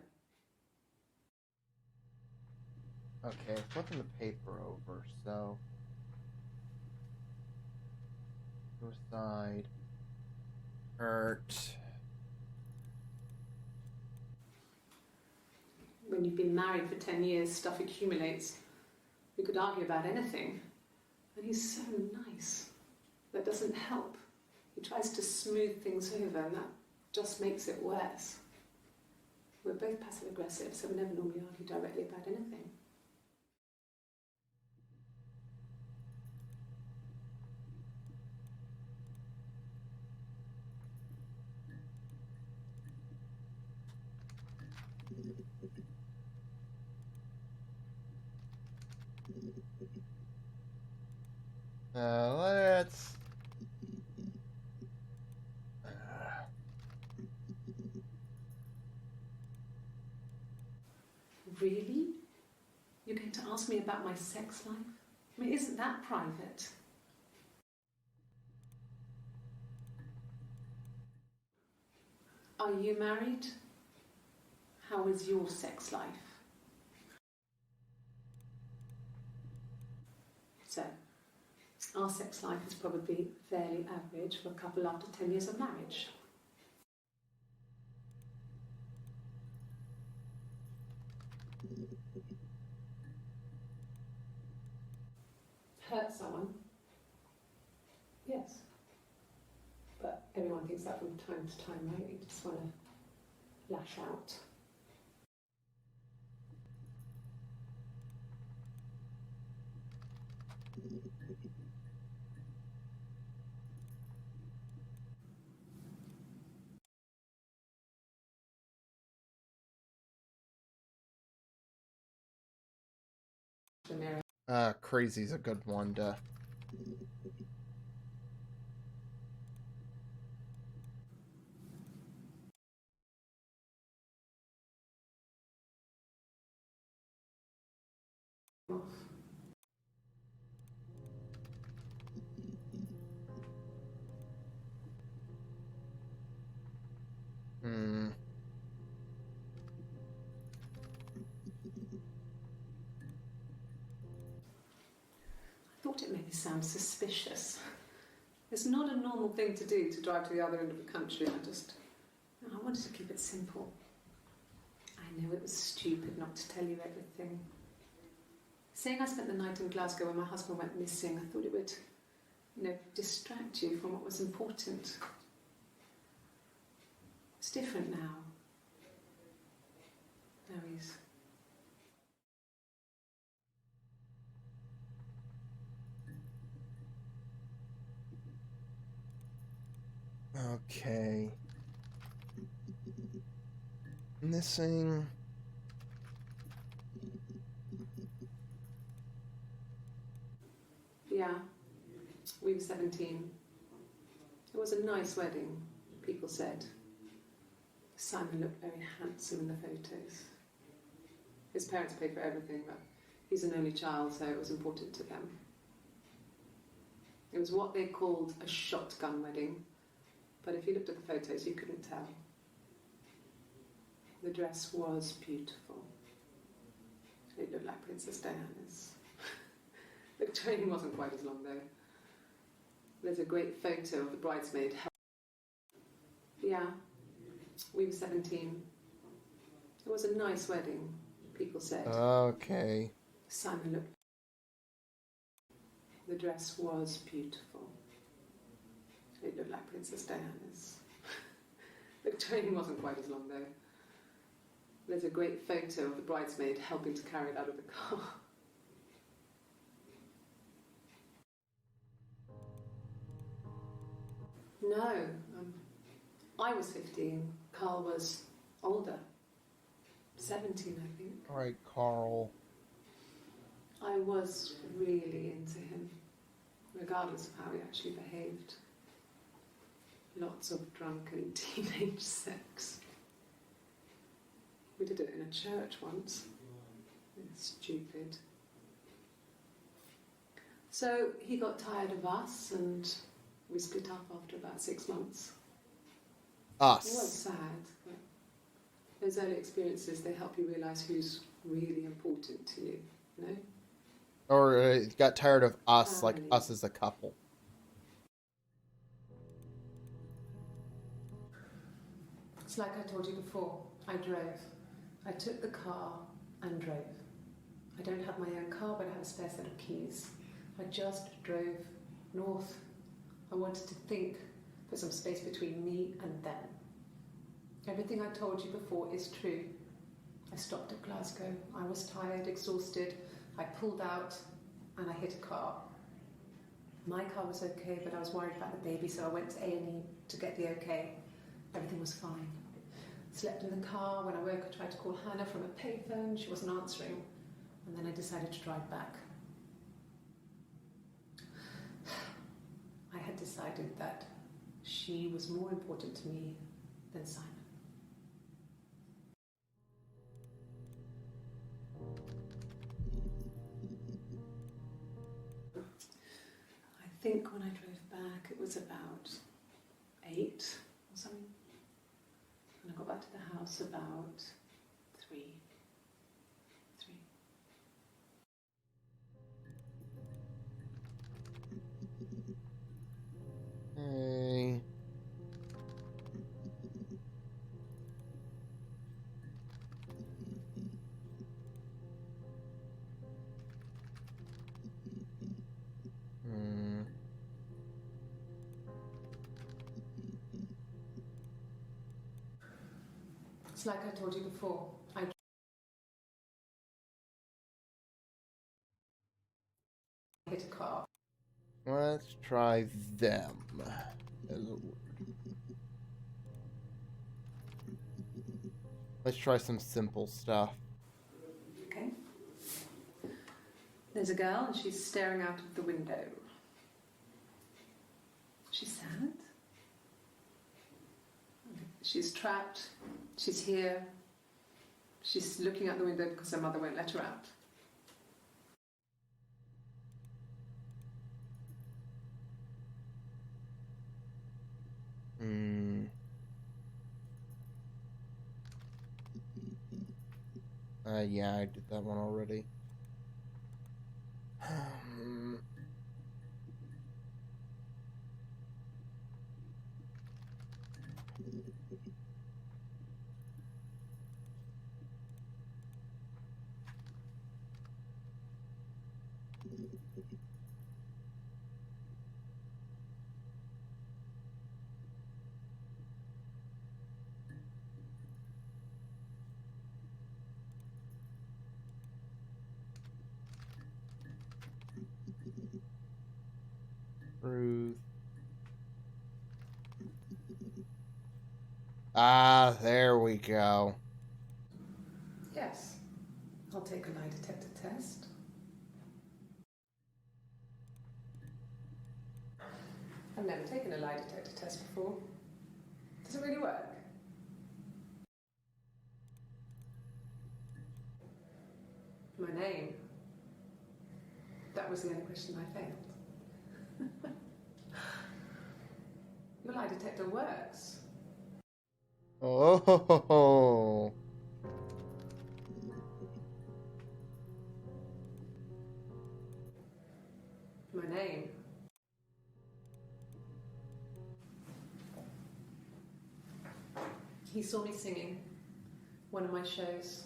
Okay, flipping the paper over, so. Suicide. Hurt. When you've been married for 10 years, stuff accumulates. We could argue about anything. And he's so nice. That doesn't help. He tries to smooth things over, and that just makes it worse. We're both passive aggressive, so we never normally argue directly about anything. Let's... Really? You're going to ask me about my sex life? I mean, isn't that private? Are you married? How is your sex life? So, our sex life is probably fairly average for a couple after 10 years of marriage. Hurt someone? Yes. But everyone thinks that from time to time, right? You just want to lash out. The mirror. Crazy's a good one to... Hmm. I thought it made me sound suspicious. It's not a normal thing to do to drive to the other end of the country. I wanted to keep it simple. I know it was stupid not to tell you everything. Saying I spent the night in Glasgow when my husband went missing, I thought it would, distract you from what was important. It's different now. Mary's. Okay. Missing... Yeah, we were 17. It was a nice wedding, people said. Simon looked very handsome in the photos. His parents paid for everything, but he's an only child, so it was important to them. It was what they called a shotgun wedding, but if you looked at the photos, you couldn't tell. The dress was beautiful. It looked like Princess Diana's. The train wasn't quite as long, though. There's a great photo of the bridesmaid. Yeah, we were 17. It was a nice wedding, people said. Okay. Simon looked. The dress was beautiful. It looked like Princess Diana's. The train wasn't quite as long, though. There's a great photo of the bridesmaid helping to carry it out of the car. No, I was 15. Carl was older. 17, I think. All right, Carl. I was really into him, regardless of how he actually behaved. Lots of drunken teenage sex. We did it in a church once. It's stupid. So he got tired of us and we split up after about 6 months. It was Us. sad, but those early experiences, they help you realise who's really important to you, you know? Or got tired of us, like Family. us as a couple. It's like I told you before, I drove. I took the car and drove. I don't have my own car, but I have a spare set of keys. I just drove north. I wanted to think, put some space between me and them. Everything I told you before is true. I stopped at Glasgow. I was tired, exhausted. I pulled out and I hit a car. My car was okay, but I was worried about the baby, so I went to A&E to get the okay. Everything was fine. Slept in the car. When I woke, I tried to call Hannah from a payphone. She wasn't answering. And then I decided to drive back. I had decided that she was more important to me than Simon. I think when I drove back, it was about 8 or something. And I got back to the house about 3. Hey. It's like I told you before. I hit a car. Let's try them as a word. Let's try some simple stuff. Okay. There's a girl and she's staring out of the window. She's sad. She's trapped. She's here. She's looking out the window because her mother won't let her out. Yeah, I did that one already. Ruth. Ah, there we go. Yes. I'll take a lie detector test. I've never taken a lie detector test before. Does it really work? My name. That was the only question I failed. Your lie detector works. Oh. My name. He saw me singing one of my shows.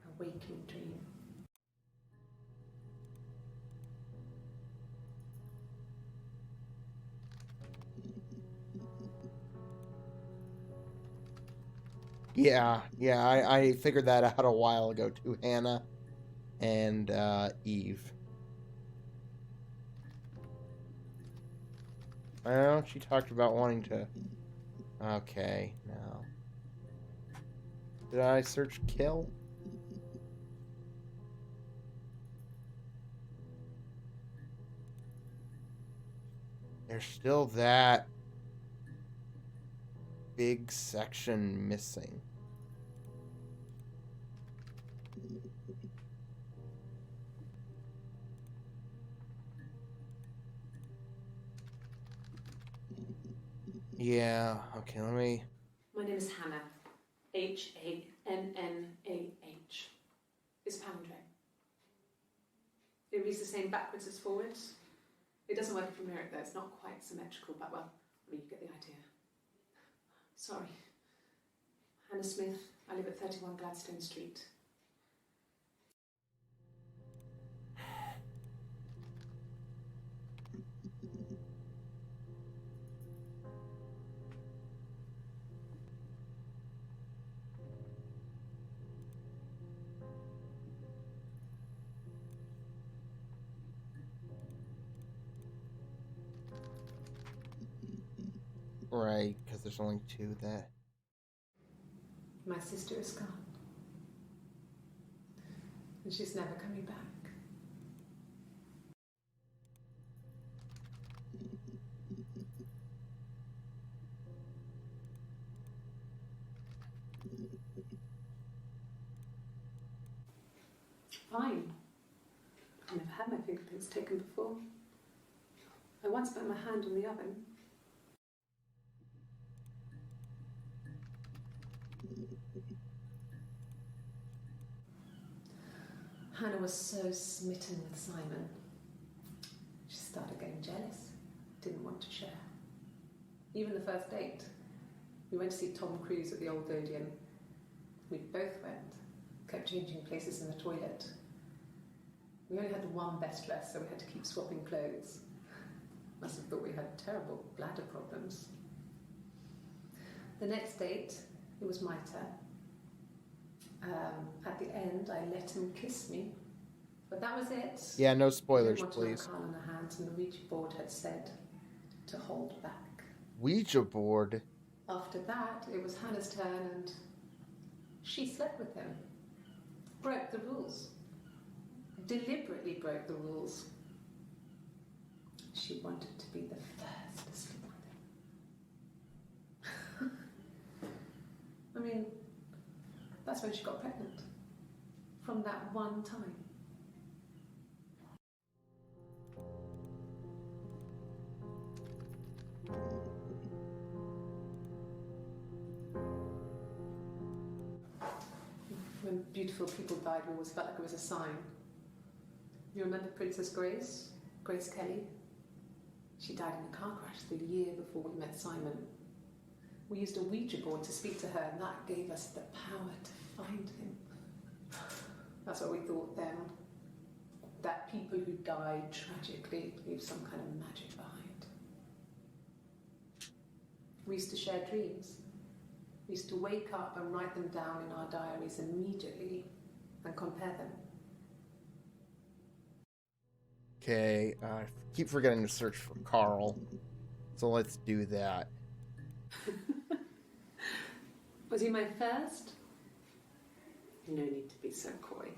A waking dream. Yeah, I figured that out a while ago too, Hannah and Eve. Well, she talked about wanting to... Okay, now. Did I search kill? There's still that big section missing. Yeah, okay, let me... My name is Hannah. H-A-N-N-A-H. It's palindrome. It reads the same backwards as forwards. It doesn't work if you mirror it though, it's not quite symmetrical, but well, I mean, you get the idea. Sorry. Hannah Smith. I live at 31 Gladstone Street. Right, because there's only two there. My sister is gone. And she's never coming back. Fine. I've never had my fingerprints taken before. I once put my hand on the oven. Hannah was so smitten with Simon. She started getting jealous, didn't want to share. Even the first date. We went to see Tom Cruise at the Old Odeon. We both went, kept changing places in the toilet. We only had one best dress, so we had to keep swapping clothes. Must have thought we had terrible bladder problems. The next date, it was my turn. At the end, I let him kiss me, but that was it. Yeah, no spoilers, I didn't want please. to have a Carl in the hands, and the Ouija board had said to hold back. Ouija board? After that, it was Hannah's turn, and she slept with him. Broke the rules. Deliberately broke the rules. She wanted to be the first to sleep with him. I mean, that's when she got pregnant. From that one time. When beautiful people died, we always felt like it was a sign. You remember Princess Grace? Grace Kelly? She died in a car crash the year before we met Simon. We used a Ouija board to speak to her, and that gave us the power to find him. That's what we thought then. That people who died tragically leave some kind of magic behind. We used to share dreams. We used to wake up and write them down in our diaries immediately and compare them. Okay, I keep forgetting to search for Carl. So let's do that. Was he my first? No need to be so coy.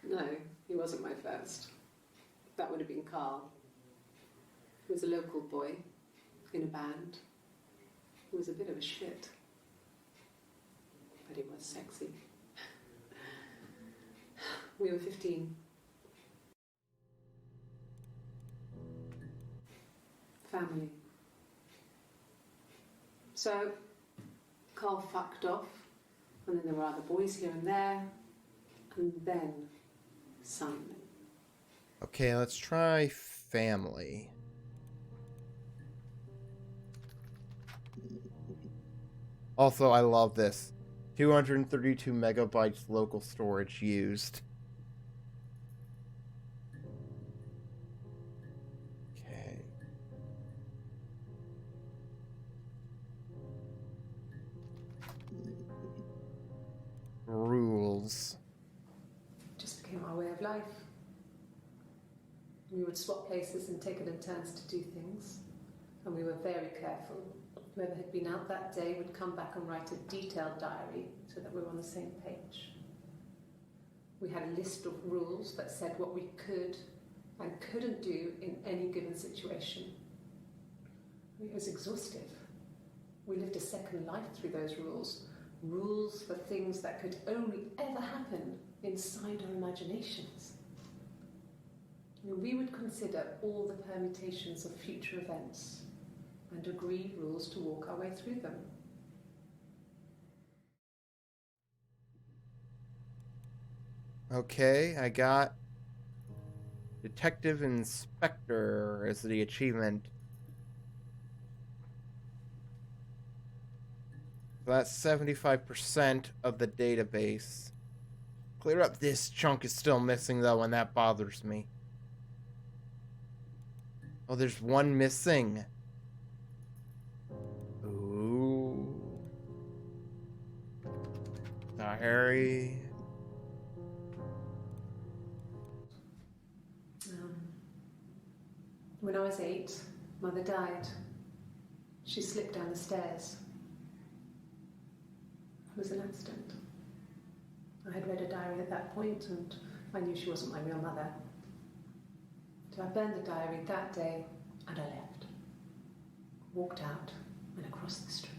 No, he wasn't my first. That would have been Carl. He was a local boy in a band. He was a bit of a shit. But he was sexy. We were 15. Family. So, Carl fucked off, and then there were other boys here and there, and then Simon. Okay, let's try family. Also, I love this. 232 megabytes local storage used. Okay. Rules. Just became our way of life. We would swap places and take it in turns to do things, and we were very careful. Whoever had been out that day would come back and write a detailed diary so that we were on the same page. We had a list of rules that said what we could and couldn't do in any given situation. It was exhaustive. We lived a second life through those rules. Rules for things that could only ever happen inside our imaginations. We would consider all the permutations of future events and agree rules to walk our way through them. Okay, I got Detective Inspector as the achievement. So that's 75% of the database. Clear up this chunk is still missing though, and that bothers me. Oh, there's one missing. Ooh. Diary. When I was 8, Mother died. She slipped down the stairs. It was an accident. I had read a diary at that point and I knew she wasn't my real mother. So I burned the diary that day and I left. Walked out and across the street.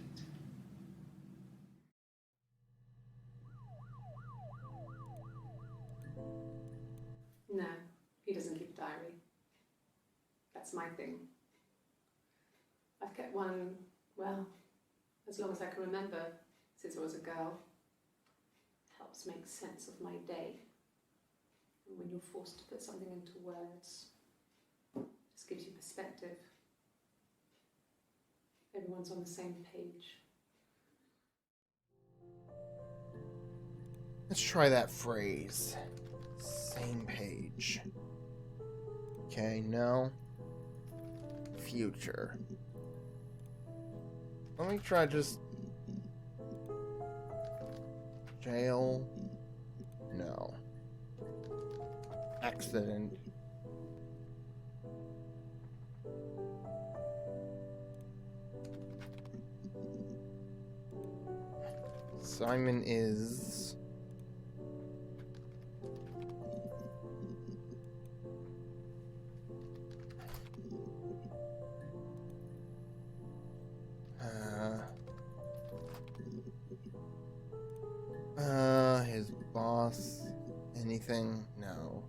No, he doesn't keep a diary. That's my thing. I've kept one, well, as long as I can remember, since I was a girl. Helps make sense of my day. And when you're forced to put something into words, it just gives you perspective. Everyone's on the same page. Let's try that phrase. Same page. Okay, no. Future. Let me try just... Jail. No. Accident. Simon is... his boss. Anything? No.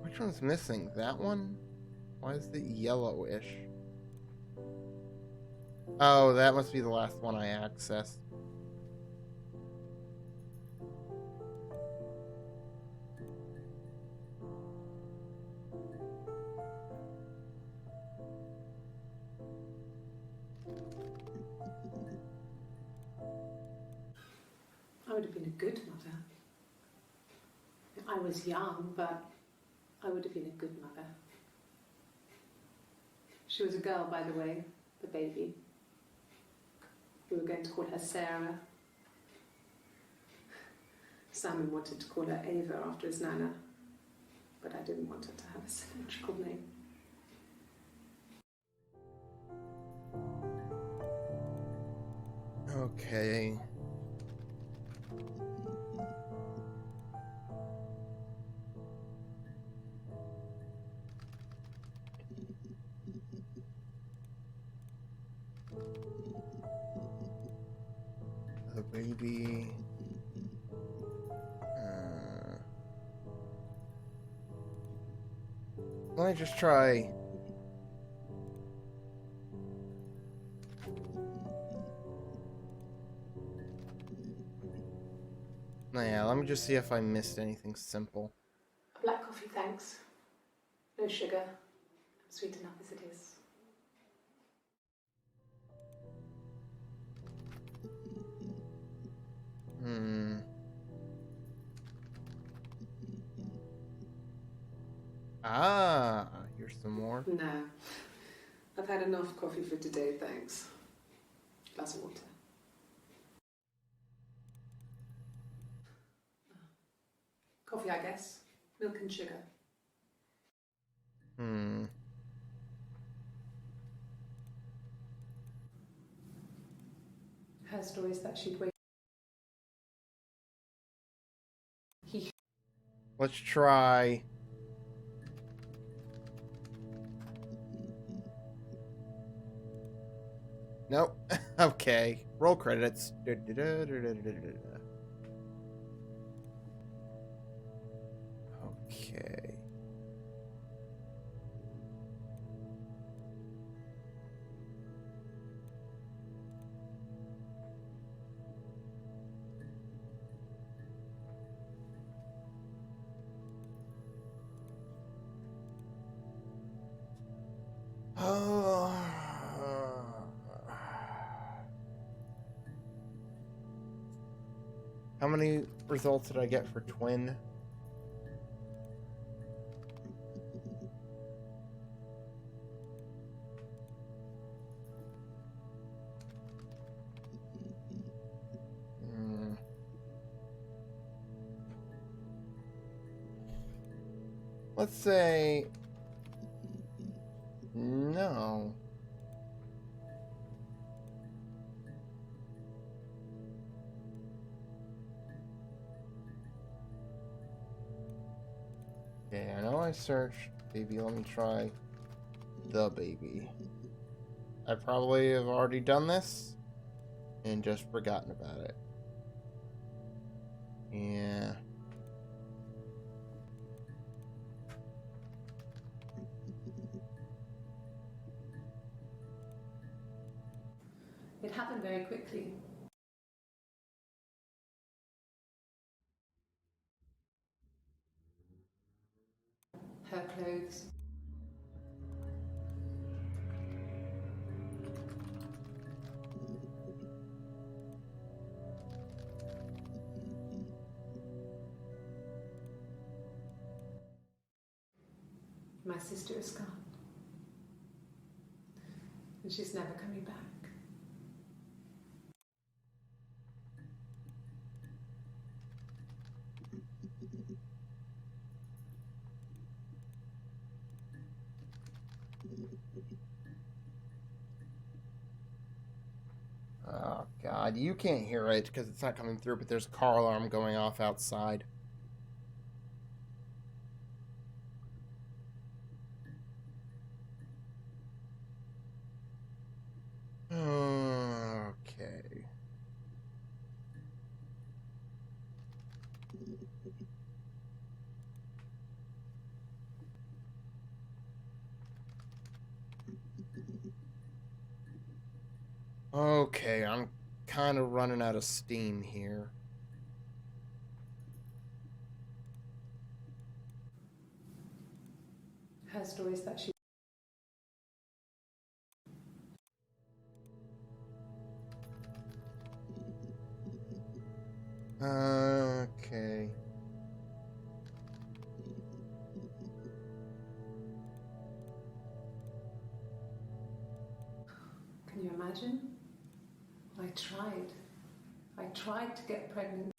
Which one's missing? That one? Why is it yellowish? Oh, that must be the last one I accessed. I would have been a good mother. I was young, but I would have been a good mother. She was a girl, by the way, the baby. We were going to call her Sarah. Simon wanted to call her Ava after his nana, but I didn't want her to have a symmetrical name. Okay. The baby. Let me just try. Yeah, let me just see if I missed anything simple. A black coffee, thanks. No sugar. I'm sweet enough as it is. Ah, here's some more. No. I've had enough coffee for today, thanks. Glass of water. Coffee, I guess. Milk and sugar. Her story is that she'd wait. Let's try. Nope. Okay. Roll credits. Okay. Oh. How many results did I get for twin? Let's say no. Okay, I know I searched baby. Let me try the baby. I probably have already done this and just forgotten about it. Yeah. It happened very quickly. Her clothes. My sister is gone. And she's never coming back. Oh, God. You can't hear it because it's not coming through, but there's a car alarm going off outside. Okay. Okay, I'm kind of running out of steam here. Her story is that she. Okay. Can you imagine? I tried. I tried to get pregnant.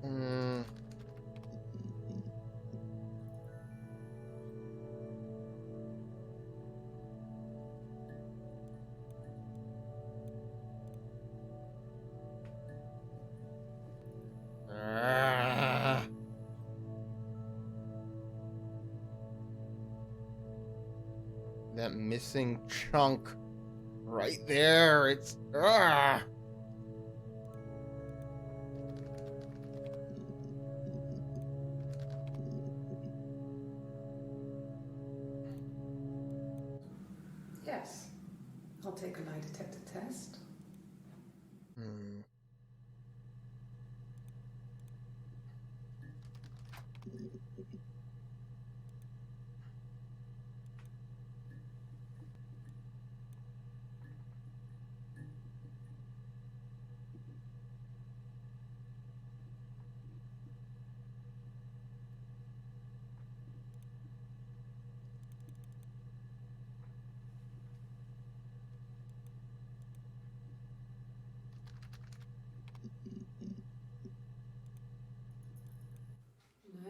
Hmm. Ah. That missing chunk right there. It's Yes. I'll take a lie detector test. Hmm. No.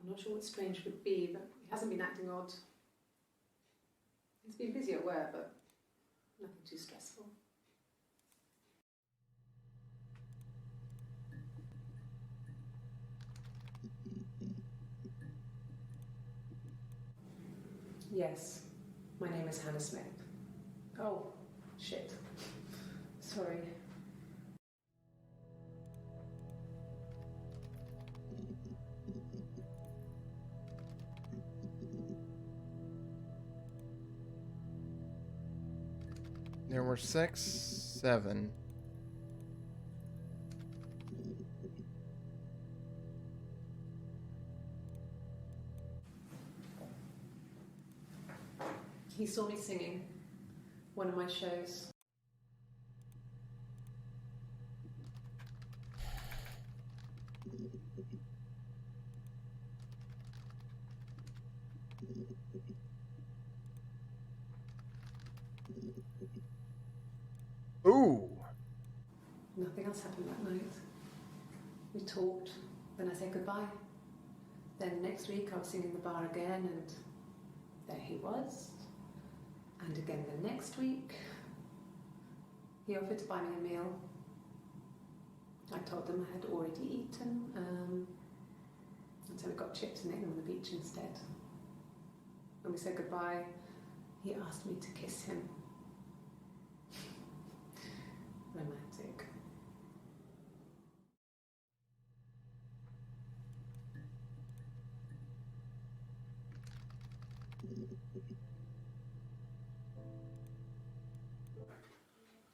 I'm not sure what strange would be, but he hasn't been acting odd. He's been busy at work, but nothing too stressful. Yes. My name is Hannah Smith. Oh, shit. Sorry. There were 6, 7. He saw me singing one of my shows. Ooh. Nothing else happened that night. We talked, then I said goodbye. Then next week I was singing in the bar again, and there he was. And again the next week, he offered to buy me a meal. I told him I had already eaten, and so we got chips and ate them on the beach instead. When we said goodbye, he asked me to kiss him. Romantic.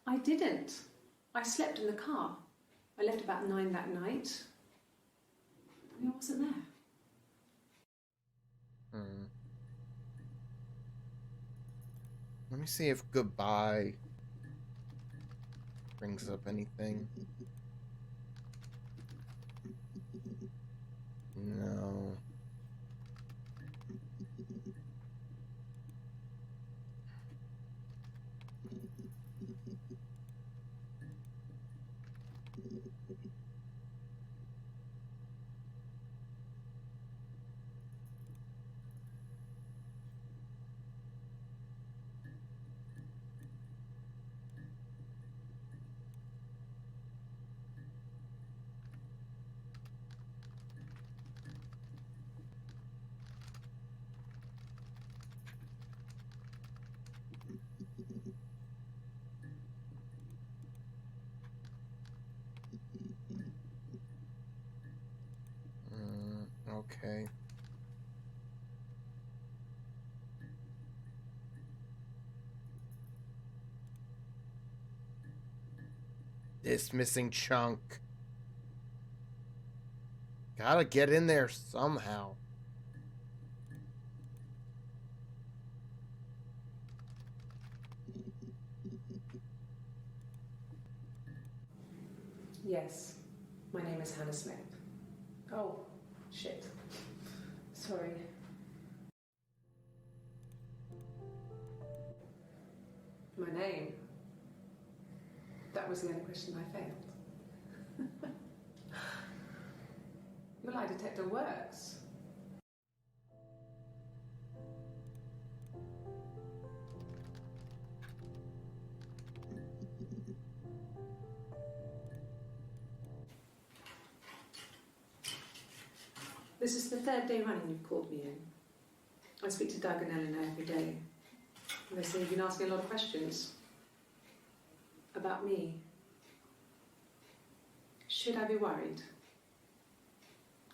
I didn't. I slept in the car. I left about 9 that night. I wasn't there. Let me see if goodbye brings up anything. No. Okay. This missing chunk. Gotta get in there somehow. Yes, my name is Hannah Smith. Oh, shit. Sorry. My name? That was the only question I failed. Your lie detector works. This is the 3rd day running you've called me in. I speak to Doug and Eleanor every day. They say you've been asking a lot of questions. About me. Should I be worried?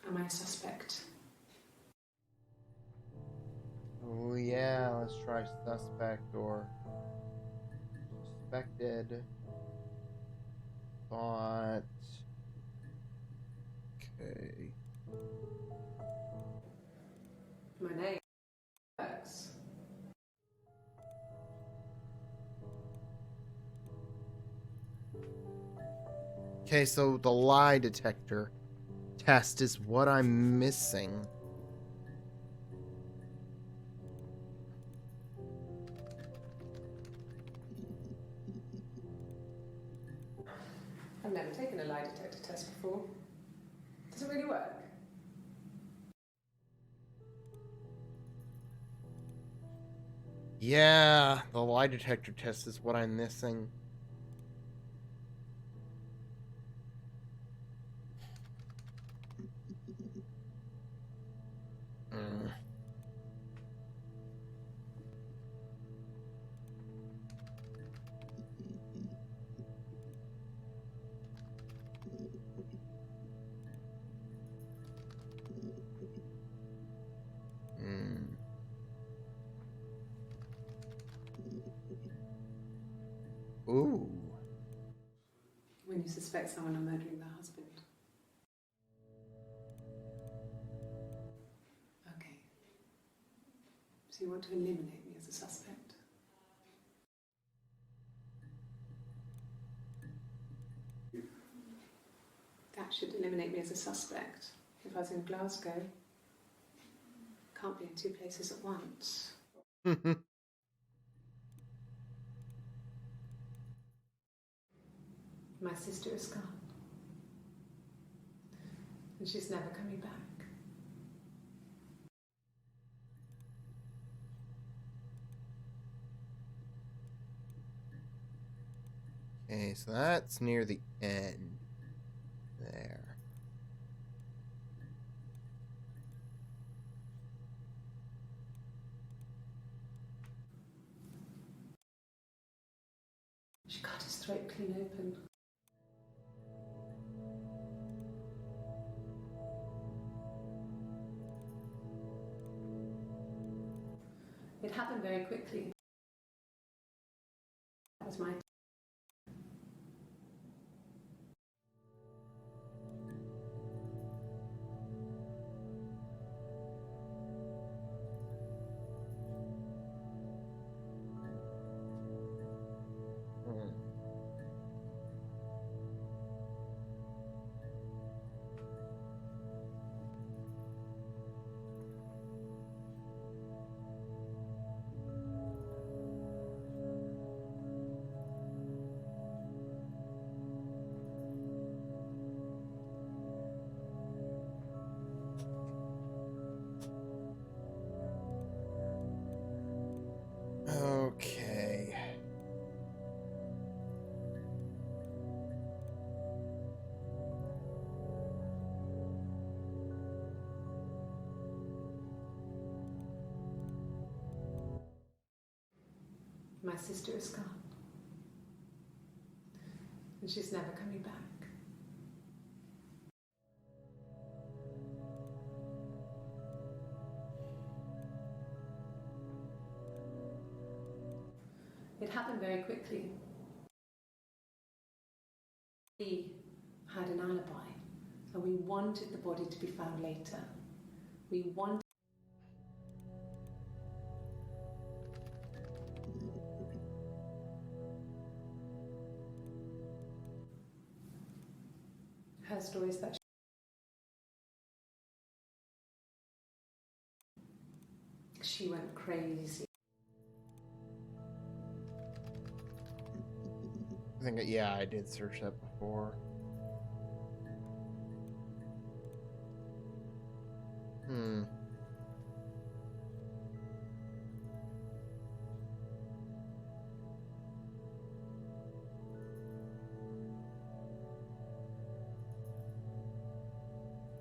Am I a suspect? Oh yeah, let's try suspect or suspected. Thought. Okay. My name works. Okay, so the lie detector test is what I'm missing. I've never taken a lie detector test before. Does it really work? Yeah, the lie detector test is what I'm missing. Mm. Ooh. When you suspect someone of murdering their husband. Okay. So you want to eliminate me as a suspect? That should eliminate me as a suspect. If I was in Glasgow, can't be in two places at once. My sister is gone. And she's never coming back. Okay, so that's near the end. There. She cut his throat clean open. It happened very quickly. That was my Hmm. Okay. My sister is gone. And she's never coming back. It happened very quickly. We had an alibi, and we wanted the body to be found later. We wanted her stories that she went crazy. I think, yeah, I did search that before. Hmm.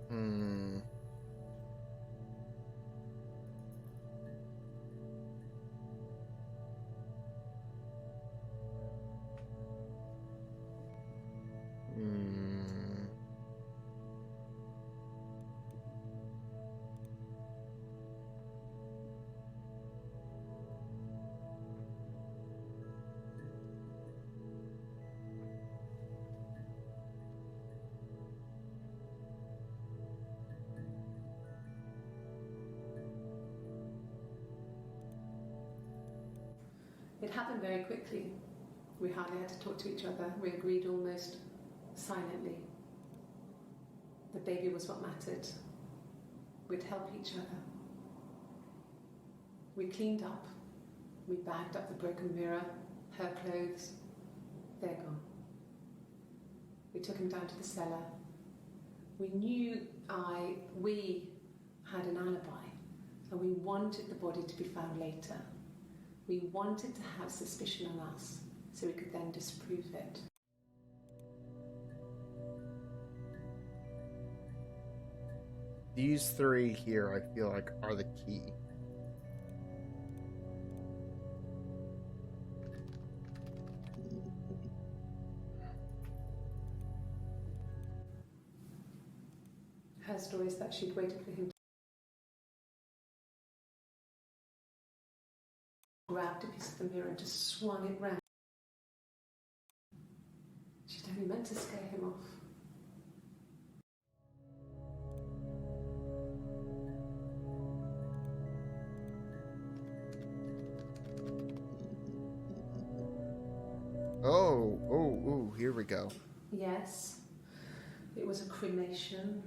Hmm. Hmm. It happened very quickly. We hardly had to talk to each other. We agreed almost silently. The baby was what mattered. We'd help each other. We cleaned up. We bagged up the broken mirror, her clothes. They're gone. We took him down to the cellar. We knew we had an alibi, and we wanted the body to be found later. We wanted to have suspicion on us, so we could then disprove it. These three here, I feel like, are the key. Her story is that she'd waited for him to grab a piece of the mirror and just swung it round. only meant to scare him off. Oh, here we go. Yes, it was a cremation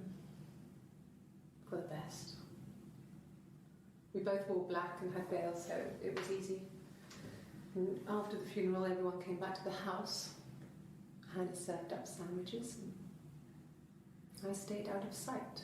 for the best. We both wore black and had veils, so it was easy. And after the funeral, everyone came back to the house. Hannah served up sandwiches, and I stayed out of sight.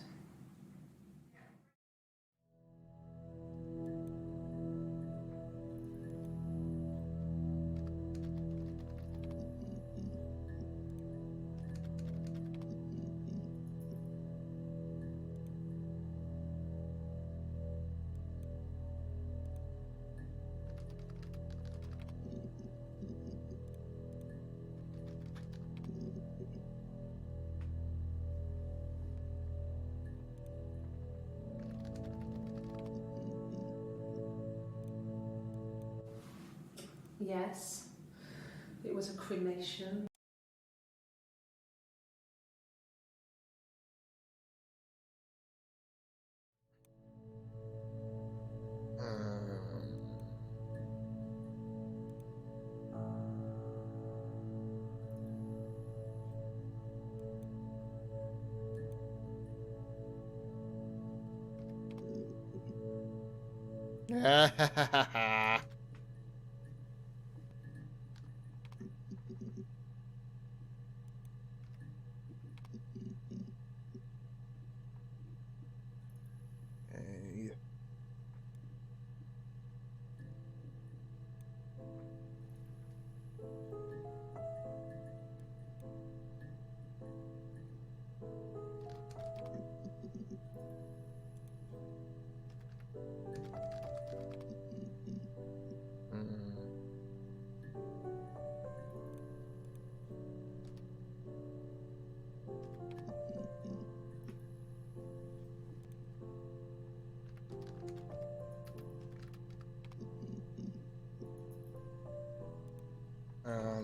Yes, it was a cremation. Hey.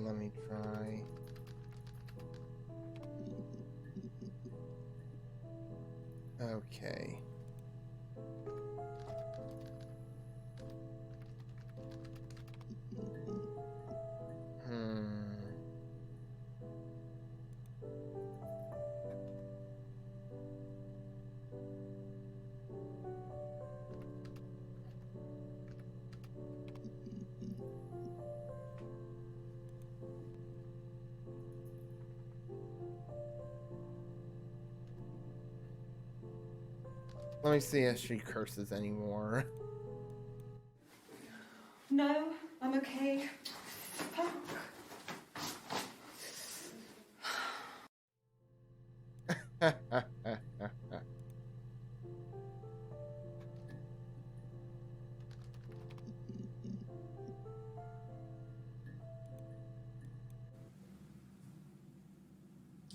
Let me try. Okay. Let me see if she curses anymore. No, I'm okay. Fuck.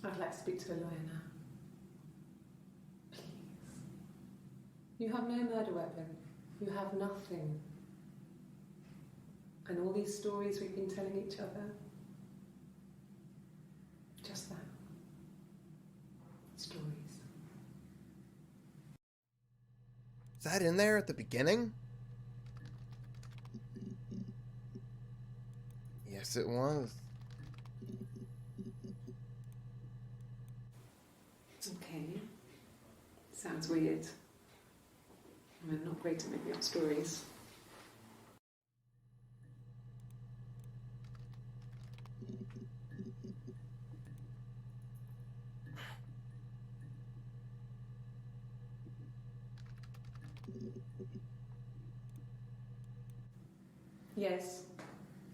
I'd like to speak to a lawyer now. Please. You have no murder weapon. You have nothing. And all these stories we've been telling each other. Just that. Stories. Is that in there at the beginning? Yes, it was. Okay. Sounds weird. I'm not great at making up stories. Yes,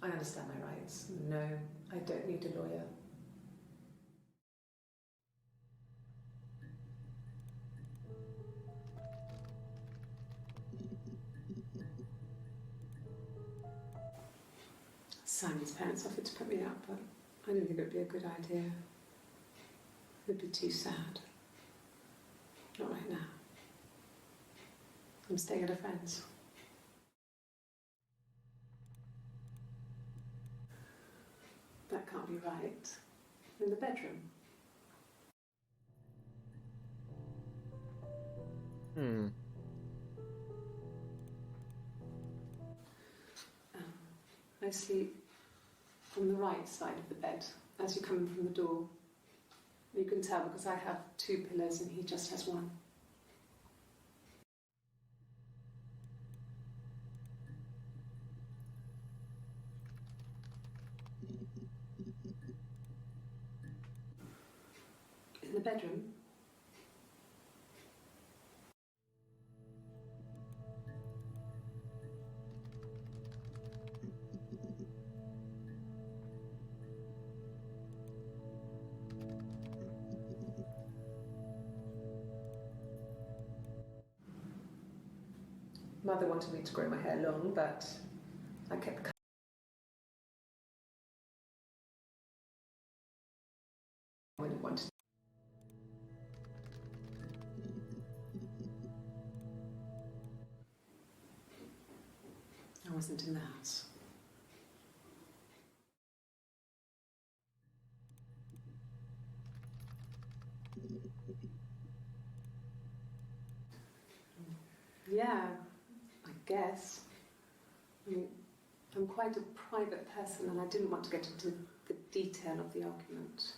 I understand my rights. No, I don't need a lawyer. Simon's parents offered to put me up, but I didn't think it would be a good idea. It would be too sad. Not right now. I'm staying at a friend's. That can't be right. In the bedroom. I sleep on the right side of the bed as you come in from the door. You can tell because I have 2 pillows and he just has 1. In the bedroom. Mother wanted me to grow my hair long, but I kept when it wanted. I wasn't in the house. Yeah, I guess. I mean, I'm quite a private person and I didn't want to get into the detail of the argument.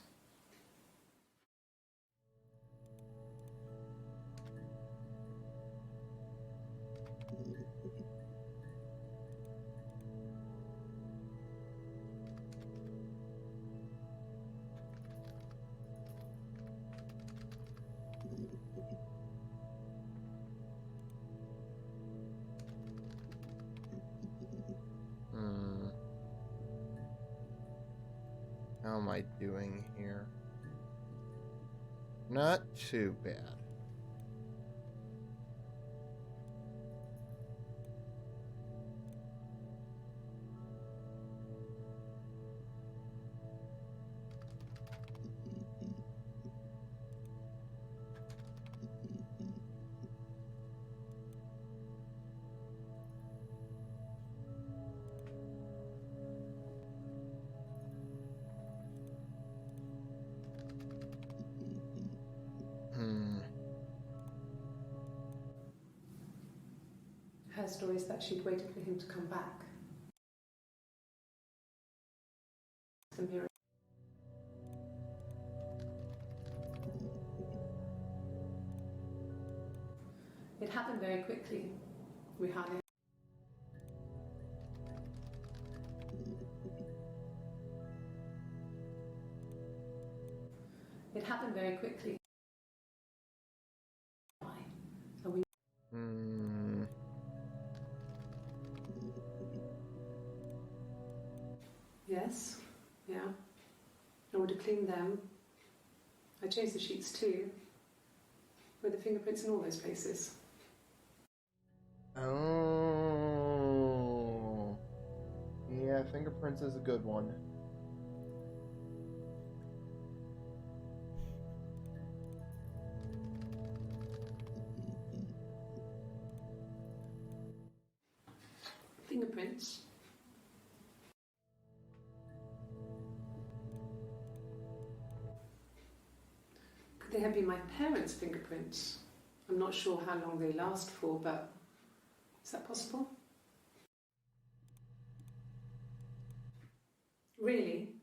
How am I doing here? Not too bad. Her story is that she'd waited for him to come back. The mirror. It happened very quickly. We hardly. It happened very quickly. Why? So we. Yes. Yeah. I would have cleaned them. I changed the sheets too. With the fingerprints in all those places. Oh. Yeah, fingerprints is a good one. Fingerprints. Could they have been my parents' fingerprints? I'm not sure how long they last for, but is that possible? Really?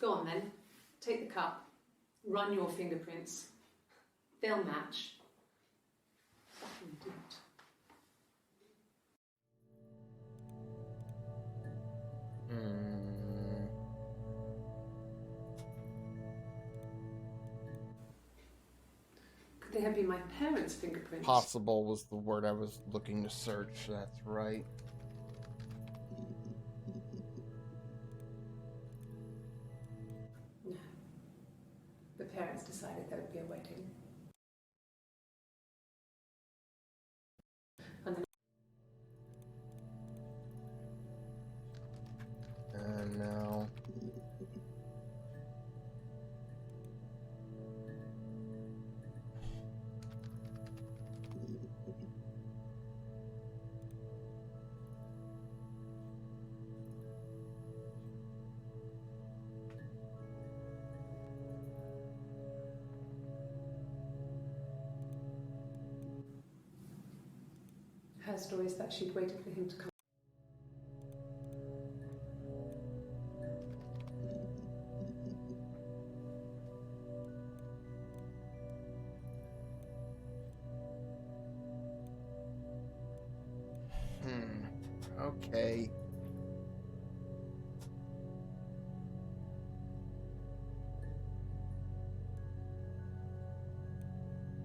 Go on then. Take the cup. Run your fingerprints. They'll match. Fucking idiot. Could they have been my parents' fingerprints? Possible was the word I was looking to search. That's right. No. The parents decided there would be a wedding. And now. Her story is that she'd waited for him to come. Okay.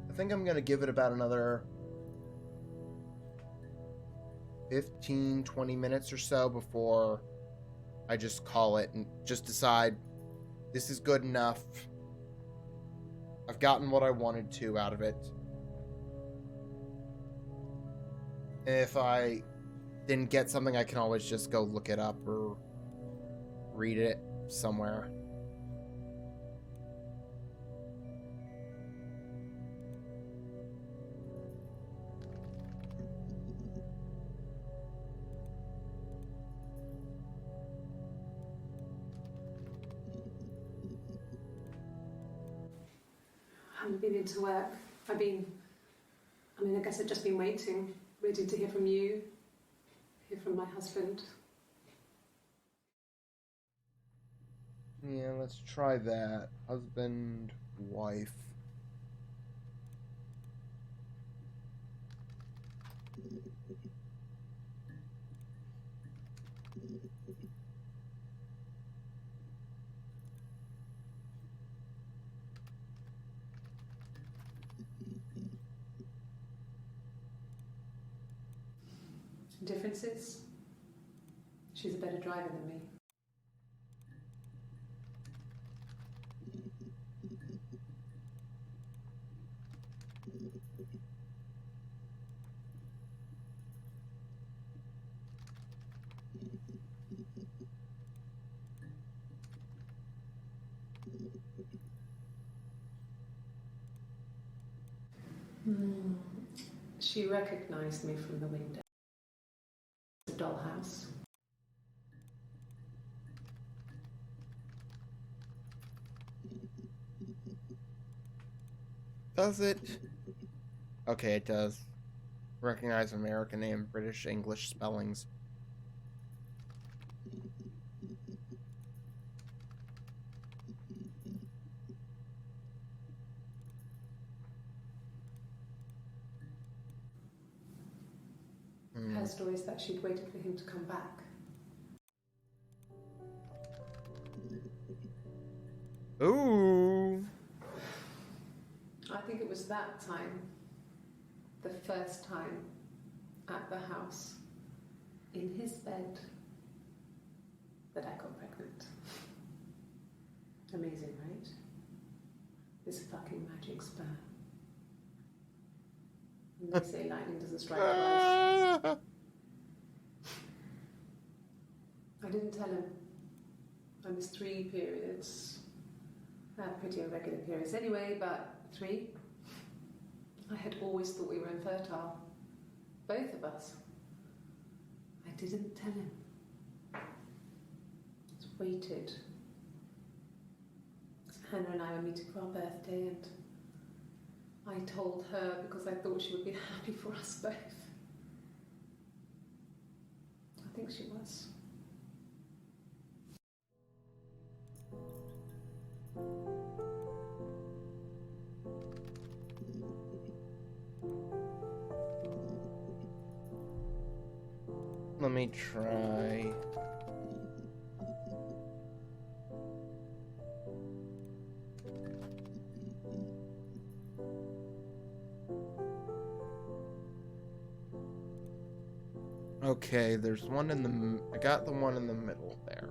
I think I'm gonna give it about another 15, 20 minutes or so before I just call it and just decide this is good enough. I've gotten what I wanted to out of it. And if I didn't get something, I can always just go look it up or read it somewhere. I haven't been into work. I guess I've just been waiting to hear from you, hear from my husband. Yeah, let's try that. Husband, wife. Differences? She's a better driver than me. She recognized me from the window. The dollhouse. Does it? Okay, it does. Recognize American and British English spellings. Her story is that she'd waited for him to come back. Ooh. I think it was that time, the first time, at the house, in his bed, that I got pregnant. Amazing, right? This fucking magic sperm. And they say lightning doesn't strike twice. I didn't tell him. I missed 3 periods. I had pretty irregular periods anyway, but 3. I had always thought we were infertile. Both of us. I didn't tell him. Just waited. Hannah and I were meeting for our birthday, and I told her because I thought she would be happy for us both. I think she was. Let me try. Okay, there's one in the... I got the one in the middle there.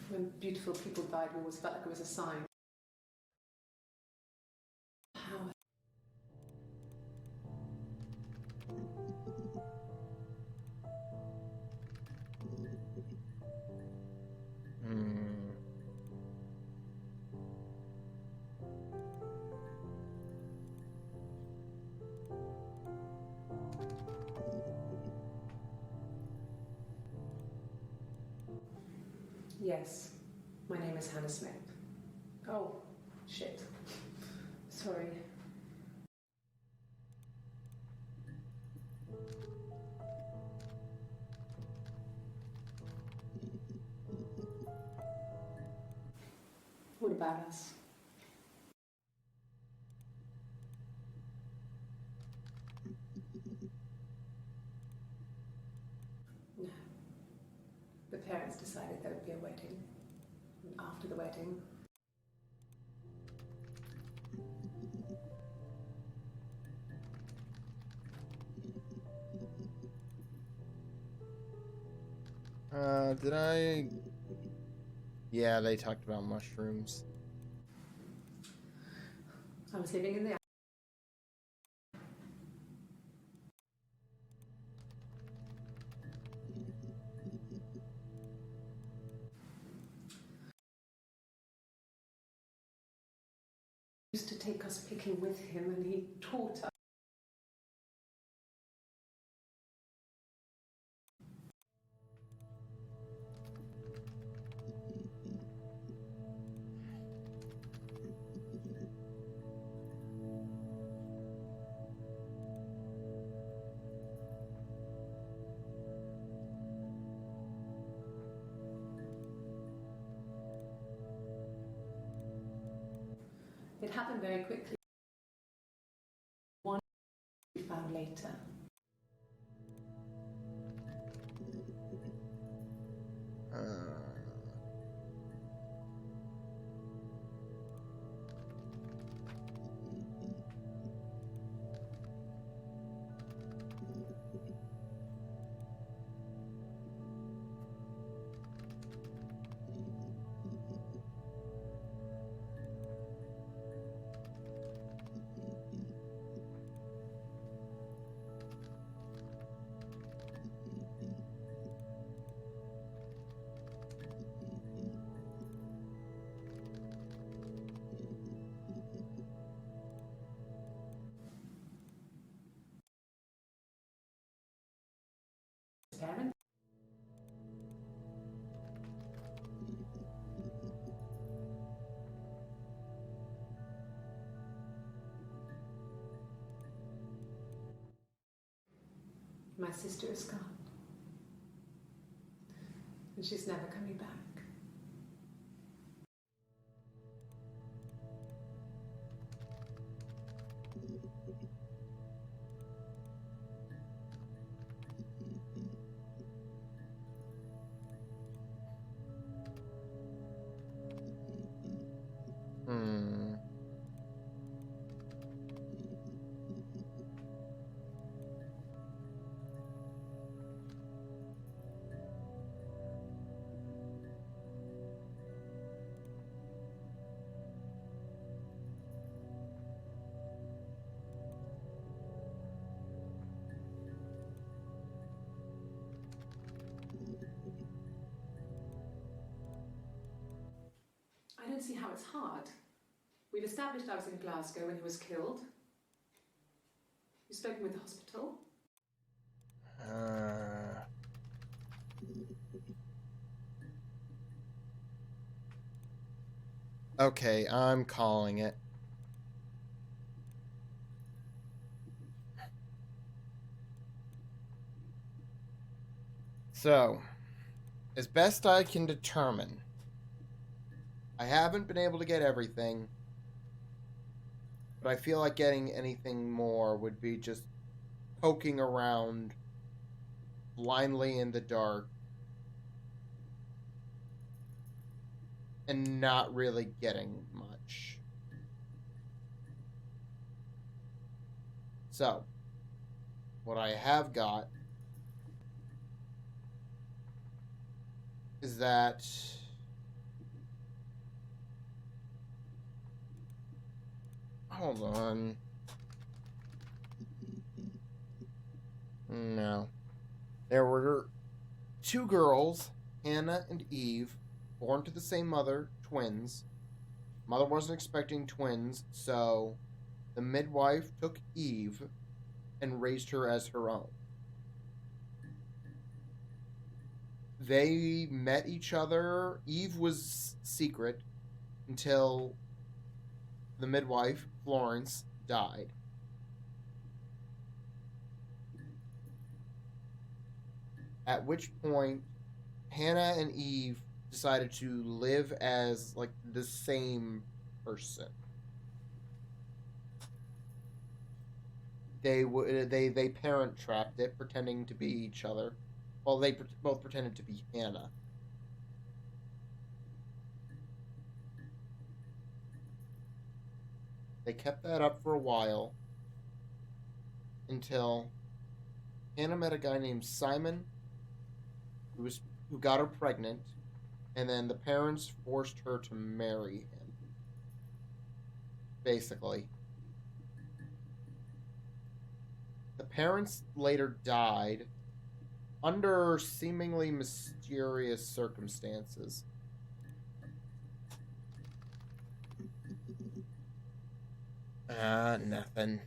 When beautiful people died, we always felt like it was a sign. Yes, my name is Hannah Smith. Oh, shit. Sorry. What about us? No. The parents decided there would be a wedding. And after the wedding, Did I? Yeah, they talked about mushrooms. I was living in the used to take us picking with him, and he taught us. It happened very quickly. One we found later. Parents. My sister is gone. And she's never coming back. Hmm. I don't see how it's hard. We've established I was in Glasgow when he was killed. You've spoken with the hospital. Okay, I'm calling it. So, as best I can determine, I haven't been able to get everything, but I feel like getting anything more would be just poking around blindly in the dark and not really getting much. So, what I have got is that hold on. No. There were two girls, Hannah and Eve, born to the same mother, twins. Mother wasn't expecting twins, so the midwife took Eve and raised her as her own. they met each other. Eve was secret until the midwife, Florence, died. At which point, Hannah and Eve decided to live as like the same person. They parent trapped it, pretending to be each other. Well, they both pretended to be Hannah. They kept that up for a while until Hannah met a guy named Simon who got her pregnant, and then the parents forced her to marry him. Basically. The parents later died under seemingly mysterious circumstances. Nothing.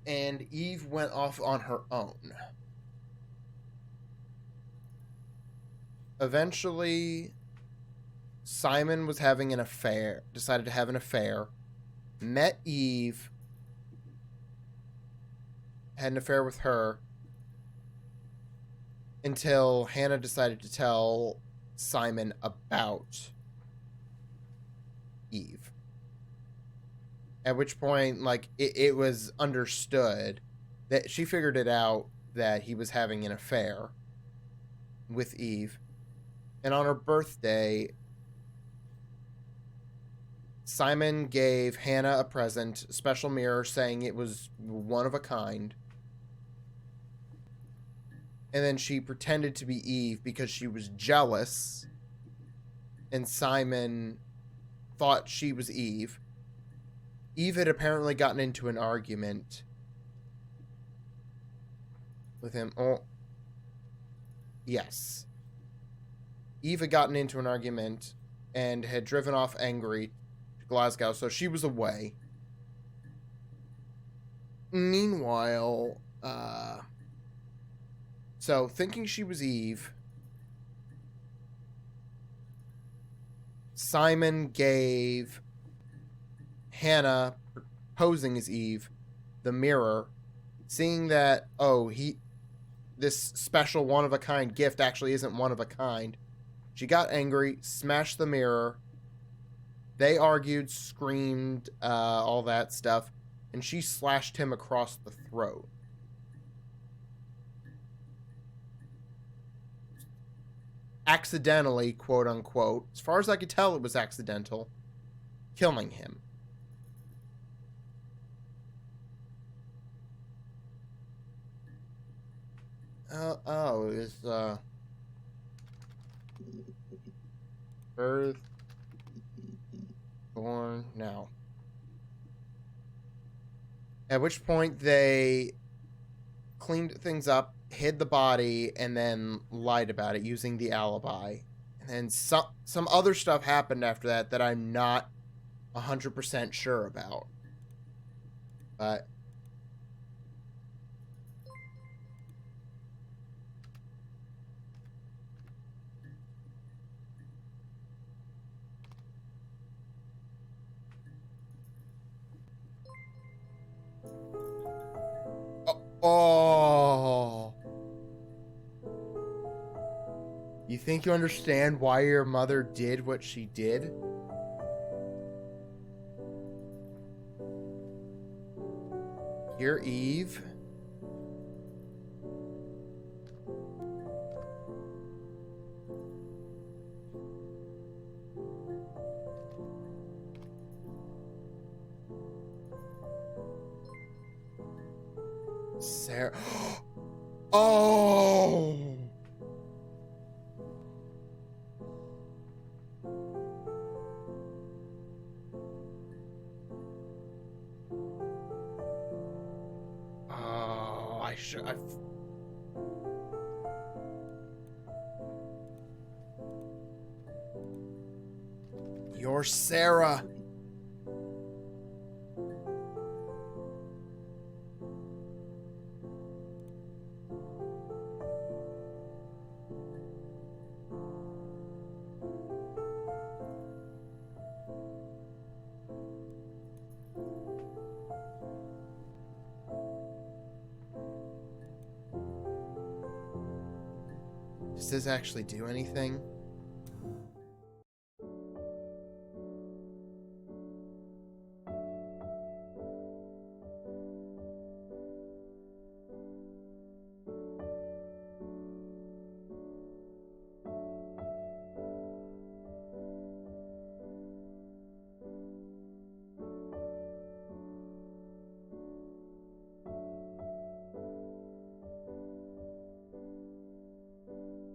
And Eve went off on her own. Eventually, Simon was having an affair, decided to have an affair, met Eve, had an affair with her, until Hannah decided to tell Simon about Eve. At which point, like, it was understood that she figured it out that he was having an affair with Eve. And on her birthday, Simon gave Hannah a present, a special mirror, saying it was one of a kind. And then she pretended to be Eve because she was jealous. And Simon thought she was Eve. Eve had apparently gotten into an argument with him. Oh, yes. Eve had gotten into an argument and had driven off angry to Glasgow, so she was away. Meanwhile, so thinking she was Eve, Simon gave Hannah, posing as Eve, the mirror, seeing that, this special one-of-a-kind gift actually isn't one of a kind. She got angry, smashed the mirror. They argued, screamed, all that stuff, and she slashed him across the throat. Accidentally, quote unquote, as far as I could tell, it was accidental, killing him. Is birth born now. At which point they cleaned things up, hid the body, and then lied about it using the alibi. And then some other stuff happened after that I'm not 100% sure about. But oh. You think you understand why your mother did what she did? You're Eve. Sarah. Oh! Oh, I should. You're Sarah. this actually do anything?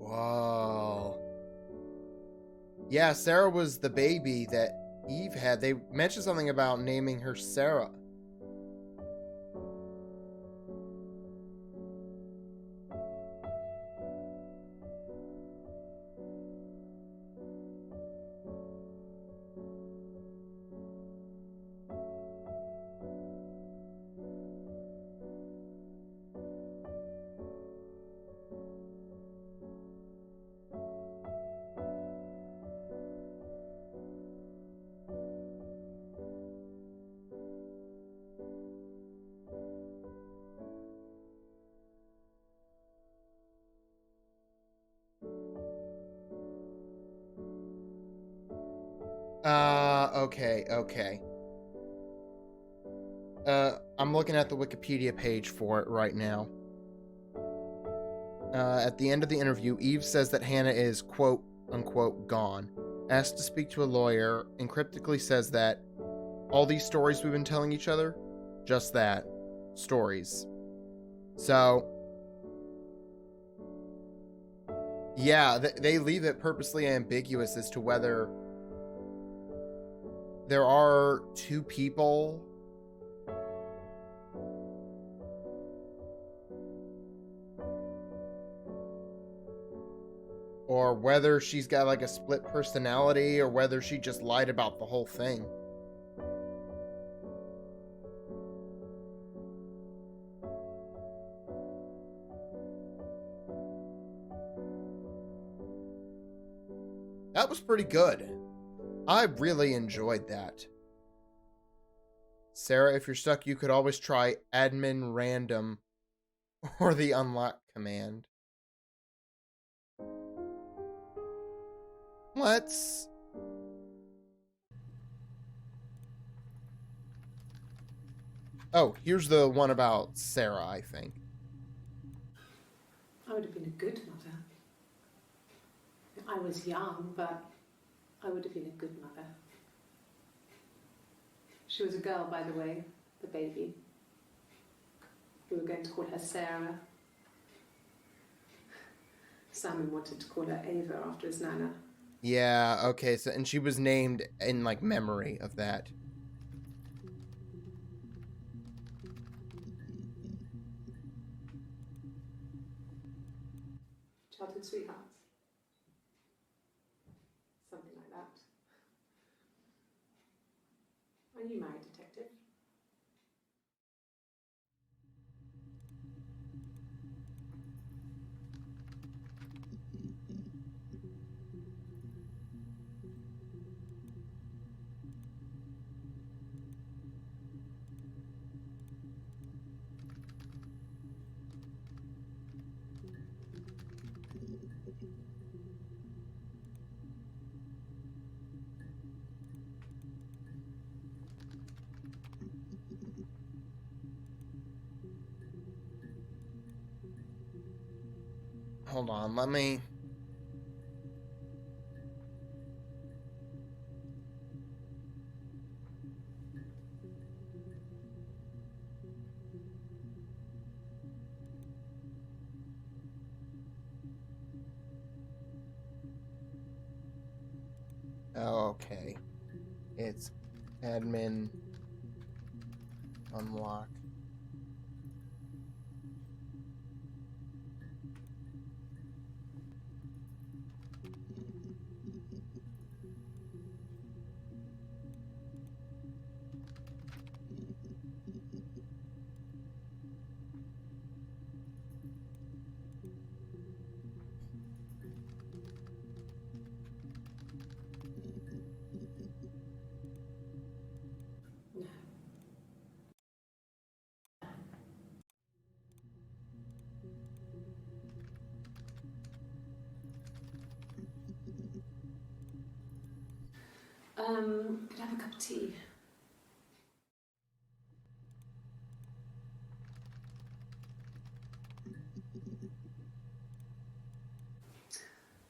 Whoa. Yeah, Sarah was the baby that Eve had. They mentioned something about naming her Sarah. Okay. I'm looking at the Wikipedia page for it right now. At the end of the interview, Eve says that Hannah is, quote unquote, gone. Asked to speak to a lawyer, and cryptically says that all these stories we've been telling each other, just that, stories. So, yeah, they leave it purposely ambiguous as to whether there are two people or whether she's got like a split personality or whether she just lied about the whole thing. That was pretty good. I really enjoyed that. Sarah, if you're stuck, you could always try admin random or the unlock command. Let's... Oh, here's the one about Sarah, I think. I would have been a good mother. I was young, but I would have been a good mother. She was a girl, by the way, the baby. We were going to call her Sarah. Simon wanted to call her Ava after his nana. Yeah, okay, so and she was named in like memory of that. Childhood sweethearts. Something like that. Are you married, detective? Hold on, let me... Oh, okay. It's admin unlock. Could I have a cup of tea?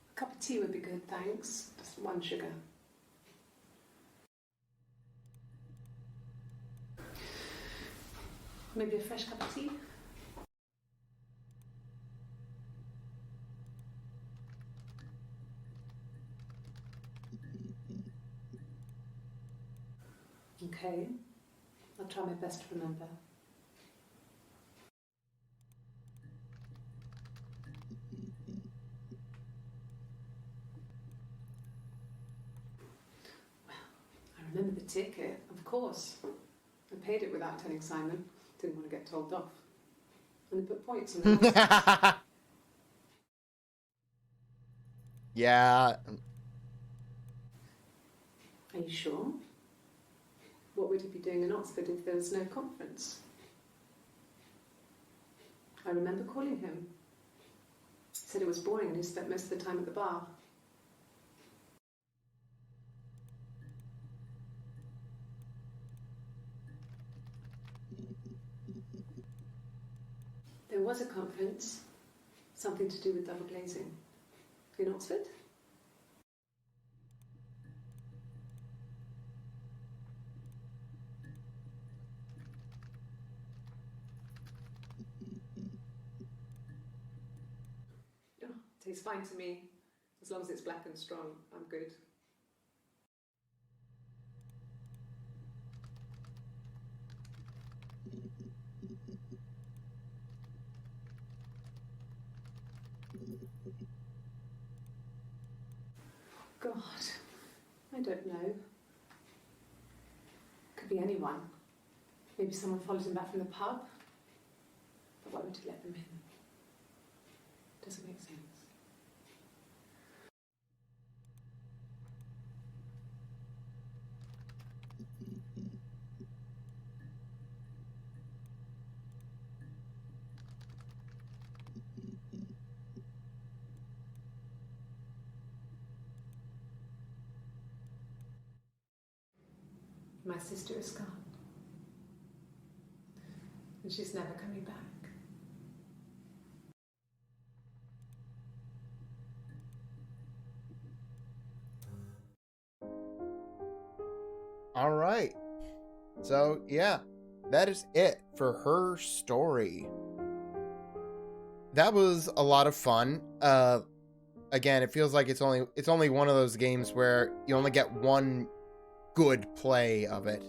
A cup of tea would be good, thanks. Just 1 sugar. Maybe a fresh cup of tea? Okay, I'll try my best to remember. Well, I remember the ticket, of course. I paid it without telling Simon. Didn't want to get told off. And they put points on it. Yeah. Are you sure? What would he be doing in Oxford if there was no conference? I remember calling him. He said it was boring and he spent most of the time at the bar. There was a conference, something to do with double glazing. In Oxford? Oh, tastes fine to me. As long as it's black and strong, I'm good. God, I don't know. Could be anyone. Maybe someone followed him back from the pub. But why would he let them in? Doesn't make sense. My sister is gone. And she's never coming back. All right. So, yeah, that is it for her story. That was a lot of fun. Again, it feels like it's only one of those games where you only get one good play of it.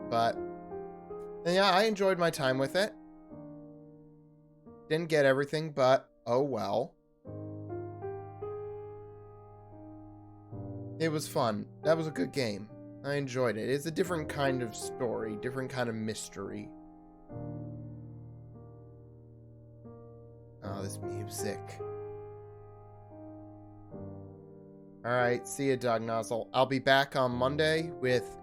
But yeah, I enjoyed my time with it. Didn't get everything, but oh well. It was fun. That was a good game. I enjoyed it. It's a different kind of story, different kind of mystery. Oh, this music. Alright, see ya, Dog Nozzle. I'll be back on Monday with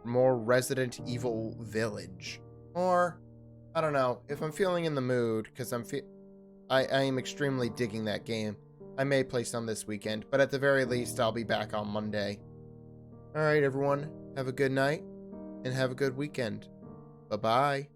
more Resident Evil Village. Or, I don't know, if I'm feeling in the mood, because I am extremely digging that game. I may play some this weekend, but at the very least, I'll be back on Monday. Alright, everyone. Have a good night, and have a good weekend. Bye-bye.